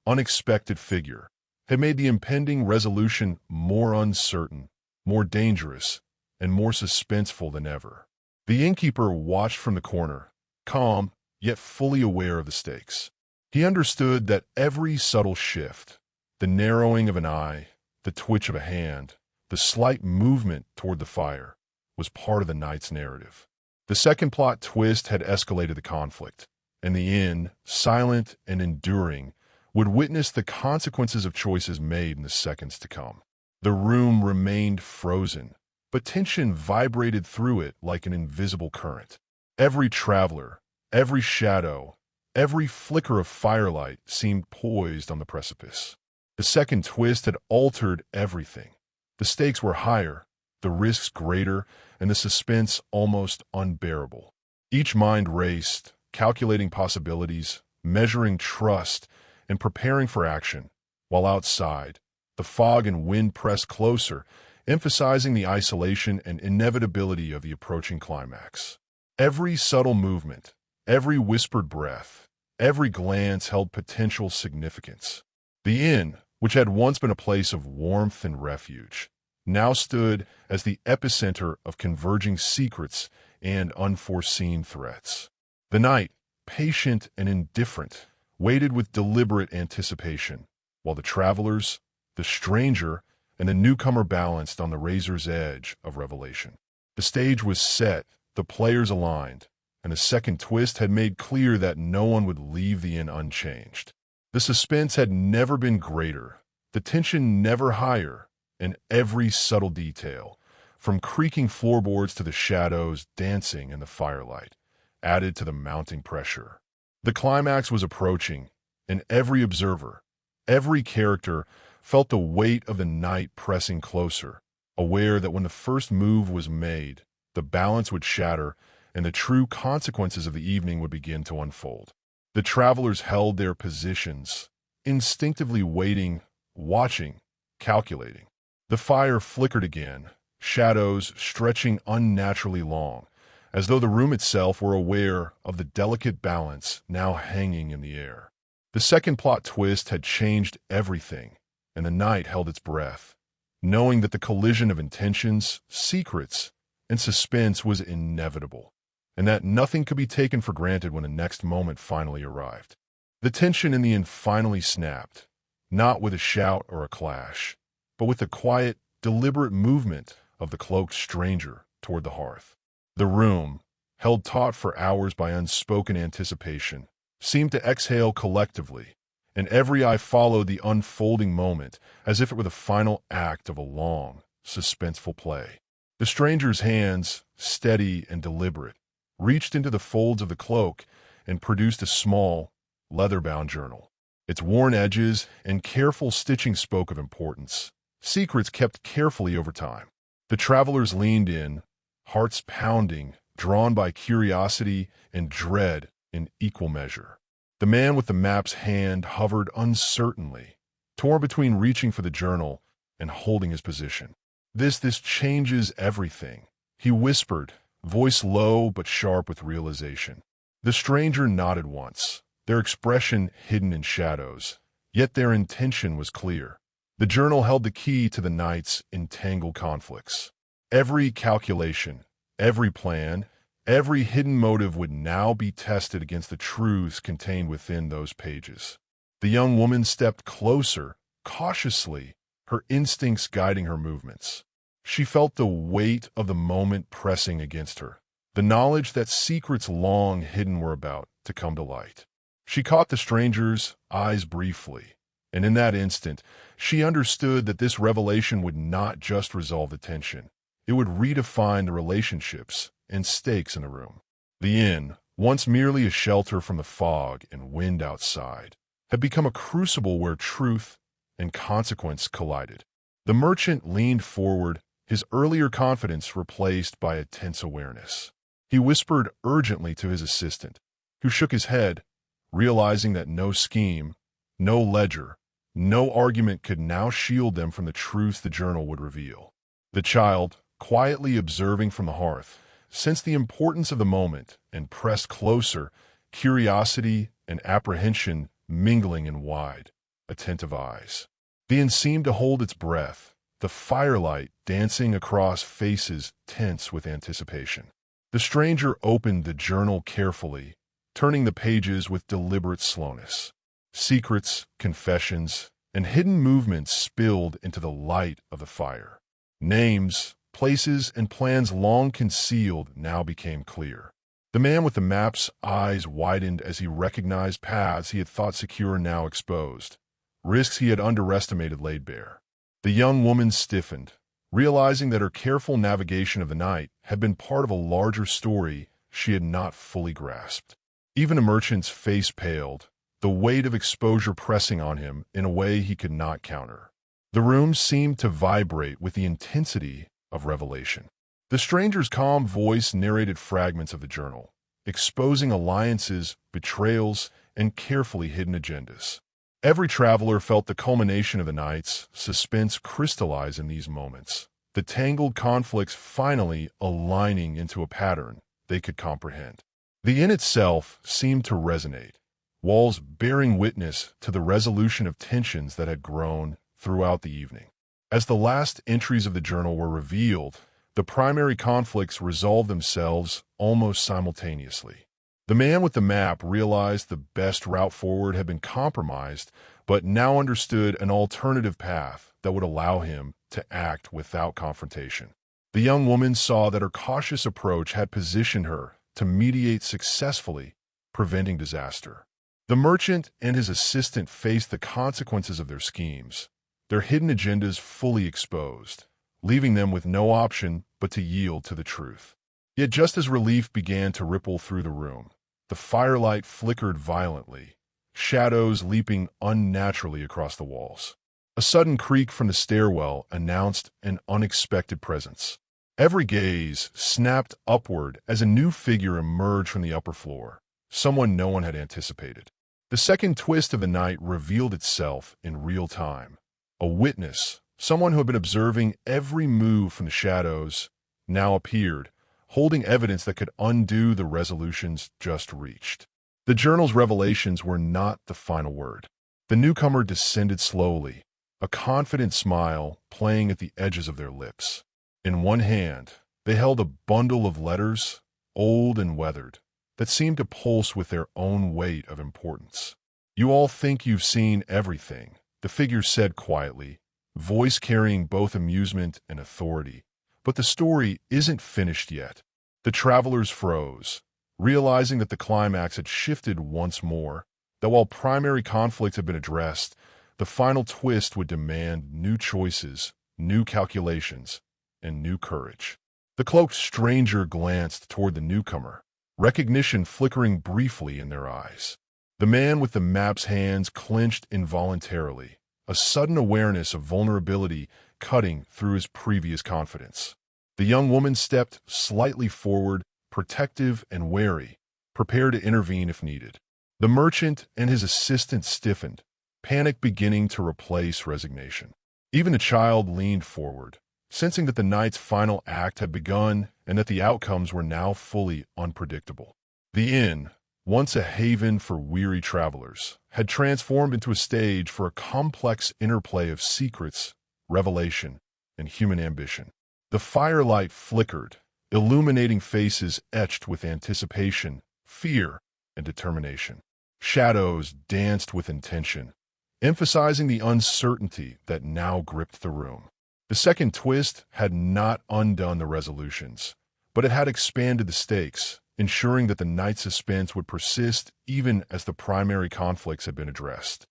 unexpected figure, had made the impending resolution more uncertain, more dangerous, and more suspenseful than ever. The innkeeper watched from the corner, calm, yet fully aware of the stakes. He understood that every subtle shift, the narrowing of an eye, the twitch of a hand, the slight movement toward the fire, was part of the night's narrative. The second plot twist had escalated the conflict, and the inn, silent and enduring, would witness the consequences of choices made in the seconds to come. The room remained frozen, but tension vibrated through it like an invisible current. Every traveler, every shadow, every flicker of firelight seemed poised on the precipice. The second twist had altered everything. The stakes were higher, the risks greater, and the suspense almost unbearable. Each mind raced, calculating possibilities, measuring trust, and preparing for action, while outside, the fog and wind pressed closer, emphasizing the isolation and inevitability of the approaching climax. Every subtle movement, every whispered breath, every glance held potential significance. The inn, which had once been a place of warmth and refuge, now stood as the epicenter of converging secrets and unforeseen threats. The night, patient and indifferent, waited with deliberate anticipation, while the travelers, the stranger, and the newcomer balanced on the razor's edge of revelation. The stage was set, the players aligned, and the second twist had made clear that no one would leave the inn unchanged. The suspense had never been greater, the tension never higher, and every subtle detail, from creaking floorboards to the shadows dancing in the firelight, added to the mounting pressure. The climax was approaching, and every observer, every character, felt the weight of the night pressing closer, aware that when the first move was made, the balance would shatter and the true consequences of the evening would begin to unfold. The travelers held their positions, instinctively waiting, watching, calculating. The fire flickered again, shadows stretching unnaturally long, as though the room itself were aware of the delicate balance now hanging in the air. The second plot twist had changed everything, and the night held its breath, knowing that the collision of intentions, secrets, and suspense was inevitable, and that nothing could be taken for granted when the next moment finally arrived. The tension in the inn finally snapped, not with a shout or a clash, but with the quiet, deliberate movement of the cloaked stranger toward the hearth. The room, held taut for hours by unspoken anticipation, seemed to exhale collectively, and every eye followed the unfolding moment as if it were the final act of a long, suspenseful play. The stranger's hands, steady and deliberate, reached into the folds of the cloak and produced a small, leather-bound journal. Its worn edges and careful stitching spoke of importance, secrets kept carefully over time. The travelers leaned in, hearts pounding, drawn by curiosity and dread in equal measure. The man with the map's hand hovered uncertainly, torn between reaching for the journal and holding his position. This changes everything," he whispered, voice low but sharp with realization. The stranger nodded once, their expression hidden in shadows, yet their intention was clear. The journal held the key to the night's entangled conflicts. Every calculation, every plan, every hidden motive would now be tested against the truths contained within those pages. The young woman stepped closer, cautiously, her instincts guiding her movements. She felt the weight of the moment pressing against her, the knowledge that secrets long hidden were about to come to light. She caught the stranger's eyes briefly, and in that instant, she understood that this revelation would not just resolve the tension. It would redefine the relationships and stakes in the room. The inn, once merely a shelter from the fog and wind outside, had become a crucible where truth and consequence collided. The merchant leaned forward, his earlier confidence replaced by a tense awareness. He whispered urgently to his assistant, who shook his head, realizing that no scheme, no ledger, no argument could now shield them from the truths the journal would reveal. The child, quietly observing from the hearth, sensed the importance of the moment and pressed closer, curiosity and apprehension mingling in wide, attentive eyes. The inn seemed to hold its breath, the firelight dancing across faces tense with anticipation. The stranger opened the journal carefully, turning the pages with deliberate slowness. Secrets, confessions, and hidden movements spilled into the light of the fire. Names, places, and plans long concealed now became clear. The man with the map's eyes widened as he recognized paths he had thought secure now exposed, risks he had underestimated laid bare. The young woman stiffened, realizing that her careful navigation of the night had been part of a larger story she had not fully grasped. Even the merchant's face paled, the weight of exposure pressing on him in a way he could not counter. The room seemed to vibrate with the intensity of revelation. The stranger's calm voice narrated fragments of the journal, exposing alliances, betrayals, and carefully hidden agendas. Every traveler felt the culmination of the night's suspense crystallize in these moments, the tangled conflicts finally aligning into a pattern they could comprehend. The inn itself seemed to resonate, walls bearing witness to the resolution of tensions that had grown throughout the evening. As the last entries of the journal were revealed, the primary conflicts resolved themselves almost simultaneously. The man with the map realized the best route forward had been compromised, but now understood an alternative path that would allow him to act without confrontation. The young woman saw that her cautious approach had positioned her to mediate successfully, preventing disaster. The merchant and his assistant faced the consequences of their schemes, their hidden agendas fully exposed, leaving them with no option but to yield to the truth. Yet just as relief began to ripple through the room, the firelight flickered violently, shadows leaping unnaturally across the walls. A sudden creak from the stairwell announced an unexpected presence. Every gaze snapped upward as a new figure emerged from the upper floor, someone no one had anticipated. The second twist of the night revealed itself in real time. A witness, someone who had been observing every move from the shadows, now appeared, holding evidence that could undo the resolutions just reached. The journal's revelations were not the final word. The newcomer descended slowly, a confident smile playing at the edges of their lips. In one hand, they held a bundle of letters, old and weathered, that seemed to pulse with their own weight of importance. "You all think you've seen everything," the figure said quietly, voice carrying both amusement and authority. "But the story isn't finished yet." The travelers froze, realizing that the climax had shifted once more, that while primary conflicts had been addressed, the final twist would demand new choices, new calculations, and new courage. The cloaked stranger glanced toward the newcomer, recognition flickering briefly in their eyes. The man with the map's hands clenched involuntarily, a sudden awareness of vulnerability cutting through his previous confidence. The young woman stepped slightly forward, protective and wary, prepared to intervene if needed. The merchant and his assistant stiffened, panic beginning to replace resignation. Even the child leaned forward, sensing that the night's final act had begun and that the outcomes were now fully unpredictable. The inn, once a haven for weary travelers, had transformed into a stage for a complex interplay of secrets, revelation, and human ambition. The firelight flickered, illuminating faces etched with anticipation, fear, and determination. Shadows danced with intention, emphasizing the uncertainty that now gripped the room. The second twist had not undone the resolutions, but it had expanded the stakes, ensuring that the night's suspense would persist even as the primary conflicts had been addressed.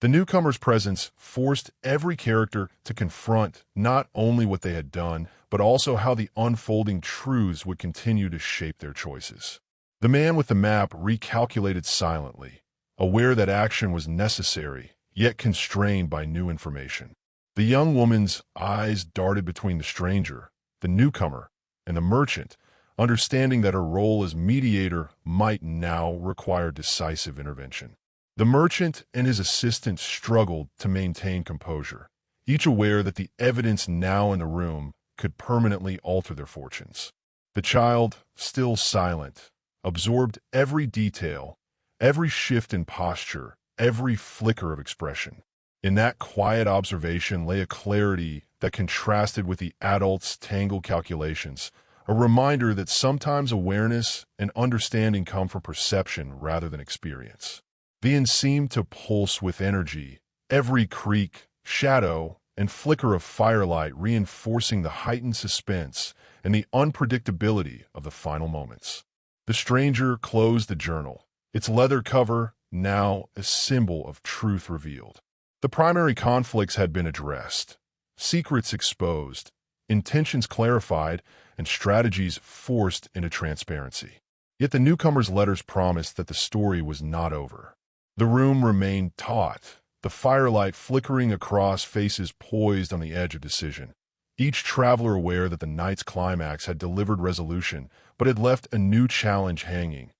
The newcomer's presence forced every character to confront not only what they had done, but also how the unfolding truths would continue to shape their choices. The man with the map recalculated silently, aware that action was necessary, yet constrained by new information. The young woman's eyes darted between the stranger, the newcomer, and the merchant, understanding that her role as mediator might now require decisive intervention. The merchant and his assistant struggled to maintain composure, each aware that the evidence now in the room could permanently alter their fortunes. The child, still silent, absorbed every detail, every shift in posture, every flicker of expression. In that quiet observation lay a clarity that contrasted with the adult's tangled calculations, a reminder that sometimes awareness and understanding come from perception rather than experience. The inn seemed to pulse with energy, every creak, shadow, and flicker of firelight reinforcing the heightened suspense and the unpredictability of the final moments. The stranger closed the journal, its leather cover now a symbol of truth revealed. The primary conflicts had been addressed, secrets exposed, intentions clarified, and strategies forced into transparency. Yet the newcomer's letters promised that the story was not over. The room remained taut, the firelight flickering across faces poised on the edge of decision. Each traveler aware that the night's climax had delivered resolution, but had left a new challenge hanging,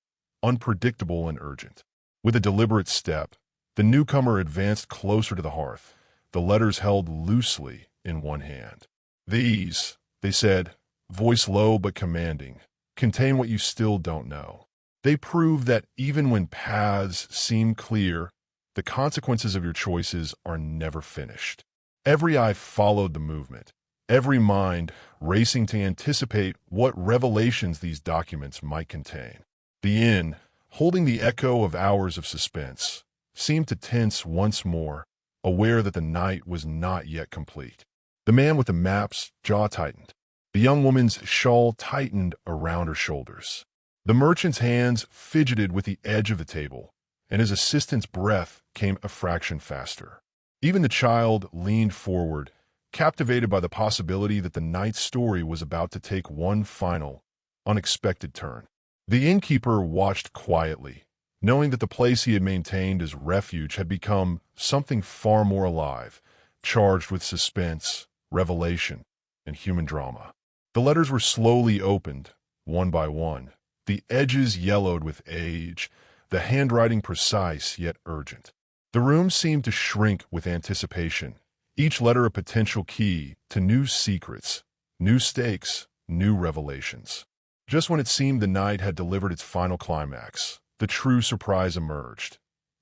unpredictable and urgent. With a deliberate step, the newcomer advanced closer to the hearth, the letters held loosely in one hand. "These," they said, voice low but commanding, "contain what you still don't know. They prove that even when paths seem clear, the consequences of your choices are never finished." Every eye followed the movement, every mind racing to anticipate what revelations these documents might contain. The inn, holding the echo of hours of suspense, seemed to tense once more, aware that the night was not yet complete. The man with the map's jaw tightened. The young woman's shawl tightened around her shoulders. The merchant's hands fidgeted with the edge of the table, and his assistant's breath came a fraction faster. Even the child leaned forward, captivated by the possibility that the night's story was about to take one final, unexpected turn. The innkeeper watched quietly, knowing that the place he had maintained as refuge had become something far more alive, charged with suspense, revelation, and human drama. The letters were slowly opened, one by one, the edges yellowed with age, the handwriting precise yet urgent. The room seemed to shrink with anticipation, each letter a potential key to new secrets, new stakes, new revelations. Just when it seemed the night had delivered its final climax, the true surprise emerged.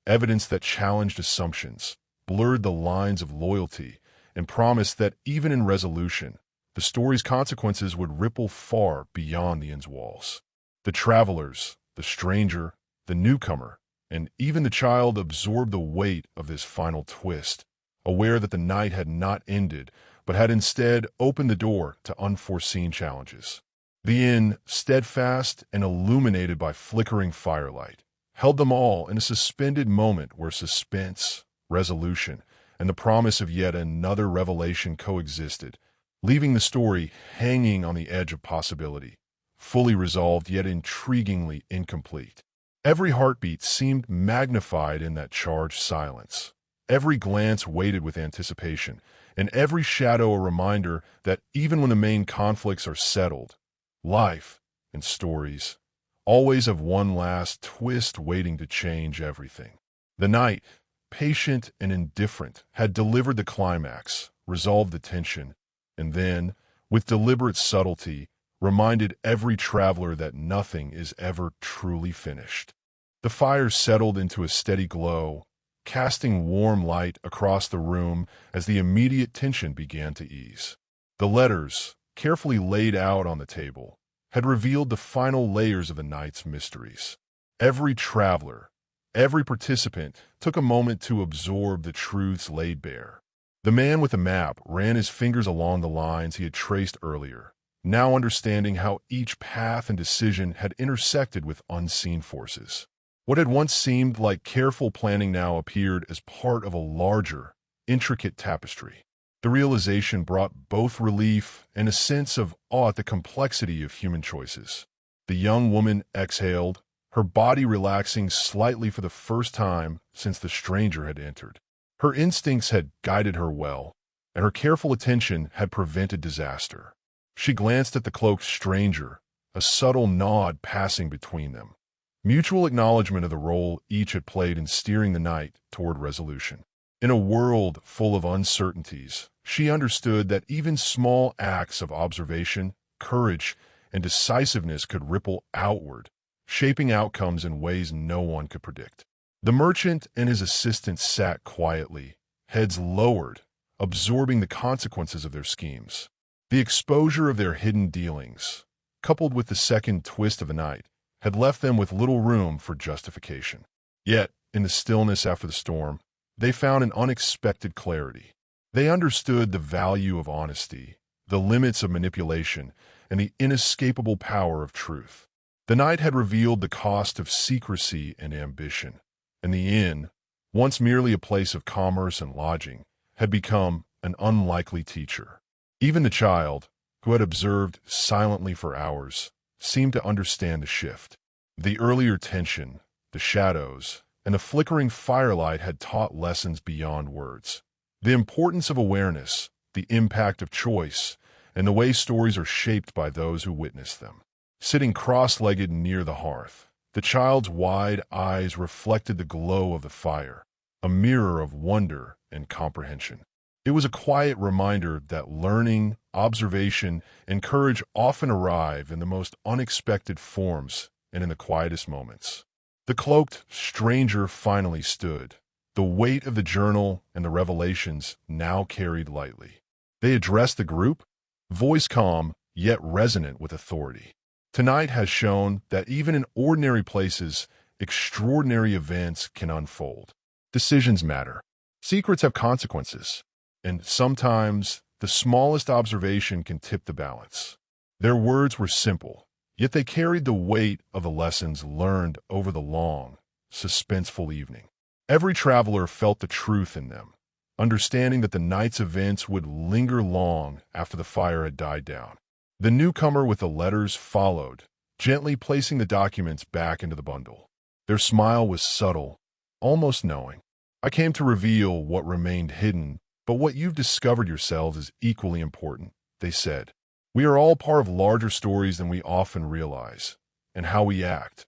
Evidence that challenged assumptions, blurred the lines of loyalty, and promised that even in resolution, the story's consequences would ripple far beyond the inn's walls. The travelers, the stranger, the newcomer, and even the child absorbed the weight of this final twist, aware that the night had not ended, but had instead opened the door to unforeseen challenges. The inn, steadfast and illuminated by flickering firelight, held them all in a suspended moment where suspense, resolution, and the promise of yet another revelation coexisted, leaving the story hanging on the edge of possibility, fully resolved yet intriguingly incomplete. Every heartbeat seemed magnified in that charged silence. Every glance weighted with anticipation, and every shadow a reminder that even when the main conflicts are settled, life and stories always have one last twist waiting to change everything. The night, patient and indifferent, had delivered the climax, resolved the tension, and then, with deliberate subtlety, reminded every traveler that nothing is ever truly finished. The fire settled into a steady glow, casting warm light across the room as the immediate tension began to ease. The letters, carefully laid out on the table, had revealed the final layers of the night's mysteries. Every traveler, every participant took a moment to absorb the truths laid bare. The man with the map ran his fingers along the lines he had traced earlier, now understanding how each path and decision had intersected with unseen forces. What had once seemed like careful planning now appeared as part of a larger, intricate tapestry. The realization brought both relief and a sense of awe at the complexity of human choices. The young woman exhaled, her body relaxing slightly for the first time since the stranger had entered. Her instincts had guided her well, and her careful attention had prevented disaster. She glanced at the cloaked stranger, a subtle nod passing between them. Mutual acknowledgement of the role each had played in steering the night toward resolution. In a world full of uncertainties, she understood that even small acts of observation, courage, and decisiveness could ripple outward, shaping outcomes in ways no one could predict. The merchant and his assistant sat quietly, heads lowered, absorbing the consequences of their schemes. The exposure of their hidden dealings, coupled with the second twist of the night, had left them with little room for justification. Yet, in the stillness after the storm, they found an unexpected clarity. They understood the value of honesty, the limits of manipulation, and the inescapable power of truth. The night had revealed the cost of secrecy and ambition, and the inn, once merely a place of commerce and lodging, had become an unlikely teacher. Even the child, who had observed silently for hours, seemed to understand the shift. The earlier tension, the shadows, and the flickering firelight had taught lessons beyond words. The importance of awareness, the impact of choice, and the way stories are shaped by those who witness them. Sitting cross-legged near the hearth, the child's wide eyes reflected the glow of the fire, a mirror of wonder and comprehension. It was a quiet reminder that learning, observation, and courage often arrive in the most unexpected forms and in the quietest moments. The cloaked stranger finally stood, the weight of the journal and the revelations now carried lightly. They addressed the group, voice calm yet resonant with authority. Tonight has shown that even in ordinary places, extraordinary events can unfold. Decisions matter. Secrets have consequences. And sometimes, the smallest observation can tip the balance. Their words were simple, yet they carried the weight of the lessons learned over the long, suspenseful evening. Every traveler felt the truth in them, understanding that the night's events would linger long after the fire had died down. The newcomer with the letters followed, gently placing the documents back into the bundle. Their smile was subtle, almost knowing. I came to reveal what remained hidden, but what you've discovered yourselves is equally important, they said. We are all part of larger stories than we often realize, and how we act,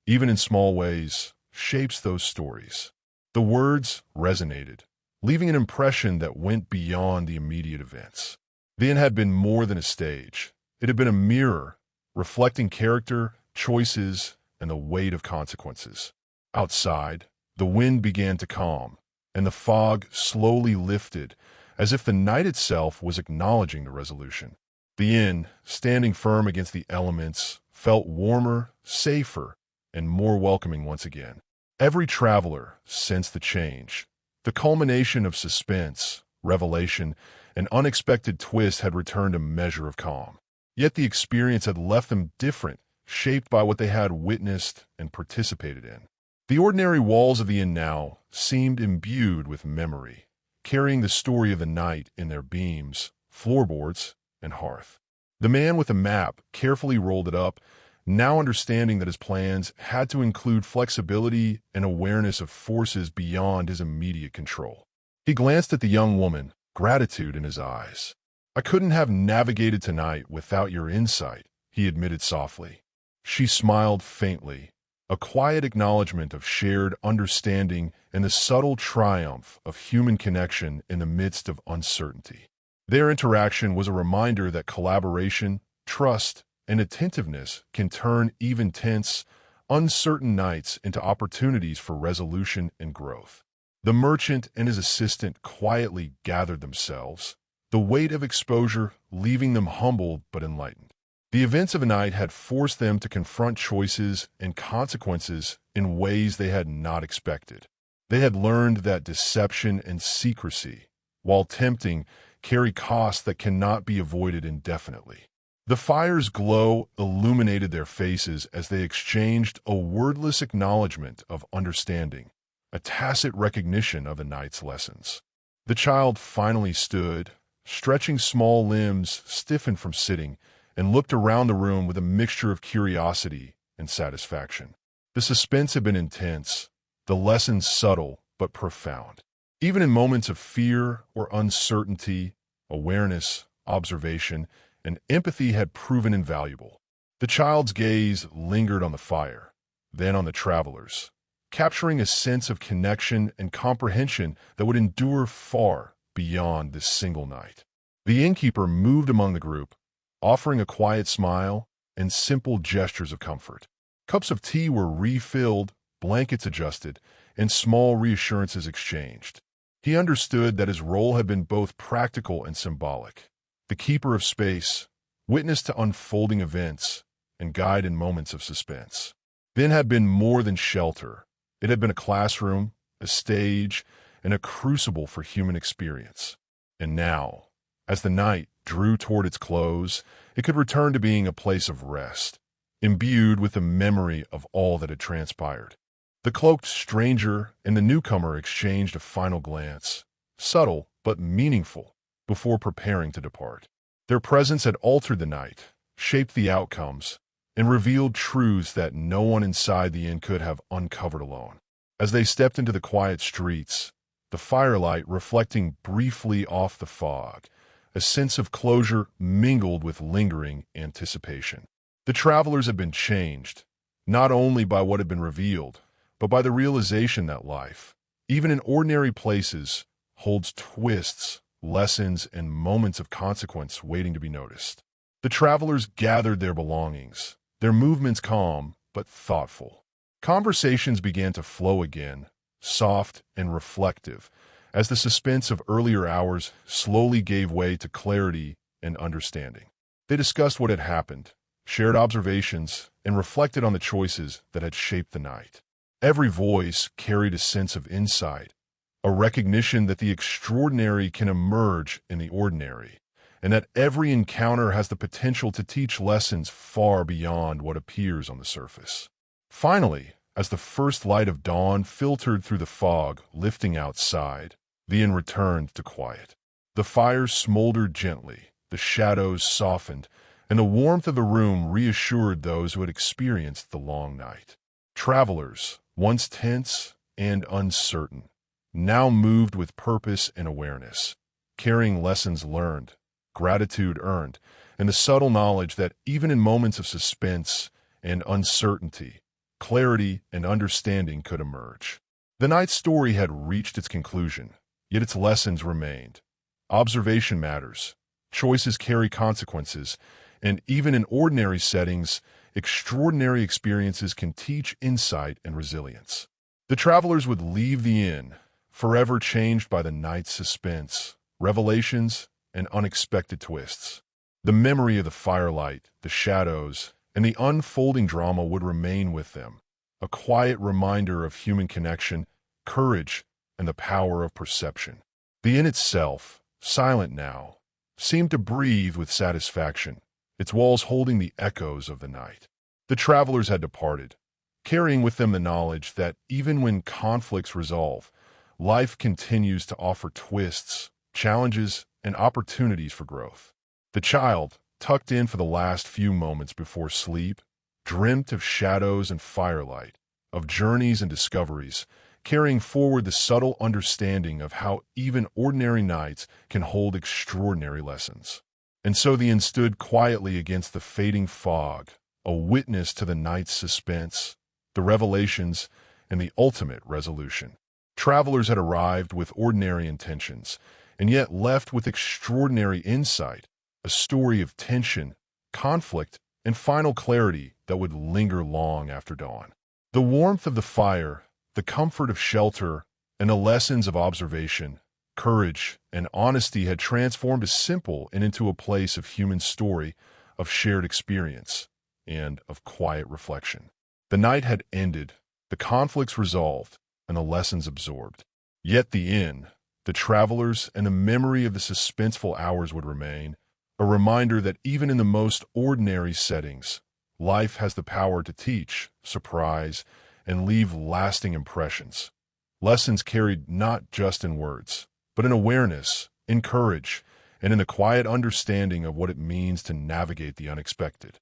even in small ways, shapes those stories. The words resonated, leaving an impression that went beyond the immediate events. The inn had been more than a stage. It had been a mirror, reflecting character, choices, and the weight of consequences. Outside, the wind began to calm, and the fog slowly lifted, as if the night itself was acknowledging the resolution. The inn, standing firm against the elements, felt warmer, safer, and more welcoming once again. Every traveler sensed the change. The culmination of suspense, revelation, and unexpected twist had returned a measure of calm. Yet the experience had left them different, shaped by what they had witnessed and participated in. The ordinary walls of the inn now seemed imbued with memory, carrying the story of the night in their beams, floorboards, and hearth. The man with the map carefully rolled it up, now understanding that his plans had to include flexibility and awareness of forces beyond his immediate control. He glanced at the young woman, gratitude in his eyes. "I couldn't have navigated tonight without your insight," he admitted softly. She smiled faintly, a quiet acknowledgement of shared understanding and the subtle triumph of human connection in the midst of uncertainty. Their interaction was a reminder that collaboration, trust, and attentiveness can turn even tense, uncertain nights into opportunities for resolution and growth. The merchant and his assistant quietly gathered themselves, the weight of exposure leaving them humbled but enlightened. The events of the night had forced them to confront choices and consequences in ways they had not expected. They had learned that deception and secrecy, while tempting, carry costs that cannot be avoided indefinitely. The fire's glow illuminated their faces as they exchanged a wordless acknowledgement of understanding, a tacit recognition of the night's lessons. The child finally stood, stretching small limbs stiffened from sitting, and looked around the room with a mixture of curiosity and satisfaction. The suspense had been intense, the lessons subtle but profound. Even in moments of fear or uncertainty, awareness, observation, and empathy had proven invaluable. The child's gaze lingered on the fire, then on the travelers, capturing a sense of connection and comprehension that would endure far beyond this single night. The innkeeper moved among the group, offering a quiet smile and simple gestures of comfort. Cups of tea were refilled, blankets adjusted, and small reassurances exchanged. He understood that his role had been both practical and symbolic. The keeper of space, witness to unfolding events, and guide in moments of suspense. The inn had been more than shelter. It had been a classroom, a stage, and a crucible for human experience. And now, as the night drew toward its close, it could return to being a place of rest, imbued with the memory of all that had transpired. The cloaked stranger and the newcomer exchanged a final glance, subtle but meaningful, before preparing to depart. Their presence had altered the night, shaped the outcomes, and revealed truths that no one inside the inn could have uncovered alone. As they stepped into the quiet streets, the firelight reflecting briefly off the fog, a sense of closure mingled with lingering anticipation. The travelers had been changed, not only by what had been revealed, but by the realization that life, even in ordinary places, holds twists, lessons, and moments of consequence waiting to be noticed. The travelers gathered their belongings, their movements calm but thoughtful. Conversations began to flow again, soft and reflective, as the suspense of earlier hours slowly gave way to clarity and understanding. They discussed what had happened, shared observations, and reflected on the choices that had shaped the night. Every voice carried a sense of insight, a recognition that the extraordinary can emerge in the ordinary, and that every encounter has the potential to teach lessons far beyond what appears on the surface. Finally, as the first light of dawn filtered through the fog lifting outside, the inn returned to quiet. The fire smoldered gently, the shadows softened, and the warmth of the room reassured those who had experienced the long night. Travelers, once tense and uncertain, now moved with purpose and awareness, carrying lessons learned, gratitude earned, and the subtle knowledge that even in moments of suspense and uncertainty, clarity and understanding could emerge. The night's story had reached its conclusion, yet its lessons remained. Observation matters, choices carry consequences, and even in ordinary settings, extraordinary experiences can teach insight and resilience. The travelers would leave the inn, forever changed by the night's suspense, revelations, and unexpected twists. The memory of the firelight, the shadows, and the unfolding drama would remain with them, a quiet reminder of human connection, courage, and the power of perception. The inn itself, silent now, seemed to breathe with satisfaction, its walls holding the echoes of the night. The travelers had departed, carrying with them the knowledge that even when conflicts resolve, life continues to offer twists, challenges, and opportunities for growth. The child, tucked in for the last few moments before sleep, dreamt of shadows and firelight, of journeys and discoveries, carrying forward the subtle understanding of how even ordinary nights can hold extraordinary lessons. And so the inn stood quietly against the fading fog, a witness to the night's suspense, the revelations, and the ultimate resolution. Travelers had arrived with ordinary intentions, and yet left with extraordinary insight, a story of tension, conflict, and final clarity that would linger long after dawn. The warmth of the fire, the comfort of shelter, and the lessons of observation, courage, and honesty had transformed a simple inn into a place of human story, of shared experience, and of quiet reflection. The night had ended, the conflicts resolved, and the lessons absorbed. Yet the inn, the travelers, and the memory of the suspenseful hours would remain, a reminder that even in the most ordinary settings, life has the power to teach, surprise, and leave lasting impressions. Lessons carried not just in words, but in awareness, in courage, and in the quiet understanding of what it means to navigate the unexpected.